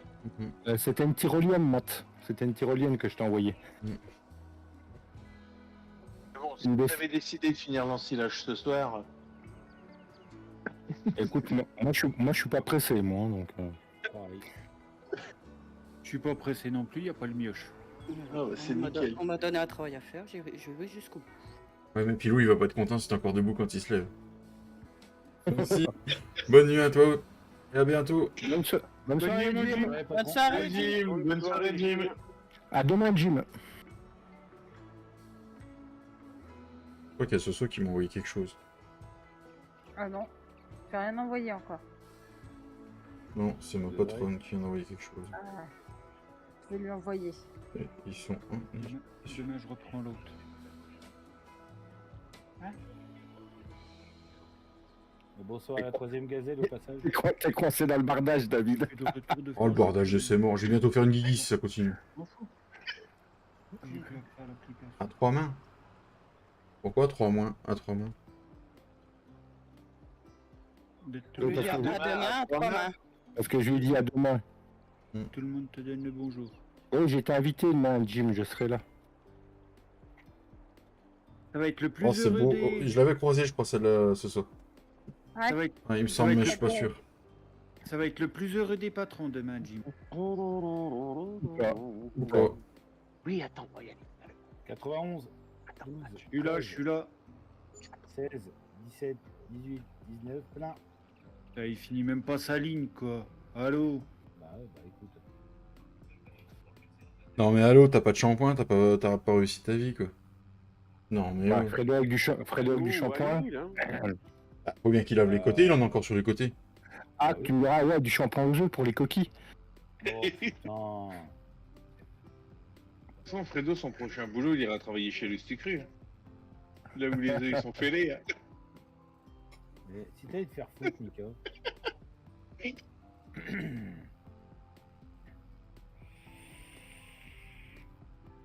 C'était une tyrolienne, Matt. C'était une tyrolienne que je t'ai envoyée. Mais bon, si Une vous baisse. avez décidé de finir l'ensilage ce soir, Écoute, moi je suis pas pressé, moi, donc... Pareil. Je suis pas pressé non plus, y a pas le mioche. ah, bah, c'est On m'a nickel. on m'a donné un travail à faire, je vais jusqu'au bout. Ouais, mais Pilou, il va pas être content si t'es encore debout quand il se lève. Merci. Bonne nuit à toi. Et à bientôt. Bonne soirée, Bonne nuit, Jim. Ouais, Bonne patron. soirée, Jim, bonne soirée Jim. À demain, Jim. Je crois qu'il y a Soso qui m'a envoyé quelque chose. Ah non, j'ai rien envoyé encore. Non, c'est ma patronne qui m'a envoyé quelque chose. Ah, je vais lui envoyer. Et ils sont... Demain, je reprends l'autre. Bonsoir à la troisième gazelle au passage. Je crois que t'es coincé dans le bardage, David. Et le retour de Oh, le bordage de ces morts. Je vais bientôt faire une guigui si ça continue. M'en fous. J'ai plus à faire l'application. À 3 mains. Pourquoi 3 moins? À 3 mains. D'être Je vais dire à demain, 3 mains. Parce que je lui ai dit à demain. Tout le monde te donne le bonjour. Oui, j'ai été invité demain, Jim, je serai là. Ça va être le plus Oh, c'est heureux beau. des... Oh, je l'avais croisé, je crois, celle-là, ce soir. Ouais. Ça va être... Ouais, il me Ça semble, va mais être je suis pas sûr. Ça va être le plus heureux des patrons demain, Jim. Oh. Oui, attends, on va y aller. 91, Attends, 12, Je suis là, je suis là. 16, 17, 18, 19, plein. Là, il finit même pas sa ligne, quoi. Allô? Bah ouais, bah écoute. Non, mais allô, t'as pas de shampoing, t'as pas réussi ta vie, quoi. Non, mais Bah, oh. Fredo avec du, Fredo avec du Ouh, shampoing. allez, là. Ah, faut bien qu'il lave les côtés, il en a encore sur les côtés. Ah, tu me diras, ouais, du shampoing aux œufs pour les coquilles. Oh putain. De toute façon, Fredo, son prochain boulot, il ira travailler chez le Stucru. Hein. Là où les œufs ils sont fêlés. Hein. Mais si t'allais te faire foutre, Mika.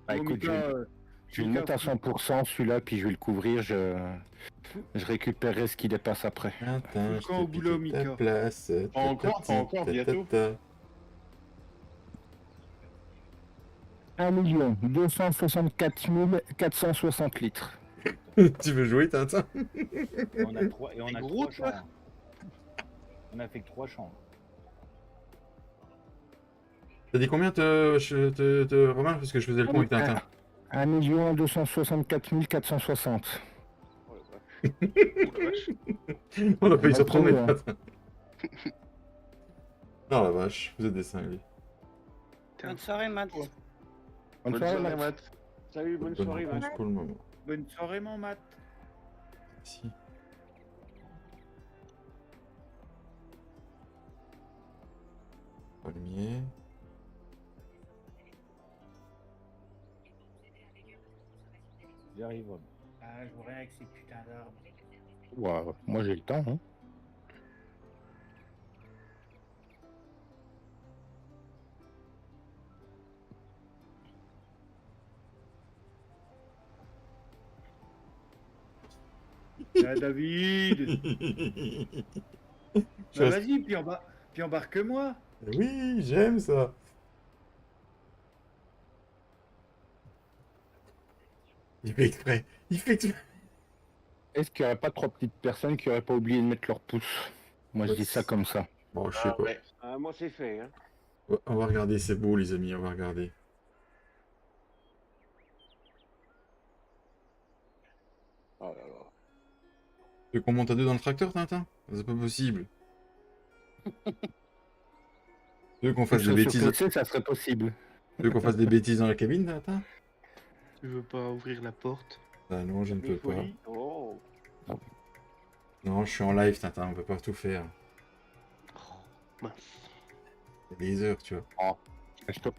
Bah Bon, écoute, Mika, je vais le mettre à 100% celui-là, puis je vais le couvrir, je récupérerai ce qui dépasse après. Attends, Quand au boulot, Mika. ta place. Pas encore, bientôt. 1 264 460 litres. Tu veux jouer, Tintin? Et on a trois, et on a gros, 3 chambres. On a fait que 3 chambres. T'as dit combien, Romain? Parce que je faisais le con avec Tintin. 1 264 460. Oh la vache. On a failli se On va retrouver, trouver, Tintin. Non, la vache, vous êtes des cinglés. Bonne soirée, Matt. Bonne soirée, Max. Salut, bonne soirée, réponse Max. pour le moment. Bonne soirée, mon Matt. Si. Palmier. J'arrive. Ah, je vois rien avec ces putains d'arbres. Ouais, moi j'ai le temps. Hein. Ah, David. Bah, vas-y, puis embarque-moi. Oui, j'aime ça. Il fait exprès. Il fait exprès. Est-ce qu'il n'y aurait pas 3 petites personnes qui n'auraient pas oublié de mettre leur pouce? Moi je dis ça comme ça. Bon, je sais pas. Ouais. Ah, moi, c'est fait. Hein. On va regarder, c'est beau, les amis, on va regarder. Oh là là. Tu veux qu'on monte à deux dans le tracteur, Tintin? C'est pas possible. Tu veux qu'on fasse des Sur bêtises? PC, ça serait possible. Tu veux qu'on fasse des bêtises dans la cabine, Tintin? Tu veux pas ouvrir la porte? Ah non, je ne peux pas. Oh. Non, je suis en live, Tintin, on peut pas tout faire. Mince. Il y a des heures, tu vois.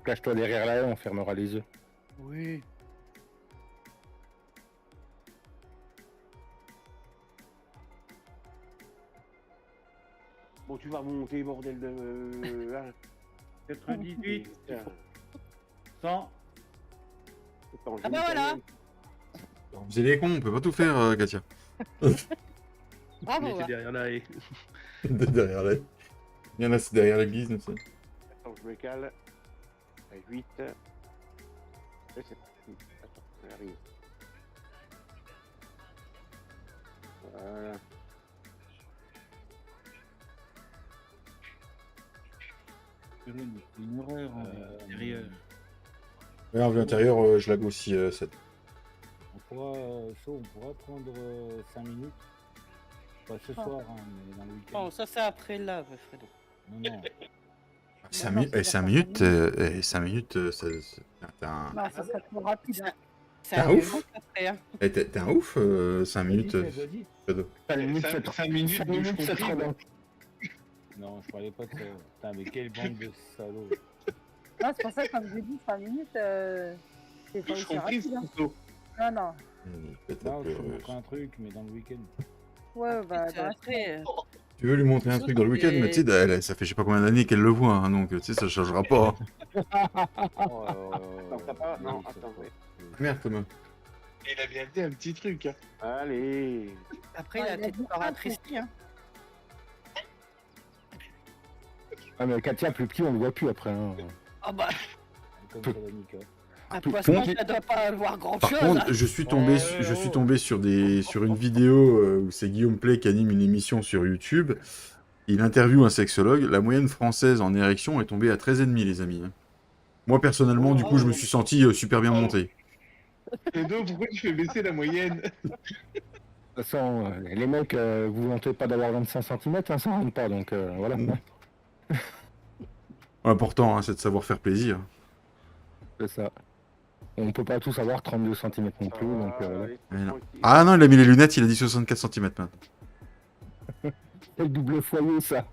Cache-toi derrière là, on fermera les œufs. Oui. Bon, tu vas monter, bordel de... hein. 98, Putain. 100. Attends, je Ah vais bah me voilà. calmer. Vous êtes les cons, on peut pas tout faire, Katia. Bravo. Il était hein. derrière la haie. Derrière la... Il y en a, c'est derrière l'église, nous, ça. Attends, je me cale. 8. Attends, on arrive. Voilà. Une horreur en intérieur. Ouais, en vue intérieure, je lag aussi 7. On pourra, on pourra prendre 5 minutes. Pas ce soir, hein, mais dans le week-end. Bon, ça c'est après là, Fredo. Non, non. 5 non, minutes, c'est 5 pas minutes, 5 5 minutes, t'es un... Non, ça serait trop rapide. Hein. C'est Ah, un ouf. peu après. Hein. T'es un ouf, 5 minutes, Vas-y. Fredo. 5 minutes, 5 minutes, 5 bouche minutes, c'est compris, trop ouais. long. Non, je parlais pas de ça. Putain, mais quelle bande de salauds. Non, c'est pour ça que comme je dis, 5 minutes, c'est pas Bouche aussi comprise, rapide. Hein. plutôt. Non, non. Faites un Non, peu, je te montre un truc, mais dans le week-end. Ouais, bah, C'est dans la après. Tu veux lui montrer un truc dans le week-end, mais tu sais, ça fait je sais pas combien d'années qu'elle le voit, hein, donc tu sais, ça changera pas. Non, t'as pas... Non, attends, ouais. Merde, Thomas. Il a bien dit un petit truc. Hein. Allez. Après, Ouais, il a il a peut-être dit pas un rattresti. Hein. Ah, mais Katia, plus petit, on le voit plus après. Hein. Ah bah. Comme ça, la Mika. Un Pour- poisson, pour- ça doit pas voir Par grand-chose. contre, hein. je suis tombé sur une vidéo où c'est Guillaume Play qui anime une émission sur YouTube. Il interviewe un sexologue. La moyenne française en érection est tombée à 13,5, les amis, hein. Moi, personnellement, du coup, je me suis senti super bien monté. Fredo, pourquoi tu fais baisser la moyenne? De toute façon, les mecs, vous ne vantez pas d'avoir 25 cm, hein, ça rentre pas, donc voilà. L'important, hein, c'est de savoir faire plaisir. C'est ça. On peut pas tous avoir 32 cm non plus, donc voilà. Mais non. Ah non, il a mis les lunettes, il a dit 64 cm maintenant. C'est le double foyer, ça.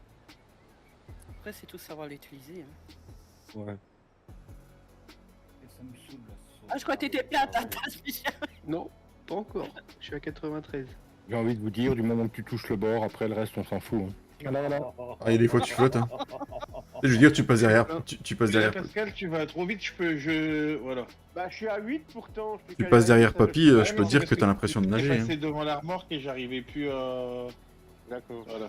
Après, c'est tout savoir l'utiliser. Hein. Ouais. Et ça me saoule là. Ah, je crois que t'étais plein à ta tasse, Michel. Non, pas encore. Je suis à 93. J'ai envie de vous dire, du moment que tu touches le bord, après le reste, on s'en fout. Hein. Voilà. Ah, il y a des fois tu flottes, hein. Je veux dire, tu passes derrière. Tu passes derrière. Pascal, tu vas trop vite, voilà. Bah, je suis à 8 pourtant. Tu passes derrière papy, je peux te dire que t'as l'impression de J'ai nager. passé Hein. devant la remorque et j'arrivais plus à... D'accord. Voilà.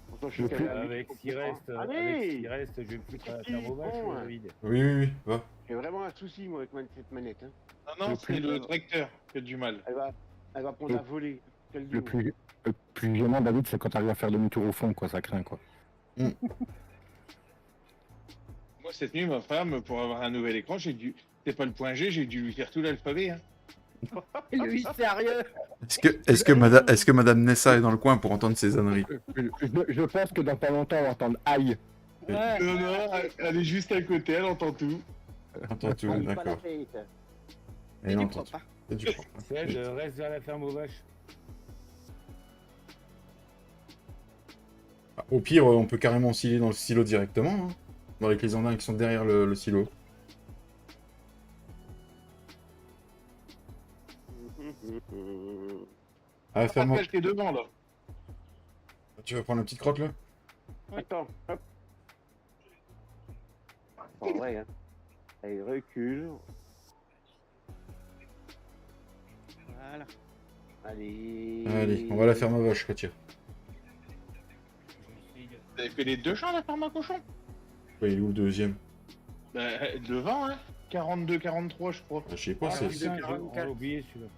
Pourtant, je suis Le calé plus- à 8, Avec ce qui reste, Allez je vais plus faire la Qui thermobâche bon, hein. vide. Oui, oui, oui, va. J'ai vraiment un souci, moi, avec cette manette. Hein. Non, Le c'est plus- le tracteur qui a du mal. Elle va prendre Le- la volée. Je te le dis, Le moi. plus gênant, David, c'est quand t'arrives à faire demi-tour au fond, quoi, ça craint, quoi. Moi, cette nuit, ma femme, pour avoir un nouvel écran, c'est pas le point G, j'ai dû lui faire tout l'alphabet. Hein. Lui, sérieux. Est-ce que Madame Nessa est dans le coin pour entendre ces âneries? Je pense que dans pas longtemps, on va entendre aïe. Ouais. Non, elle est juste à côté, elle entend tout. Entends tout, Allez, pas la d'accord. tête. Elle du entend propre, tout. hein. C'est du propre. Ced, reste vers la ferme aux vaches. Au pire, on peut carrément sciller dans le silo directement, hein. Dans les clés en main qui sont derrière le silo. Ah, ferme. Pascal, t'es devant, là. Tu vas prendre la petite crotte là? Attends, hop. En vrai, hein. Allez, recule. Voilà. Allez. Allez, on va la faire ma vache, Katia. Vous avez fait les deux champs, la ferme à cochon? Ouais, il est où le deuxième? Bah, devant, hein. 42-43, je crois. Ah, je sais pas, Ah, c'est... putain, on a oublié celui-là.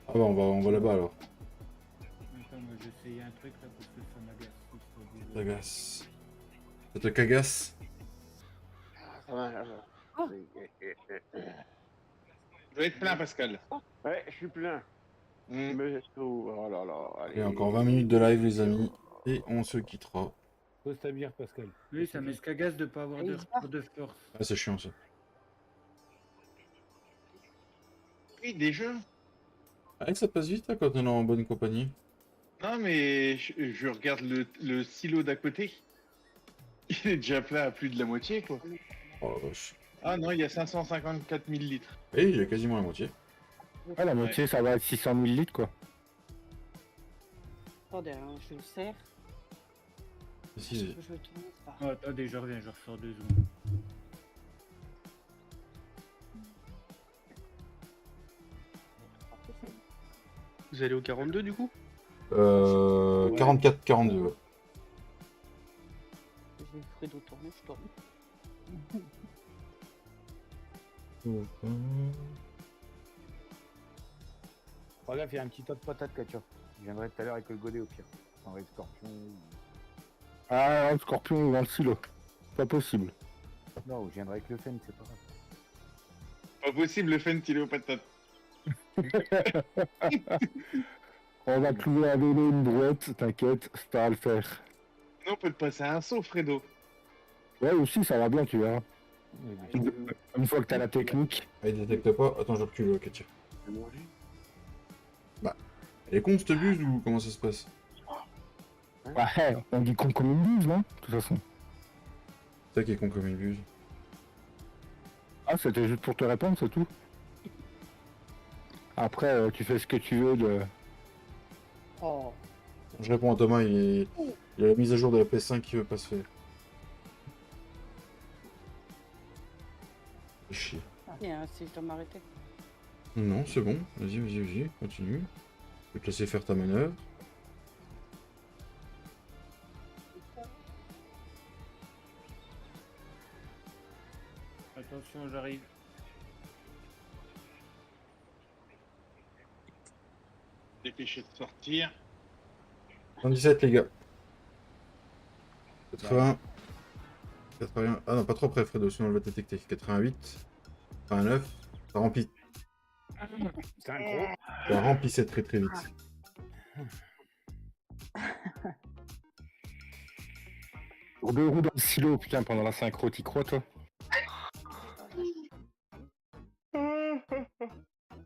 Ah bah, on va là-bas alors. Attends, moi j'essaye un truc là parce que ça m'agace. T'agace. Ça te cagasse? Ça va, ça va. Je vais être plein, Pascal. Ouais, je suis plein. Oh là là. Et encore 20 minutes de live, les amis. Et on se quittera. Pose ta bière, Pascal. Oui, ça m'escagasse de pas avoir de retour de force. Ah, c'est chiant ça. Oui, des jeux. Ah, ça passe vite hein, quand on est en bonne compagnie. Non, mais je regarde le silo d'à côté. Il est déjà plein à plus de la moitié, quoi. Oh la vache. Ah non, il y a 554 000 litres. Et il y a quasiment la moitié. Ah, la moitié, ça va être 600 000 litres, quoi. Attendez, hein, je le sers. Si, Je le tourne pas. Oh, attendez, je reviens, je ressors 2 secondes. Vous allez au 42 du coup? 44, 42. Ouais. Je vais Fredo tourner, je tourne. Regarde, il y a un petit tas de patates, Katia. Je viendrai tout à l'heure avec le godet au pire. Sans les scorpions. Ah, un scorpion dans le silo. Pas possible. Non, je viendrai avec le fen, c'est pas grave. Pas possible, le fen, il est aux patates. On va clouer un vélo, une brouette, t'inquiète, ça va le faire. Non, on peut te passer un saut, Fredo. Ouais, aussi, ça va bien, tu verras. Une fois que t'as la technique. Ah, il détecte pas. Attends, je recule, Katia. Bah, elle est con cette buse ou comment ça se passe? Ouais, on dit con comme une buse, non? De toute façon. C'est ça qui est con comme une buse. Ah, c'était juste pour te répondre, c'est tout. Après, tu fais ce que tu veux de... Oh. Je réponds à Thomas, il y a la mise à jour de la PS5 qui veut pas se faire. Chier. Bien, si je dois m'arrêter. Non, c'est bon. Vas-y, continue. Je vais te laisser faire ta manœuvre. Attention, j'arrive. Dépêchez de sortir. 77 les gars. 80. 80. Ah non, pas trop près, Fredo, sinon on va te détecter. 88. 89. Ça remplit. C'est un gros. Ça remplissait très très vite. Pour 2 roues dans le silo, putain, pendant la synchro, t'y crois, toi?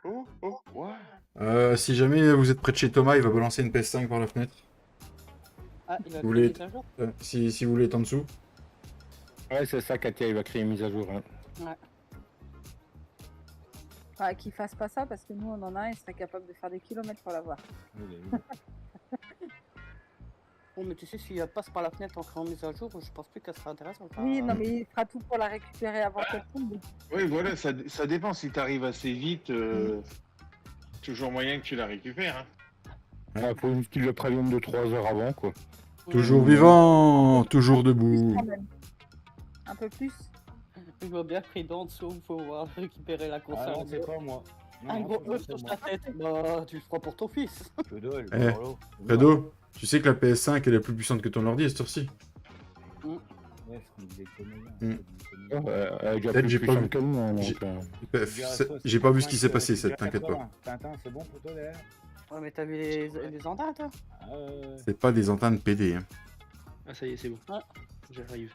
Oh, oh, ouais. Si jamais vous êtes près de chez Thomas, il va balancer une PS5 par la fenêtre. Ah, il a Vous voulez- fait des à jour. Si vous voulez être en dessous. Ouais, c'est ça, Katia, il va créer une mise à jour. Hein. Ouais. Enfin, qu'il fasse pas ça parce que nous on en a un, il serait capable de faire des kilomètres pour l'avoir. Bon, mais tu sais, s'il passe par la fenêtre en créant mise à jour, je pense plus qu'elle sera intéressante. Oui, non, mais il fera tout pour la récupérer avant qu'elle tombe. Oui, voilà, ça dépend. Si tu arrives assez vite, toujours moyen que tu la récupères. Hein. Ouais, faut juste qu'il le prévienne de 3 heures avant, quoi. Toujours vivant, toujours debout. Quand même. Un peu plus. Je vois bien pris d'en dessous, faut voir récupérer la Ah console. non, c'est pas moi. Non, Un non, gros c'est œuf pas sur moi. ta tête. Bah, tu le feras pour ton fils. Que dalle, Eh, Carlo. Fredo, tu sais que la PS5 elle est plus puissante que ton ordi à cette heure-ci. Ouais, c'est des conneries. Mm. Elle est déjà Peut-être plus j'ai pas puissante vu. que nous, hein, donc, J'ai pas vu ce qui s'est passé, ça t'inquiète pas. Tintin, c'est bon pour toi, d'ailleurs? Ouais, mais t'as vu les andats, toi? Ah, C'est pas des antennes PD. Hein. Ah, ça y est, c'est bon. Ouais. J'arrive.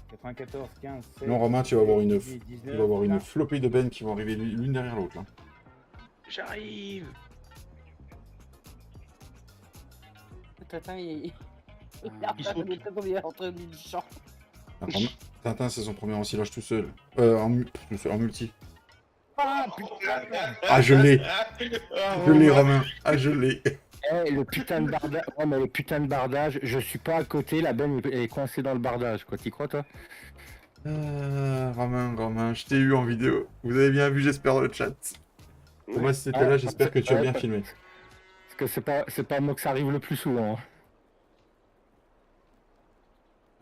94, 15, 16. Non, Romain, tu vas avoir une, 19, tu vas avoir une 20. flopée de bennes qui vont arriver l'une derrière l'autre. Hein. J'arrive. Tintin, il Il saute. il est en train de du champ. Attends, Tintin, c'est son premier ensilage tout seul. En multi. Ah, putain! Ah, je l'ai. Je l'ai, Romain. Ah, je l'ai. Eh, le putain de bardage. Ouais, mais le putain de bardage, je suis pas à côté, la benne est coincée dans le bardage, quoi. T'y crois, toi? Romain, je t'ai eu en vidéo. Vous avez bien vu, j'espère, dans le chat. Pour moi, si c'était là, j'espère que tu as bien filmé. Parce que c'est pas moi que ça arrive le plus souvent. Hein.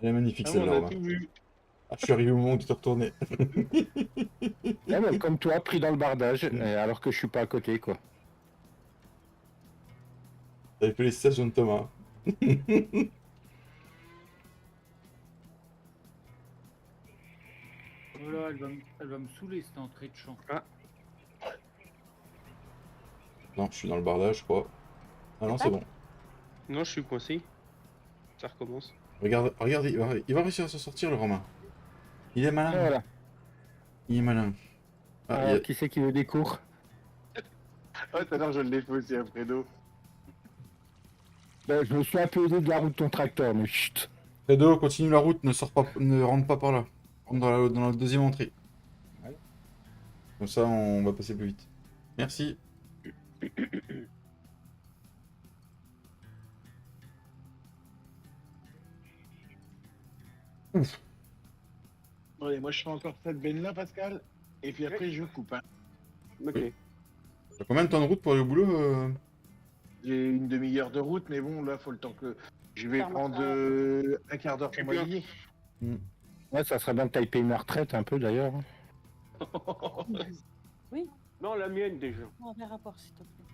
Elle est magnifique, Ah, celle-là, on a Romain. tout vu. Ah, je suis arrivé au moment où tu t'es retourné. Ouais, mais comme toi, pris dans le bardage, alors que je suis pas à côté, quoi. T'avais fait les stations de Thomas. Voilà, elle va me saouler cette entrée de champ. Non, je suis dans le bardage, je crois. Ah non, c'est bon. Non, je suis coincé. Ça recommence. Regarde, il va réussir à s'en sortir, le Romain. Il est malin. Voilà. Il est malin. Ah, Alors, qui c'est qui veut des cours? Ouais, tout à l'heure, je l'ai fait aussi, à Fredo. Ben, je me suis un peu aidé de la route de ton tracteur, mais chut. Fredo, continue la route, ne rentre pas par là. Rentre dans la deuxième entrée. Ouais. Comme ça, on va passer plus vite. Merci. Ouf. Bon, allez, moi, je fais encore cette benne-là, Pascal. Et puis après, je coupe. Hein. Ok. T'as combien de temps de route pour aller au boulot J'ai une demi-heure de route, mais bon, là, faut le temps que... Je vais prendre un quart d'heure pour m'habiller. Ouais, ça serait bien que t'ailles payer ma retraite un peu, d'ailleurs. Non, la mienne déjà. On verra voir, s'il te plaît.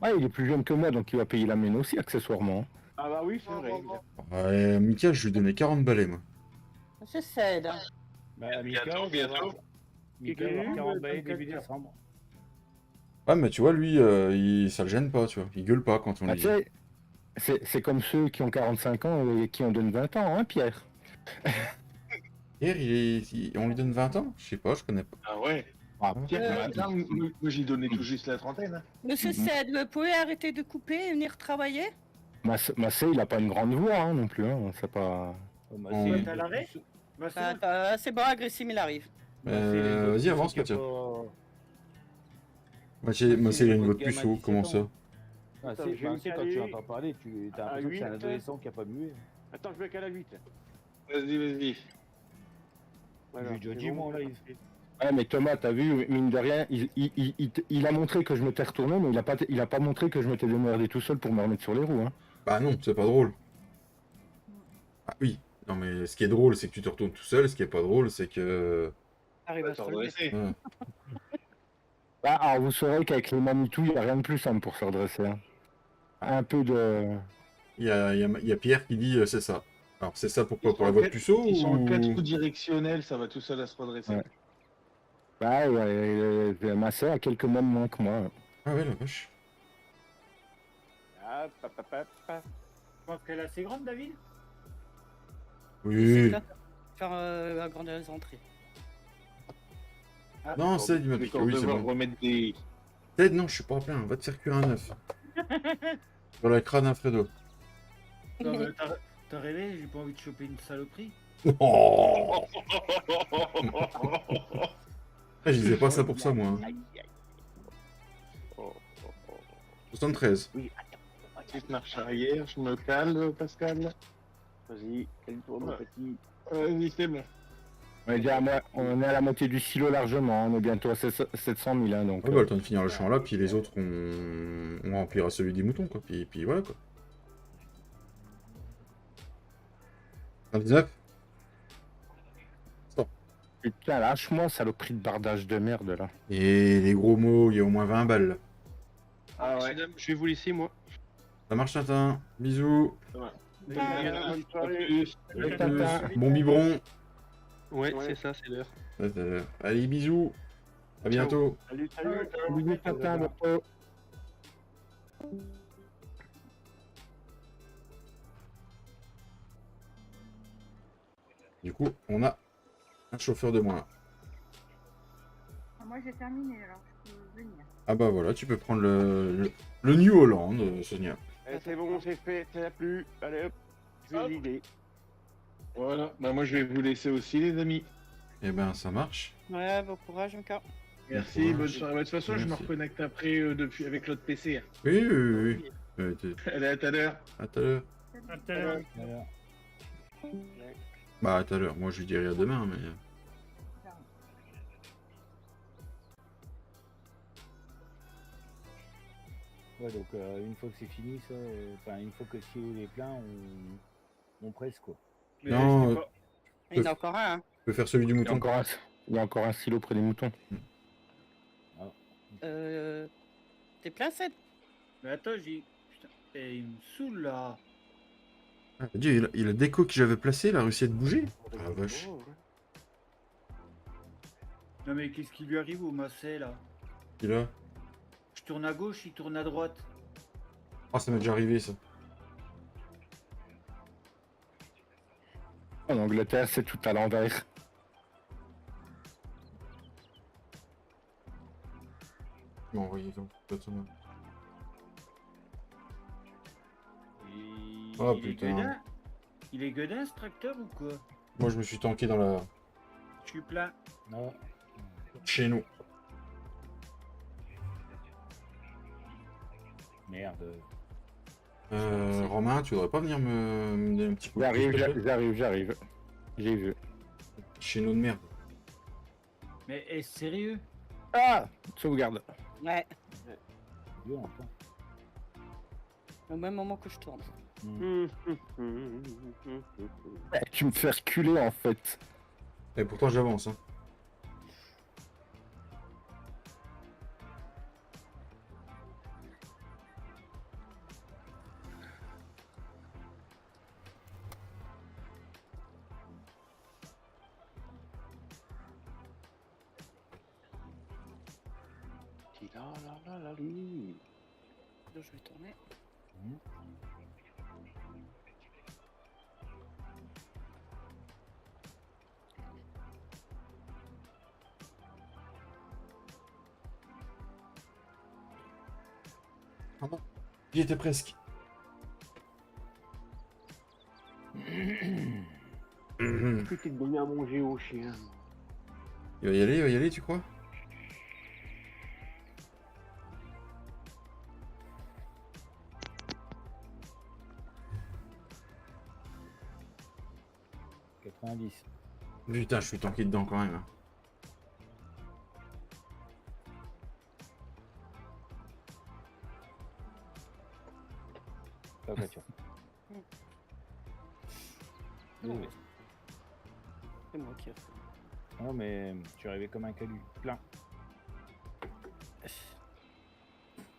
Ouais, il est plus jeune que moi, donc il va payer la mienne aussi, accessoirement. Ah bah oui, c'est vrai. Ouais, Mika, je lui donnais 40 balais, moi. Monsieur Ced. Bah, Mika, Mika va avoir 40 balais début décembre. Ouais, mais tu vois, lui, ça le gêne pas, tu vois. Il gueule pas quand on Ah, lui tu dit. sais, c'est comme ceux qui ont 45 ans et qui en donnent 20 ans, hein, Pierre? Pierre, on lui donne 20 ans? Je sais pas, je connais pas. Ah ouais. Tiens, attends, moi, j'y donnais tout juste la trentaine. Hein. Monsieur Ced, vous pouvez arrêter de couper et venir travailler? Massé, il a pas une grande voix, hein, non plus, hein. C'est pas... On- T'as l'arrêt? C'est bon, Agressim, il arrive. Vas-y, avance, Katia. Massé, il a une voix de puceau, comment ça? Ah, Attends, c'est je vais me quand tu caler l'entends parler, tu as à l'impression que c'est un 8. adolescent qui a pas mué. Attends, je vais caler à 8. Vas-y. Voilà, J'ai déjà c'est dit, bon. moi, là, il Ouais, mais Thomas, t'as vu, mine de rien, il a montré que je m'étais retourné, mais il a pas montré que je m'étais démerdé tout seul pour me remettre sur les roues, hein. Bah non, c'est pas drôle. Ah oui. Non, mais ce qui est drôle, c'est que tu te retournes tout seul. Ce qui est pas drôle, c'est que... Arrive à se relever. Ouais. Bah, alors vous saurez qu'avec les Manitou, il n'y a rien de plus simple pour se redresser. Hein. Un peu de... Il y a Pierre qui dit c'est ça. Alors, c'est ça pourquoi? Pour la en voie de quatre- puceau Ils sont en ou... 4 coups directionnels, ça va tout seul à se redresser. Ouais. Bah, ma soeur a quelques mois de moins que moi. Ah ouais, la vache. Ah, pa, pa, pa, pa. Je pense qu'elle est assez grande, David. Oui. Faire agrandir les entrées. Non, c'est il m'a Je vais piqué. encore Oui, c'est devoir bon. remettre des... Ted, non, je suis pas plein. Va te faire cuire un œuf. Dans la crâne Alfredo. Non, mais t'as rêvé, j'ai pas envie de choper une saloperie. Oh Ah, je disais pas ça pour ça, moi. hein. Oh, oh, oh. 73. Oui, attends. Petite marche arrière, je me cale, Pascal. Vas-y, calme-toi, mon petit. Vas-y, c'est bon. On est à la moitié du silo largement. On est bientôt à 700 000. Hein, donc, Ah bah, le temps de finir le champ là, puis les autres, on remplira celui des moutons, quoi. Puis voilà, quoi. 19. Putain, lâche-moi, saloperie de bardage de merde, là. Et les gros mots, il y a au moins 20 balles. Là. Ah ouais. Mesdames, je vais vous laisser, moi. Ça marche, Tintin. Bisous. Bonne soirée. Bon biberon. Ouais, c'est ça, c'est l'heure. Allez, bisous. À bientôt. Salut, salut. Bisous, Tintin, bientôt. Du coup, on a un chauffeur de moins. Ah, moi j'ai terminé alors je peux venir. Ah bah voilà, tu peux prendre le New Holland, Sonia. C'est bon, c'est fait, ça n'a plus. Allez hop, je vais l'idée. Voilà, bah moi je vais vous laisser aussi, les amis. Eh ben, ça marche. Ouais, bon courage, Mika. Merci, Bon bonne soirée. Bah, de toute façon, je me Merci. reconnecte après depuis avec l'autre PC. Oui, oui, oui. Allez, à tout à l'heure. À tout à l'heure. À tout à l'heure. Bah, à tout à l'heure. Moi, je lui dirai à demain, mais... Ouais, donc une fois que c'est fini, ça, enfin une fois que le silo est plein, on presse quoi. Mais Non, c'était pas- Il y en a encore un. Hein. je peux faire celui du Il y a mouton. encore un silo près des moutons. T'es plein, Seth? Mais attends, j'ai. Putain, il me saoule là. Ah, Dieu, il a déco que j'avais placé, il a réussi à te bouger. Ah, la vache. Non, mais qu'est-ce qui lui arrive au Massé là? Il a... Je tourne à gauche, il tourne à droite. Ah, ça m'est déjà arrivé, ça. En Angleterre, c'est tout à l'envers. Il m'a envoyé donc. Personne. Il... Oh, il est putain. gueudin. Il est gueudin ce tracteur ou quoi? Moi, je me suis tanké dans la... Je suis plein. Non. Chez nous. Merde. Romain, tu voudrais pas venir me donner un petit coup de pouce, s'il te plaît J'arrive. J'ai vu. Chez nous de merde. Mais est-ce sérieux? Ah, sauvegarde. Ouais, Violent, hein. au même moment que je tourne. Tu me fais reculer en fait. Et pourtant, j'avance, hein. Donc, je vais tourner. Ah bon, j'y étais presque. Tu t'es donné à manger au chien. Il va y aller, tu crois? « 90. Putain, je suis tanké dedans quand même. hein. La voiture. Désolé. C'est moi qui ai fait. Non mais tu arrivais comme un calu. Plein.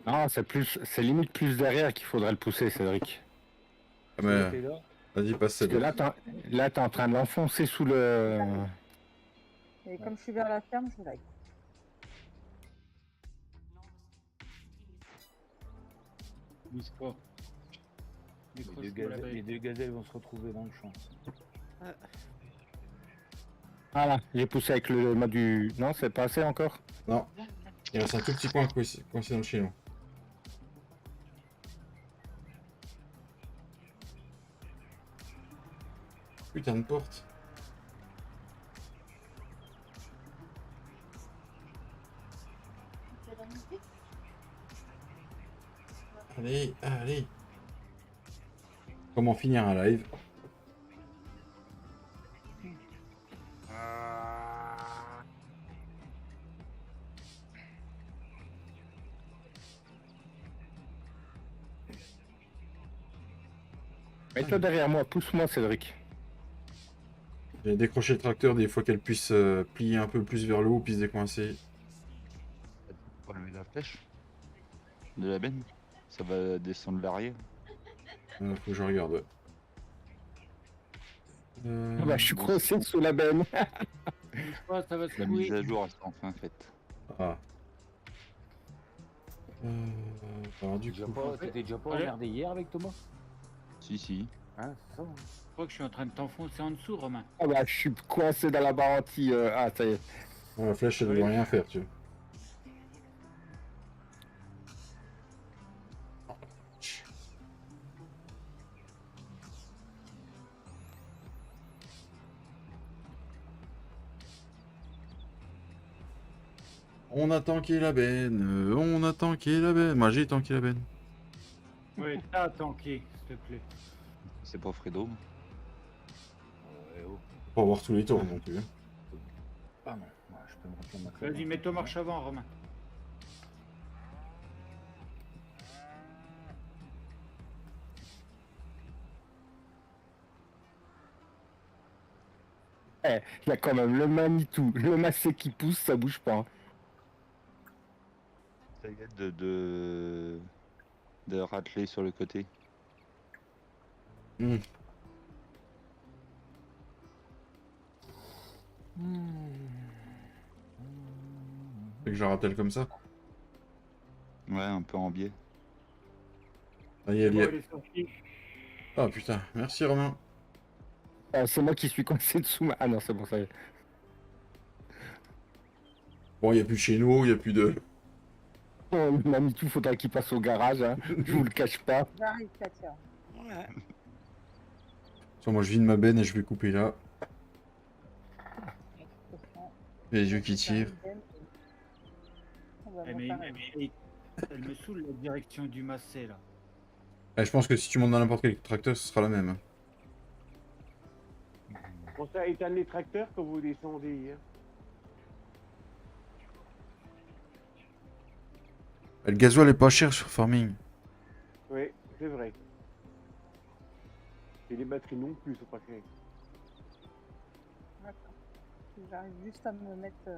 Non, c'est limite plus derrière qu'il faudrait le pousser, Cédric. Ah, mais... T'es là. Vas-y, passe Parce que là, t'es en train de l'enfoncer sous le... Et comme je suis vers la ferme, je like. Bouge pas. Les deux gazelles vont se retrouver dans le champ. Voilà, j'ai poussé avec le mât du... Non, c'est pas assez encore? Non. Il reste un tout petit coin coincé dans le chaînon. Putain de porte. Allez, allez. Comment finir un live? Mets-toi derrière moi, pousse-moi, Cédric. J'ai décroché le tracteur des fois qu'elle puisse plier un peu plus vers le haut puis se décoincer. Faut lever la flèche de la benne. Ça va descendre l'arrière. Faut que je regarde. Ouais. Ah bah, je suis coincé sous la benne. Bouge pas, ça va se La couler. mise à jour elle sera enfin faite. Ah. Alors du coup... T'étais déjà pas Allez. emmerdé hier avec Thomas? Si. Hein, c'est ça. Hein. Je crois que je suis en train de t'enfoncer en dessous, Romain. Ah bah, je suis coincé dans la barre anti... Ah, ça y est. La flèche, elle ne doit rien faire, tu vois. On a tanké la benne, on a tanké la benne. Moi j'ai tanké la benne. Ouais, t'as tanké, s'il te plaît. C'est pas Fredo. Pas voir tous les tours non plus. Hein. Ah non, moi, je peux me remplir ma clope. Vas-y, mets-toi marche avant, Romain. Il y a quand même le Manitou, le Massé qui pousse, ça bouge pas. Hein. Ça y est de rateler sur le côté. Mmh. Fait que je rappelle comme ça. Ouais, un peu en biais. Allez, C'est bon, allez. elle est sortie. Ah putain, merci Romain. C'est moi qui suis coincé dessous ma... Ah non, c'est bon, ça y est. Bon, il n'y a plus de chez nous, il n'y a plus de... Oh, le Manitou, faudra qu'il passe au garage, hein. Je vous le cache pas. J'arrive, Katia. Ouais. Tiens, moi je vide ma benne et je vais couper là. Les yeux qui tirent. Eh, elle me saoule la direction du Massé, là. Je pense que si tu montes dans n'importe quel tracteur, ce sera la même. Pensez à éteindre les tracteurs quand vous descendez. Hein. Le gasoil est pas cher sur Farming. Oui, c'est vrai. Et les batteries non plus sont pas chères. D'accord. J'arrive juste à me mettre...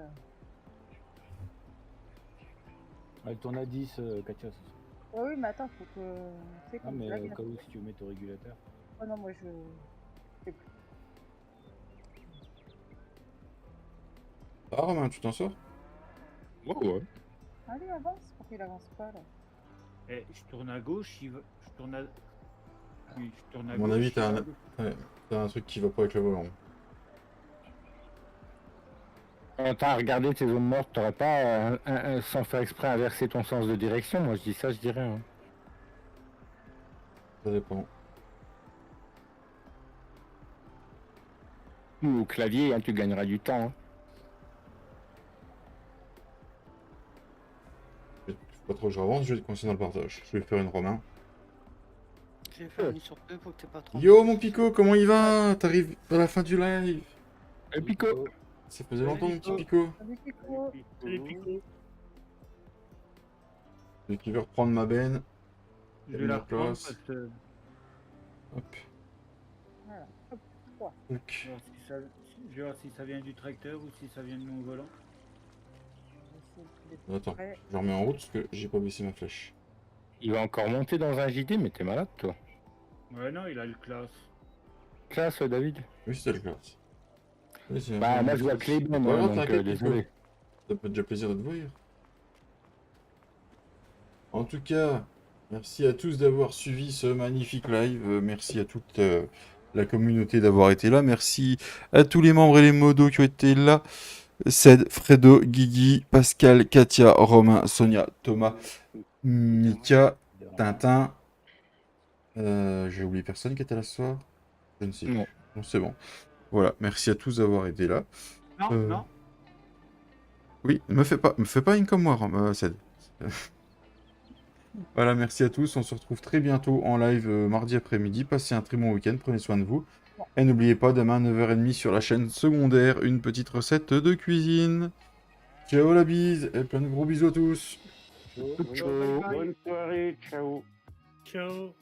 Elle tourne à 10, Katia, ce soir. Oh oui, mais attends, faut que... Tu sais, Ah, comme mais là, au cas où, si tu veux mettre au régulateur. Oh non, moi je... sais plus. Ah Romain, tu t'en sors? Ouais. Allez, avance, pourquoi il avance pas là? Eh, je tourne à gauche, je tourne à... Oui, je tourne à À mon gauche. avis, t'as un truc qui va pas avec le volant. T'as regardé tes zones mortes, t'aurais pas, sans faire exprès, inversé ton sens de direction. Moi, je dis ça, je dirais. Hein. Ça dépend. Ou au clavier, hein, tu gagneras du temps. Hein. Pas trop que je avance, je vais te coincer dans le partage. Je vais faire une Romain. J'ai fait une sur deux pour que t'aies pas trop. Yo mon Pico, comment il va? T'arrives à la fin du live. Le Pico. Ça faisait longtemps mon petit Pico. Salut Pico. Salut, Pico. Et qui veut reprendre ma benne. Je vais la la reprendre place. parce que... Hop. Voilà, hop, 3. Donc. Je vais voir si ça vient du tracteur ou si ça vient de mon volant. Attends, je remets en route parce que j'ai pas baissé ma flèche. Il va encore monter dans un JD, mais t'es malade, toi. Ouais, non, il a le classe. Classe, David. Oui, c'était le classe. Oui, c'est Bah, un- moi, je vois que les Ouais, bonnes, ouais, donc t'inquiète, désolé. Nico. Ça me fait déjà plaisir de te voir. En tout cas, merci à tous d'avoir suivi ce magnifique live. Merci à toute la communauté d'avoir été là. Merci à tous les membres et les modos qui ont été là. Ced, Fredo, Guigui, Pascal, Katia, Romain, Sonia, Thomas, Mika, Tintin. J'ai oublié personne qui était là ce soir? Je ne sais plus. Non. Bon, c'est bon. Voilà, merci à tous d'avoir été là. Non, non. Oui, me fais pas une comme moi, Ced. Voilà, merci à tous. On se retrouve très bientôt en live mardi après-midi. Passez un très bon week-end. Prenez soin de vous. Et n'oubliez pas, demain 9h30 sur la chaîne secondaire, une petite recette de cuisine. Ciao la bise et plein de gros bisous à tous. Bonne soirée, ciao. Ciao.